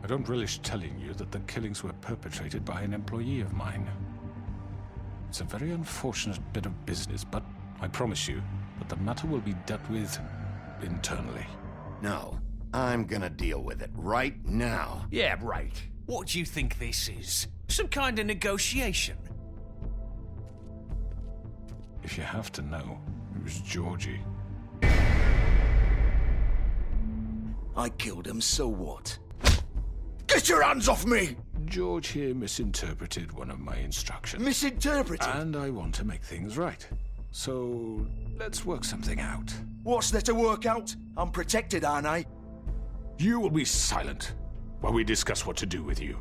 I don't relish telling you that the killings were perpetrated by an employee of mine. It's a very unfortunate bit of business, but I promise you that the matter will be dealt with internally. No, I'm gonna deal with it right now. Yeah, right. What do you think this is? Some kind of negotiation? If you have to know, it was Georgie. I killed him, so what? Get your hands off me! George here misinterpreted one of my instructions. Misinterpreted? And I want to make things right. So, let's work something out. What's there to work out? I'm protected, aren't I? You will be silent while we discuss what to do with you.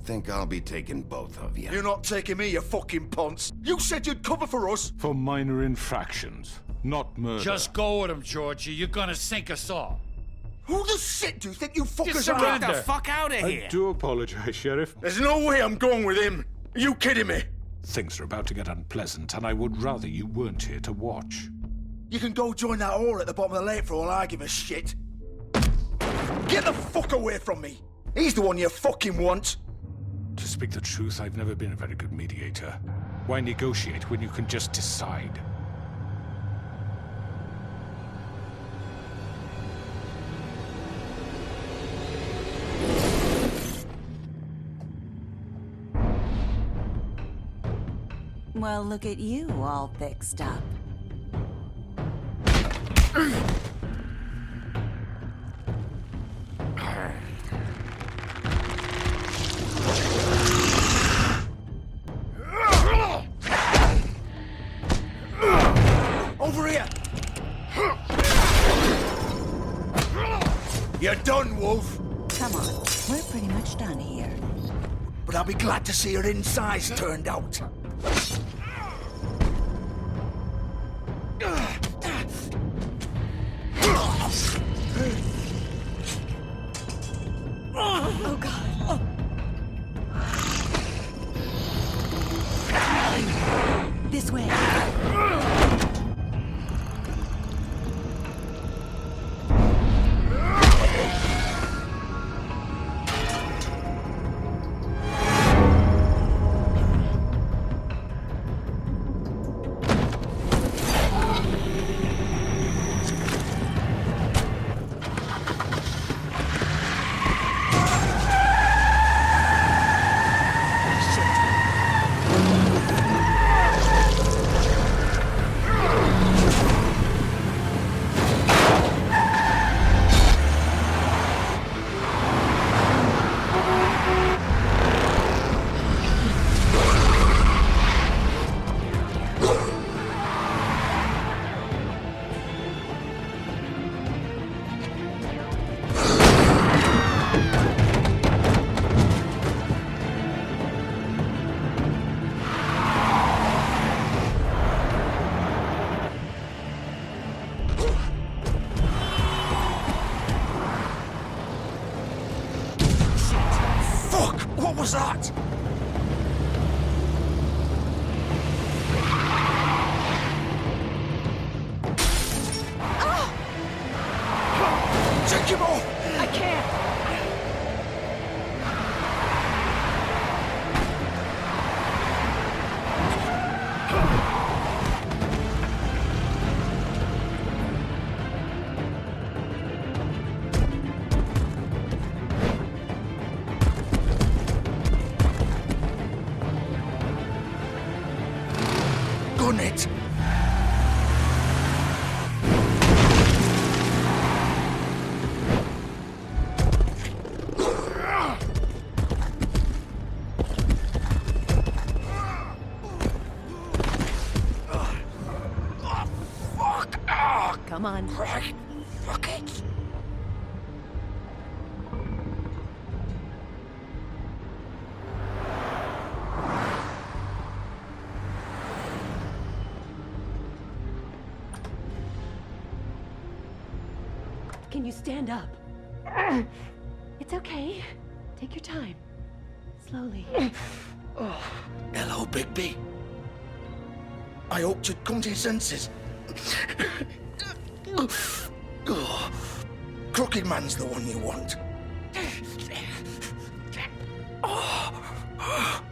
Think I'll be taking both of you. You're not taking me, you fucking ponce. You said you'd cover for us. For minor infractions, not murder. Just go with him, Georgie. You're gonna sink us all. Who the shit do you think you fuckers are? Get the fuck out of here! I do apologize, Sheriff. There's no way I'm going with him. Are you kidding me? Things are about to get unpleasant, and I would rather you weren't here to watch. You can go join that whore at the bottom of the lake for all I give a shit. Get the fuck away from me! He's the one you fucking want! To speak the truth, I've never been a very good mediator. Why negotiate when you can just decide? Well, look at you, all fixed up. Over here! You're done, Wolf! Come on, we're pretty much done here. But I'll be glad to see your insides turned out. Oh, God. This way. was that? Take him off! I can't! Gun it! Come on. Right. Fuck it. Can you stand up? It's okay. Take your time. Slowly. Hello, Bigby. I hoped you'd come to your senses. Crooked Man's the one you want.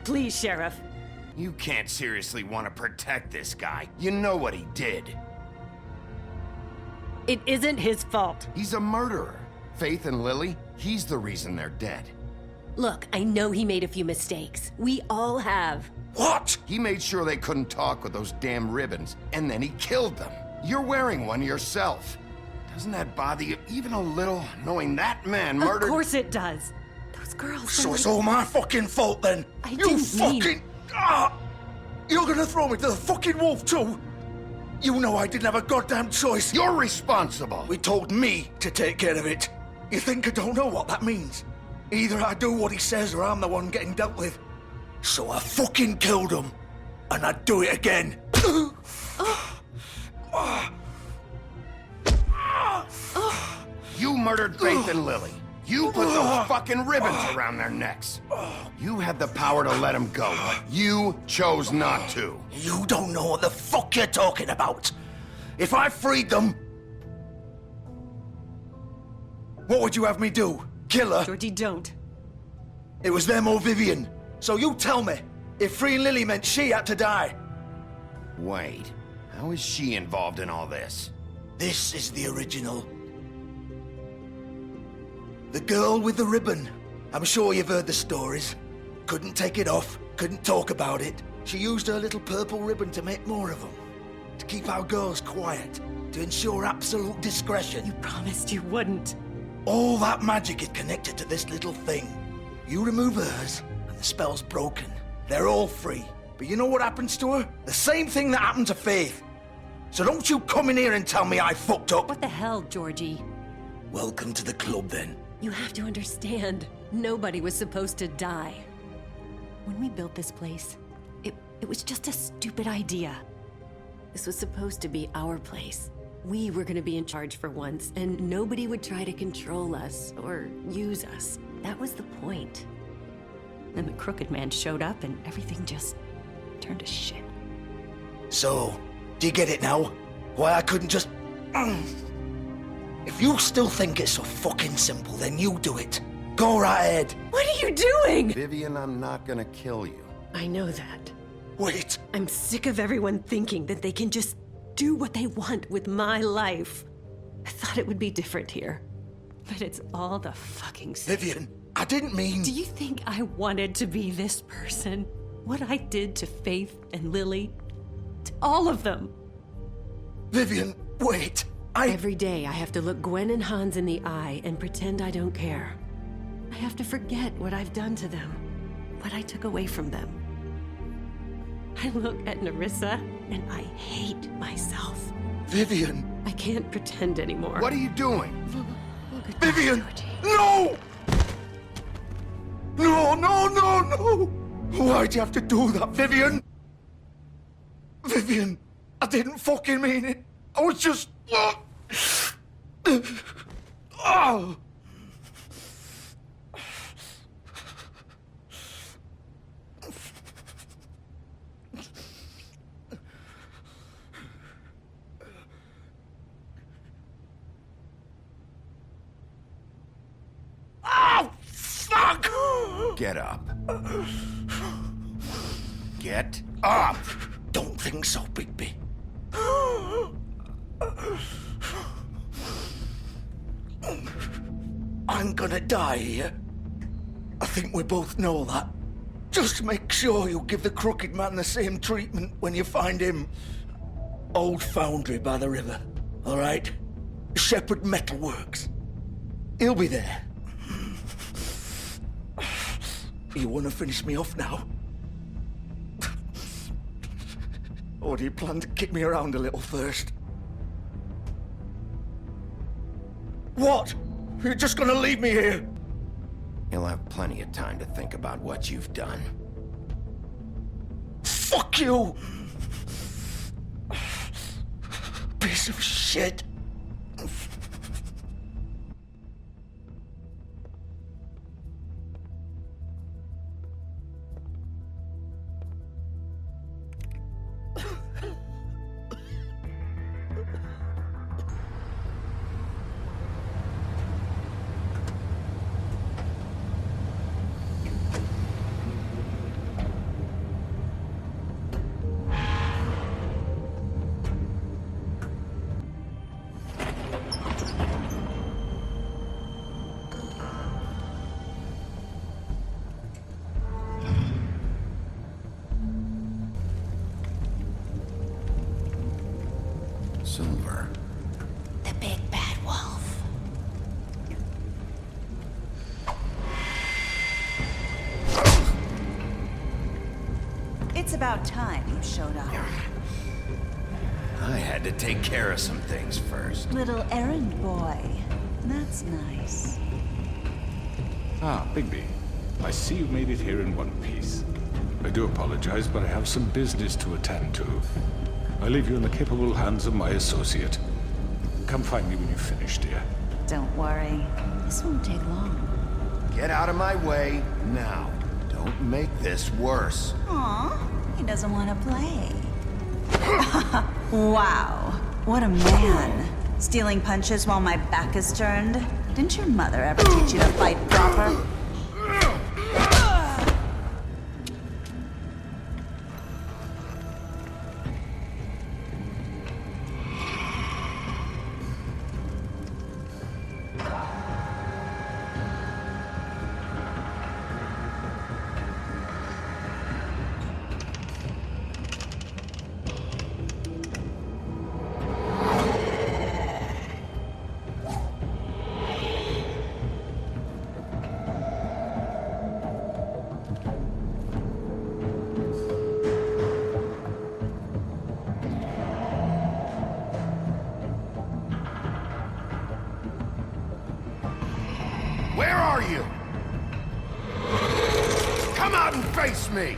Please, Sheriff. You can't seriously want to protect this guy. You know what he did. It isn't his fault. He's a murderer. Faith and Lily, he's the reason they're dead. Look, I know he made a few mistakes. We all have. What? He made sure they couldn't talk with those damn ribbons, and then he killed them. You're wearing one yourself. Doesn't that bother you even a little, knowing that man murdered— Of course it does. Those girls— So it's all my fucking fault then? I You didn't fucking— mean— You're gonna throw me to the fucking wolf too? You know I didn't have a goddamn choice. You're responsible. He told me to take care of it. You think I don't know what that means? Either I do what he says or I'm the one getting dealt with. So I fucking killed him. And I'd do it again. You murdered Faith and Lily. You put those fucking ribbons around their necks. You had the power to let them go, but you chose not to. You don't know what the fuck you're talking about. If I freed them... What would you have me do? Kill her? Georgie, don't. It was them or Vivian. So you tell me, if freeing Lily meant she had to die. Wait, how is she involved in all this? This is the original. The girl with the ribbon. I'm sure you've heard the stories. Couldn't take it off, couldn't talk about it. She used her little purple ribbon to make more of them. To keep our girls quiet. To ensure absolute discretion. You promised you wouldn't. All that magic is connected to this little thing. You remove hers, and the spell's broken. They're all free. But you know what happens to her? The same thing that happened to Faith. So don't you come in here and tell me I fucked up. What the hell, Georgie? Welcome to the club, then. You have to understand, nobody was supposed to die. When we built this place, it was just a stupid idea. This was supposed to be our place. We were gonna be in charge for once, and nobody would try to control us or use us. That was the point. Then the Crooked Man showed up and everything just turned to shit. So, do you get it now? Why I couldn't just... If you still think it's so fucking simple, then you do it. Go right ahead. What are you doing? Vivian, I'm not gonna kill you. I know that. Wait. I'm sick of everyone thinking that they can just do what they want with my life. I thought it would be different here. But it's all the fucking same. Vivian, I didn't mean... Do you think I wanted to be this person? What I did to Faith and Lily? To all of them? Vivian, wait. Every day I have to look Gwen and Hans in the eye and pretend I don't care. I have to forget what I've done to them. What I took away from them. I look at Nerissa and I hate myself. Vivian. I can't pretend anymore. What are you doing? Vivian! No! No, no, no, no! Why'd you have to do that, Vivian? Vivian, I didn't fucking mean it. I was just... Get up. Get up! Don't think so, Bigby. I'm gonna die here. I think we both know that. Just make sure you give the Crooked Man the same treatment when you find him. Old Foundry by the river, all right? Shepherd Metalworks. He'll be there. You want to finish me off now? Or do you plan to kick me around a little first? What? You're just gonna leave me here? You'll have plenty of time to think about what you've done. Fuck you! Piece of shit. Silver. The big bad wolf. It's about time you showed up. I had to take care of some things first. Little errand boy. That's nice. Ah, Bigby. I see you made it here in one piece. I do apologize, but I have some business to attend to. I leave you in the capable hands of my associate. Come find me when you've finished, dear. Don't worry. This won't take long. Get out of my way now. Don't make this worse. Aw, he doesn't want to play. Wow, what a man. Stealing punches while my back is turned? Didn't your mother ever teach you to fight proper? Where are you? Come out and face me!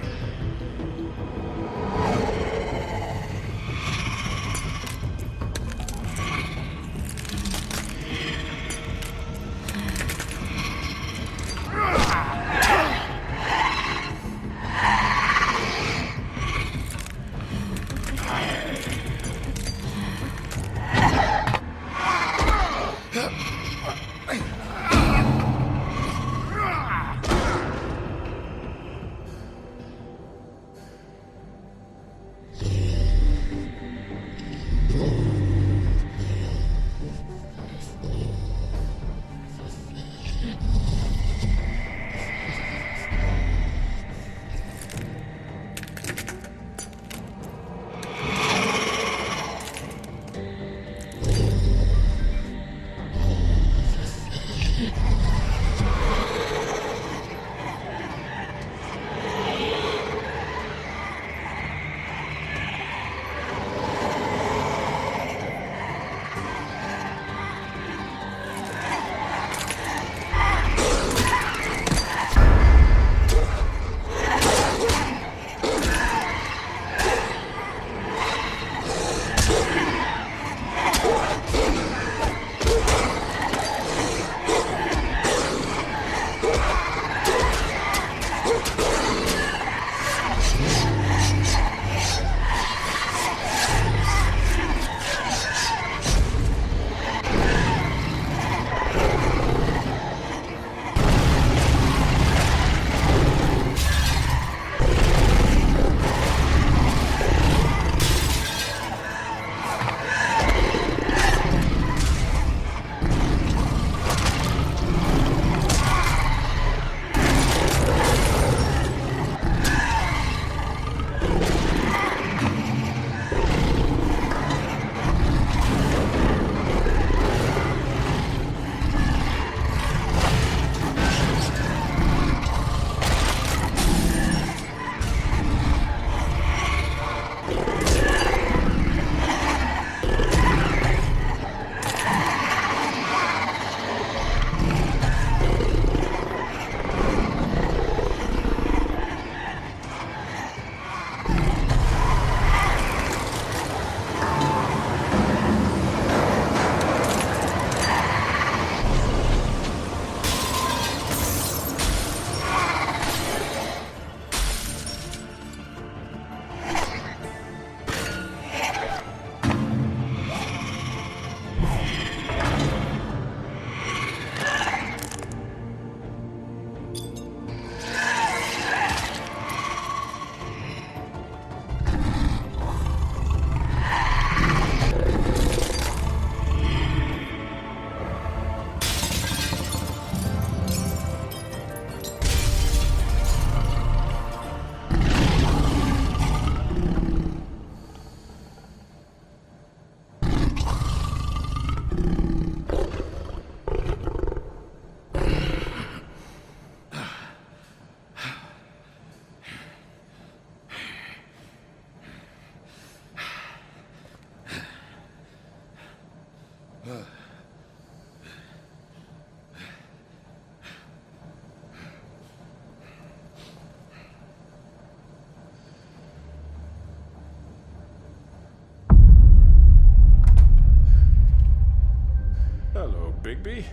Bigby?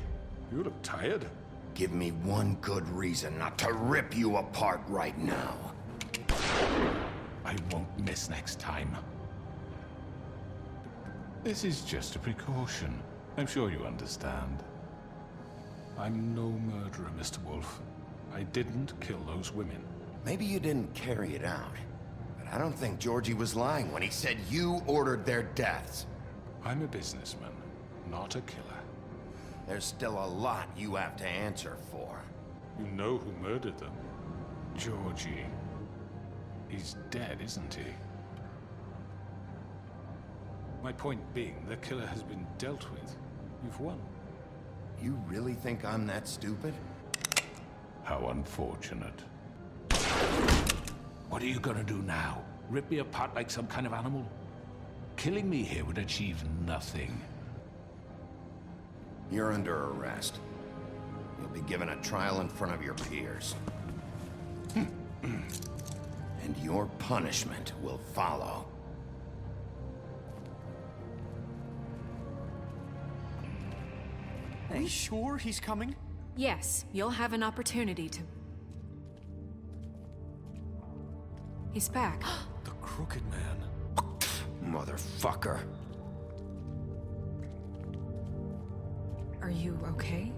You look tired. Give me one good reason not to rip you apart right now. I won't miss next time. This is just a precaution. I'm sure you understand. I'm no murderer, Mr. Wolf. I didn't kill those women. Maybe you didn't carry it out, but I don't think Georgie was lying when he said you ordered their deaths. I'm a businessman, not a killer. There's still a lot you have to answer for. You know who murdered them. Georgie. He's dead, isn't he? My point being, the killer has been dealt with. You've won. You really think I'm that stupid? How unfortunate. What are you gonna do now? Rip me apart like some kind of animal? Killing me here would achieve nothing. You're under arrest. You'll be given a trial in front of your peers. And your punishment will follow. Are you sure he's coming? Yes, you'll have an opportunity to... He's back. The Crooked Man. Motherfucker. Are you okay?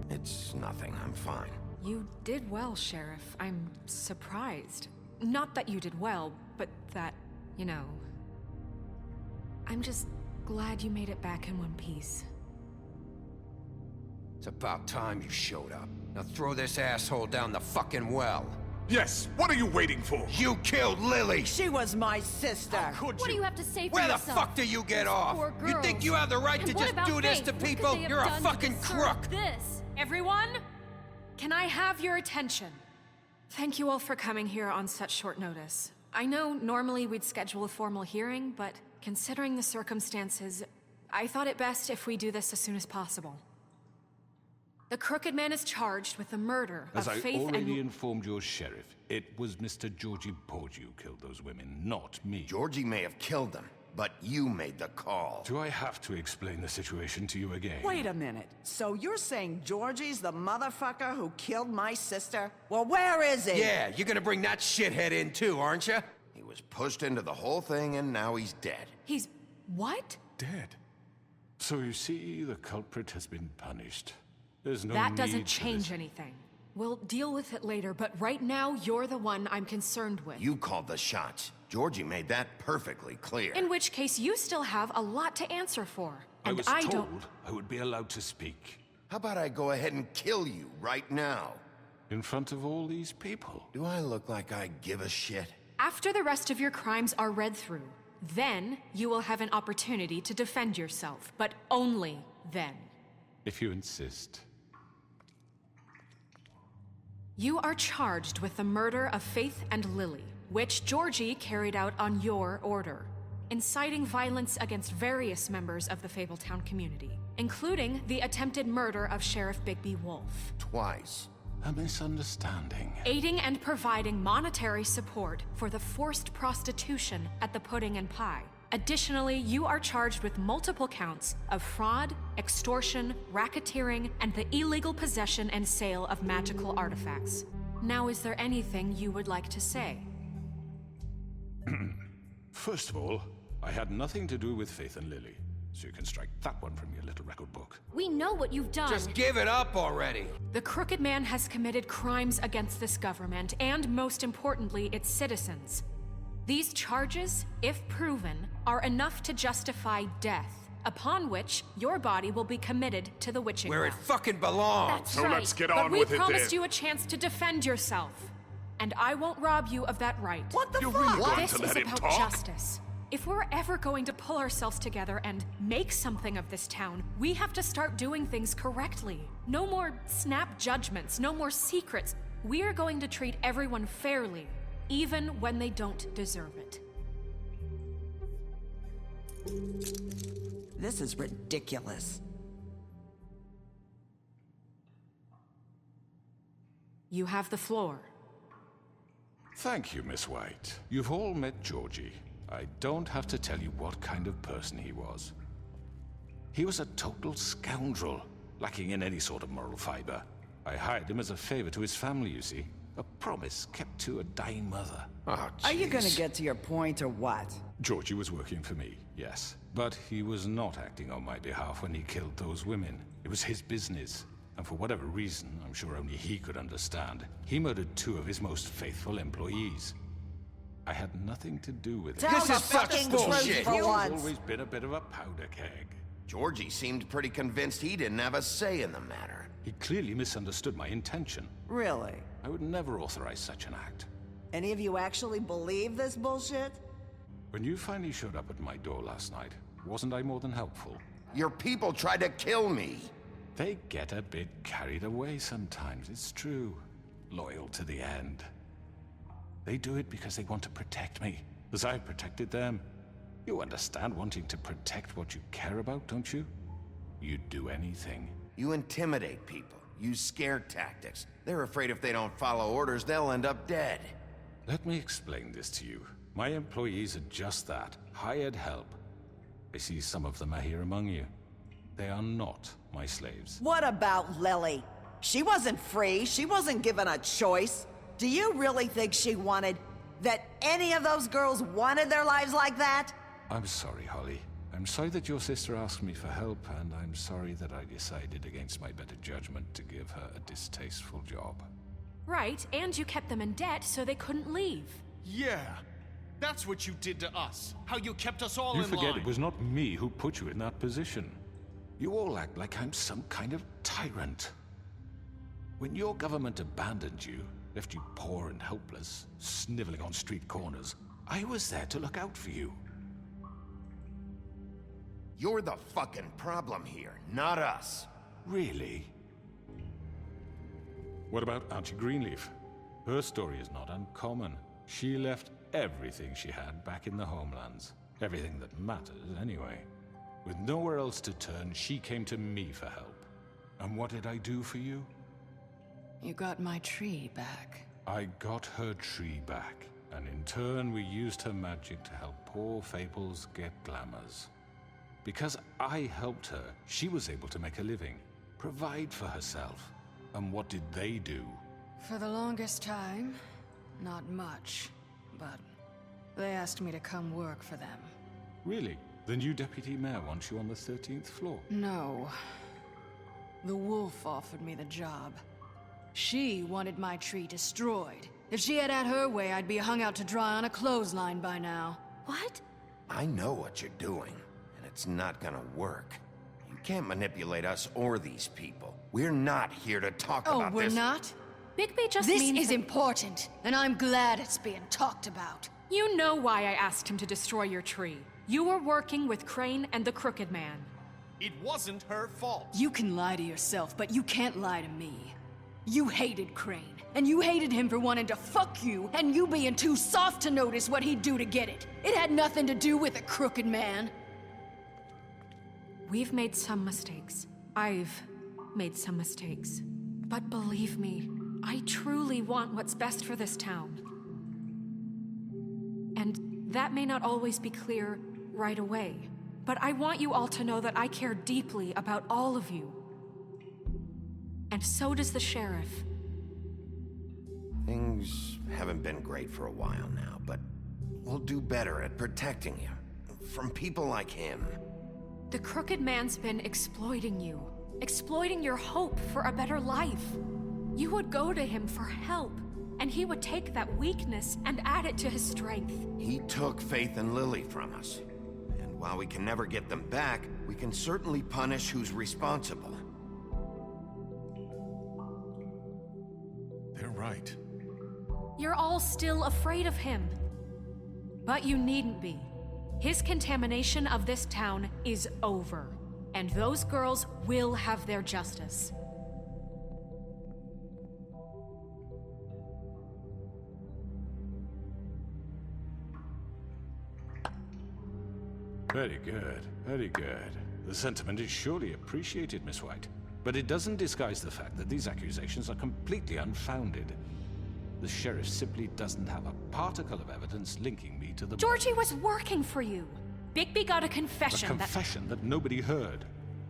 It's nothing, I'm fine. You did well, Sheriff. I'm surprised. Not that you did well, but that, you know... I'm just glad you made it back in one piece. It's about time you showed up. Now throw this asshole down the fucking well. Yes, what are you waiting for? You killed Lily! She was my sister. What do you have to say for Where yourself? the fuck do you get off? Poor You think girls. you have the right And to what just about do this Faith? to What could people? they have You're a done to fucking deserve crook! This. Everyone, can I have your attention? Thank you all for coming here on such short notice. I know normally we'd schedule a formal hearing, but considering the circumstances, I thought it best if we do this as soon as possible. The Crooked Man is charged with the murder As of I Faith already and... informed your sheriff, it was Mr. Georgie Porgy who killed those women, not me. Georgie may have killed them, but you made the call. Do I have to explain the situation to you again? Wait a minute. So you're saying Georgie's the motherfucker who killed my sister? Well, where is he? Yeah, you're gonna bring that shithead in too, aren't you? He was pushed into the whole thing and now he's dead. He's... what? Dead. So you see, the culprit has been punished. There's no That need doesn't for change this. anything. We'll deal with it later, but right now, you're the one I'm concerned with. You called the shots. Georgie made that perfectly clear. In which case, you still have a lot to answer for. I And was I told don't... I would be allowed to speak. How about I go ahead and kill you right now? In front of all these people. Do I look like I give a shit? After the rest of your crimes are read through, then you will have an opportunity to defend yourself, but only then. If you insist. You are charged with the murder of Faith and Lily, which Georgie carried out on your order, inciting violence against various members of the Fabletown community, including the attempted murder of Sheriff Bigby Wolf. Twice. A misunderstanding. Aiding and providing monetary support for the forced prostitution at the Pudding and Pie. Additionally, you are charged with multiple counts of fraud, extortion, racketeering, and the illegal possession and sale of magical artifacts. Now, is there anything you would like to say? First of all, I had nothing to do with Faith and Lily, so you can strike that one from your little record book. We know what you've done. Just give it up already! The Crooked Man has committed crimes against this government and, most importantly, its citizens. These charges, if proven, are enough to justify death, upon which your body will be committed to the witching Where it well. fucking belongs! That's So right. let's get but on we with it promised then. you a chance to defend yourself, and I won't rob you of that right. What the You're fuck? really going This to is let him about talk? justice. If we're ever going to pull ourselves together and make something of this town, we have to start doing things correctly. No more snap judgments, no more secrets. We are going to treat everyone fairly, even when they don't deserve it. This is ridiculous. You have the floor. Thank you, Miss White. You've all met Georgie. I don't have to tell you what kind of person he was. He was a total scoundrel, lacking in any sort of moral fiber. I hired him as a favor to his family, you see. A promise kept to a dying mother. Oh, Are you gonna get to your point or what? Georgie was working for me, yes. But he was not acting on my behalf when he killed those women. It was his business. And for whatever reason, I'm sure only he could understand, he murdered 2 of his most faithful employees. I had nothing to do with it. This is fucking bullshit. He's always been a bit of a powder keg. Georgie seemed pretty convinced he didn't have a say in the matter. He clearly misunderstood my intention. Really? I would never authorize such an act. Any of you actually believe this bullshit? When you finally showed up at my door last night, wasn't I more than helpful? Your people tried to kill me. They get a bit carried away sometimes, it's true. Loyal to the end. They do it because they want to protect me, as I've protected them. You understand wanting to protect what you care about, don't you? You'd do anything. You intimidate people, use scare tactics. They're afraid if they don't follow orders, they'll end up dead. Let me explain this to you. My employees are just that, hired help. I see some of them are here among you. They are not my slaves. What about Lily? She wasn't free. She wasn't given a choice. Do you really think she wanted... that any of those girls wanted their lives like that? I'm sorry, Holly. I'm sorry that your sister asked me for help, and I'm sorry that I decided against my better judgment to give her a distasteful job. Right, and you kept them in debt so they couldn't leave. Yeah, that's what you did to us. How you kept us all in line. You forget it was not me who put you in that position. You all act like I'm some kind of tyrant. When your government abandoned you, left you poor and helpless, sniveling on street corners, I was there to look out for you. You're the fucking problem here, not us. Really? What about Auntie Greenleaf? Her story is not uncommon. She left everything she had back in the homelands. Everything that matters, anyway. With nowhere else to turn, she came to me for help. And what did I do for you? You got my tree back. I got her tree back, and in turn we used her magic to help poor Fables get glamours. Because I helped her, she was able to make a living, provide for herself. And what did they do? For the longest time, not much. But they asked me to come work for them. Really? The new deputy mayor wants you on the 13th floor? No. The wolf offered me the job. She wanted my tree destroyed. If she had her way, I'd be hung out to dry on a clothesline by now. What? I know what you're doing, and it's not gonna work. You can't manipulate us or these people. We're not here to talk about this. Oh, we're not? Bigby just This means is that... important, and I'm glad it's being talked about. You know why I asked him to destroy your tree. You were working with Crane and the Crooked Man. It wasn't her fault. You can lie to yourself, but you can't lie to me. You hated Crane, and you hated him for wanting to fuck you, and you being too soft to notice what he'd do to get it. It had nothing to do with the Crooked Man. We've made some mistakes. I've made some mistakes. But believe me, I truly want what's best for this town. And that may not always be clear right away, but I want you all to know that I care deeply about all of you. And so does the sheriff. Things haven't been great for a while now, but we'll do better at protecting you from people like him. The Crooked Man's been exploiting you, exploiting your hope for a better life. You would go to him for help, and he would take that weakness and add it to his strength. He took Faith and Lily from us. And while we can never get them back, we can certainly punish who's responsible. They're right. You're all still afraid of him. But you needn't be. His contamination of this town is over, and those girls will have their justice. Very good, very good. The sentiment is surely appreciated, Miss White. But it doesn't disguise the fact that these accusations are completely unfounded. The sheriff simply doesn't have a particle of evidence linking me to the... Georgie was working for you. Bigby got a confession A confession that nobody heard.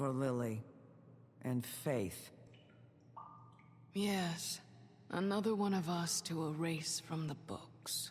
For Lily. And Faith. Yes. Another one of us to erase from the books.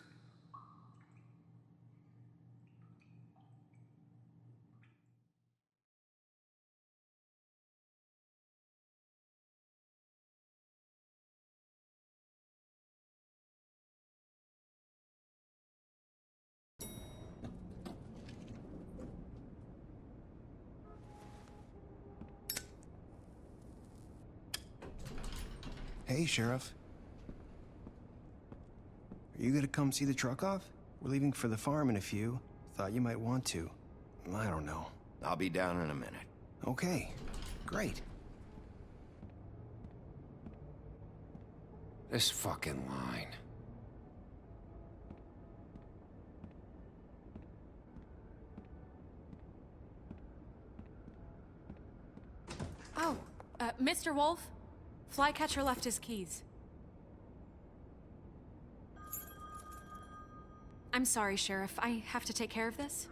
Hey, Sheriff. Are you gonna come see the truck off? We're leaving for the farm in a few. Thought you might want to. I don't know. I'll be down in a minute. Okay, great. This fucking line. Oh, Mr. Wolf? Flycatcher left his keys. I'm sorry, Sheriff. I have to take care of this.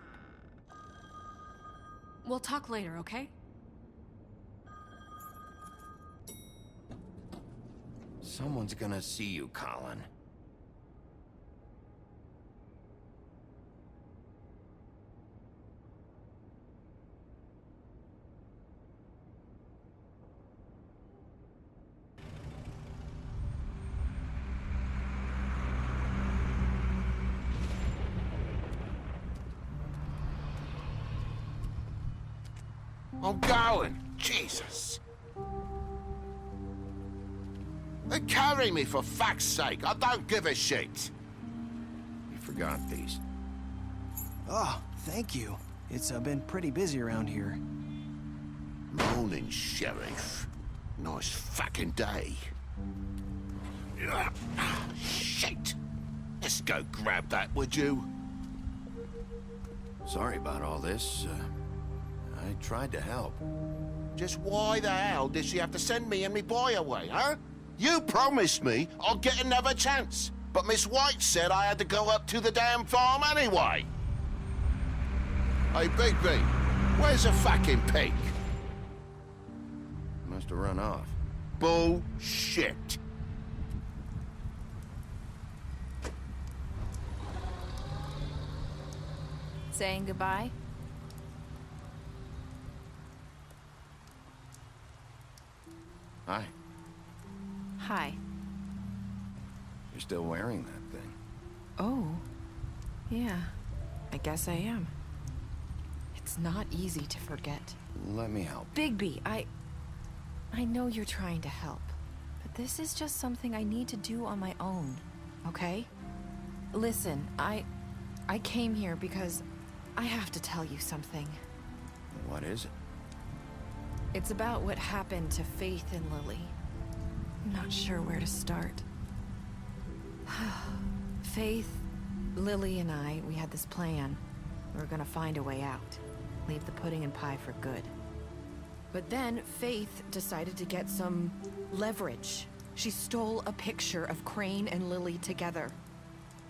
We'll talk later, okay? Someone's gonna see you, Colin. I'm going. Jesus. They carry me for fuck's sake. I don't give a shit. You forgot these. Oh, thank you. It's been pretty busy around here. Morning, Sheriff. Nice fucking day. Shit. Let's go grab that, would you? Sorry about all this. I tried to help. Just why the hell did she have to send me and me boy away, huh? You promised me I'll get another chance, but Miss White said I had to go up to the damn farm anyway. Hey, Bigby, where's the fucking pig? Must have run off. Bullshit. Saying goodbye? Hi. Hi. You're still wearing that thing. Oh. Yeah. I guess I am. It's not easy to forget. Let me help. Bigby, I know you're trying to help, but this is just something I need to do on my own, okay? Listen, I came here because I have to tell you something. What is it? It's about what happened to Faith and Lily. I'm not sure where to start. Faith, Lily, and we had this plan. We were gonna find a way out. Leave the pudding and pie for good. But then Faith decided to get some leverage. She stole a picture of Crane and Lily together.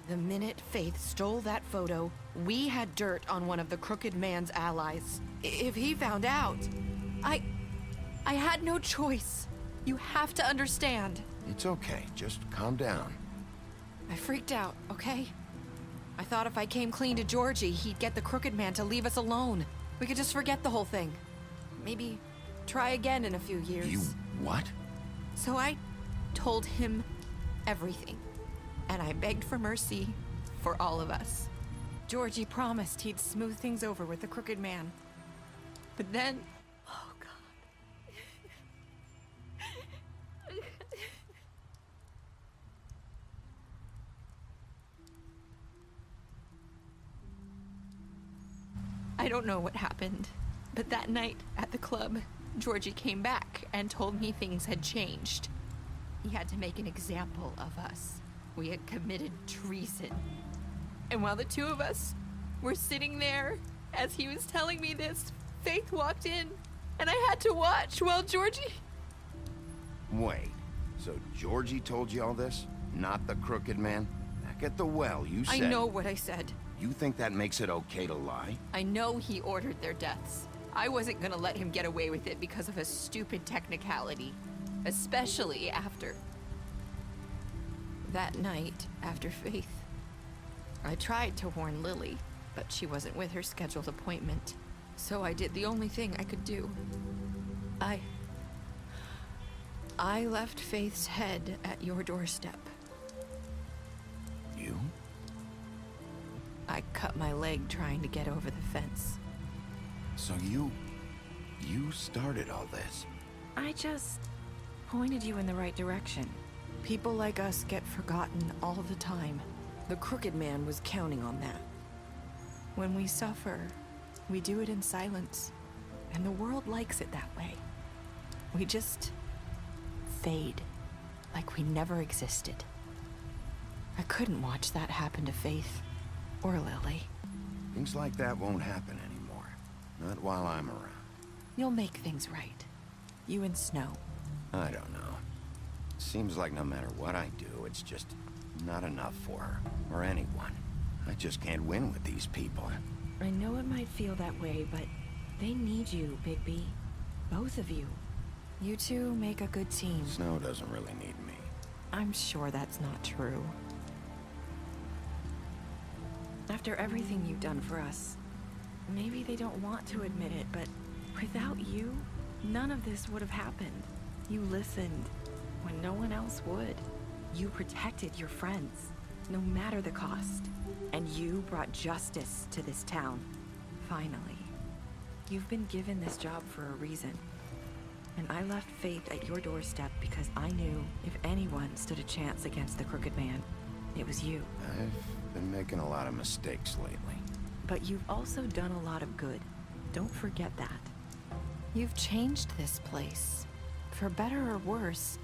The minute Faith stole that photo, we had dirt on one of the Crooked Man's allies. If he found out, I had no choice. You have to understand. It's okay. Just calm down. I freaked out, okay? I thought if I came clean to Georgie, he'd get the Crooked Man to leave us alone. We could just forget the whole thing. Maybe try again in a few years. You what? So I told him everything. And I begged for mercy for all of us. Georgie promised he'd smooth things over with the Crooked Man. But then... Oh, God. I don't know what happened, but that night at the club, Georgie came back and told me things had changed. He had to make an example of us. We had committed treason. And while the two of us were sitting there, as he was telling me this, Faith walked in, and I had to watch while Georgie... Wait, so Georgie told you all this? Not the Crooked Man? Back at the well, you said... I know what I said. You think that makes it okay to lie? I know he ordered their deaths. I wasn't gonna let him get away with it because of a stupid technicality. Especially after... that night, after Faith. I tried to warn Lily, but she wasn't with her scheduled appointment. So I did the only thing I could do. I left Faith's head at your doorstep. You? I cut my leg trying to get over the fence. So you started all this? I just pointed you in the right direction. People like us get forgotten all the time. The Crooked Man was counting on that. When we suffer, we do it in silence. And the world likes it that way. We just fade, like we never existed. I couldn't watch that happen to Faith, or Lily. Things like that won't happen anymore. Not while I'm around. You'll make things right. You and Snow. I don't know. Seems like no matter what I do, it's just not enough for her, or anyone. I just can't win with these people. I know it might feel that way, but they need you, Bigby. Both of you. You two make a good team. Snow doesn't really need me. I'm sure that's not true. After everything you've done for us, maybe they don't want to admit it, but without you, none of this would have happened. You listened when no one else would. You protected your friends, no matter the cost. And you brought justice to this town. Finally. You've been given this job for a reason. And I left Faith at your doorstep because I knew if anyone stood a chance against the Crooked Man, it was you. I've been making a lot of mistakes lately. But you've also done a lot of good. Don't forget that. You've changed this place. For better or worse,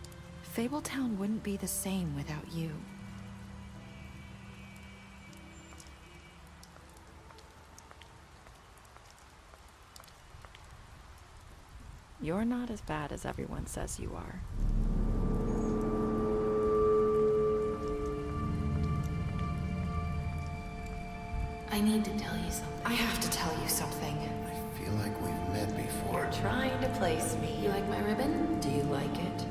Fabletown wouldn't be the same without you. You're not as bad as everyone says you are. I need to tell you something. I have to tell you something. I feel like we've met before. You're trying to place me. You like my ribbon? Do you like it?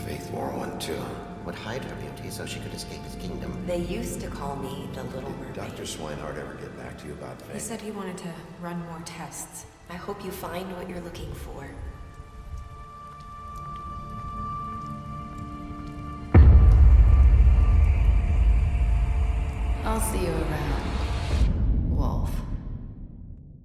Faith wore one too. Would hide her beauty so she could escape his kingdom. They used to call me the Little Mermaid. Dr. Swinehart ever get back to you about Faith? He said he wanted to run more tests. I hope you find what you're looking for. I'll see you around.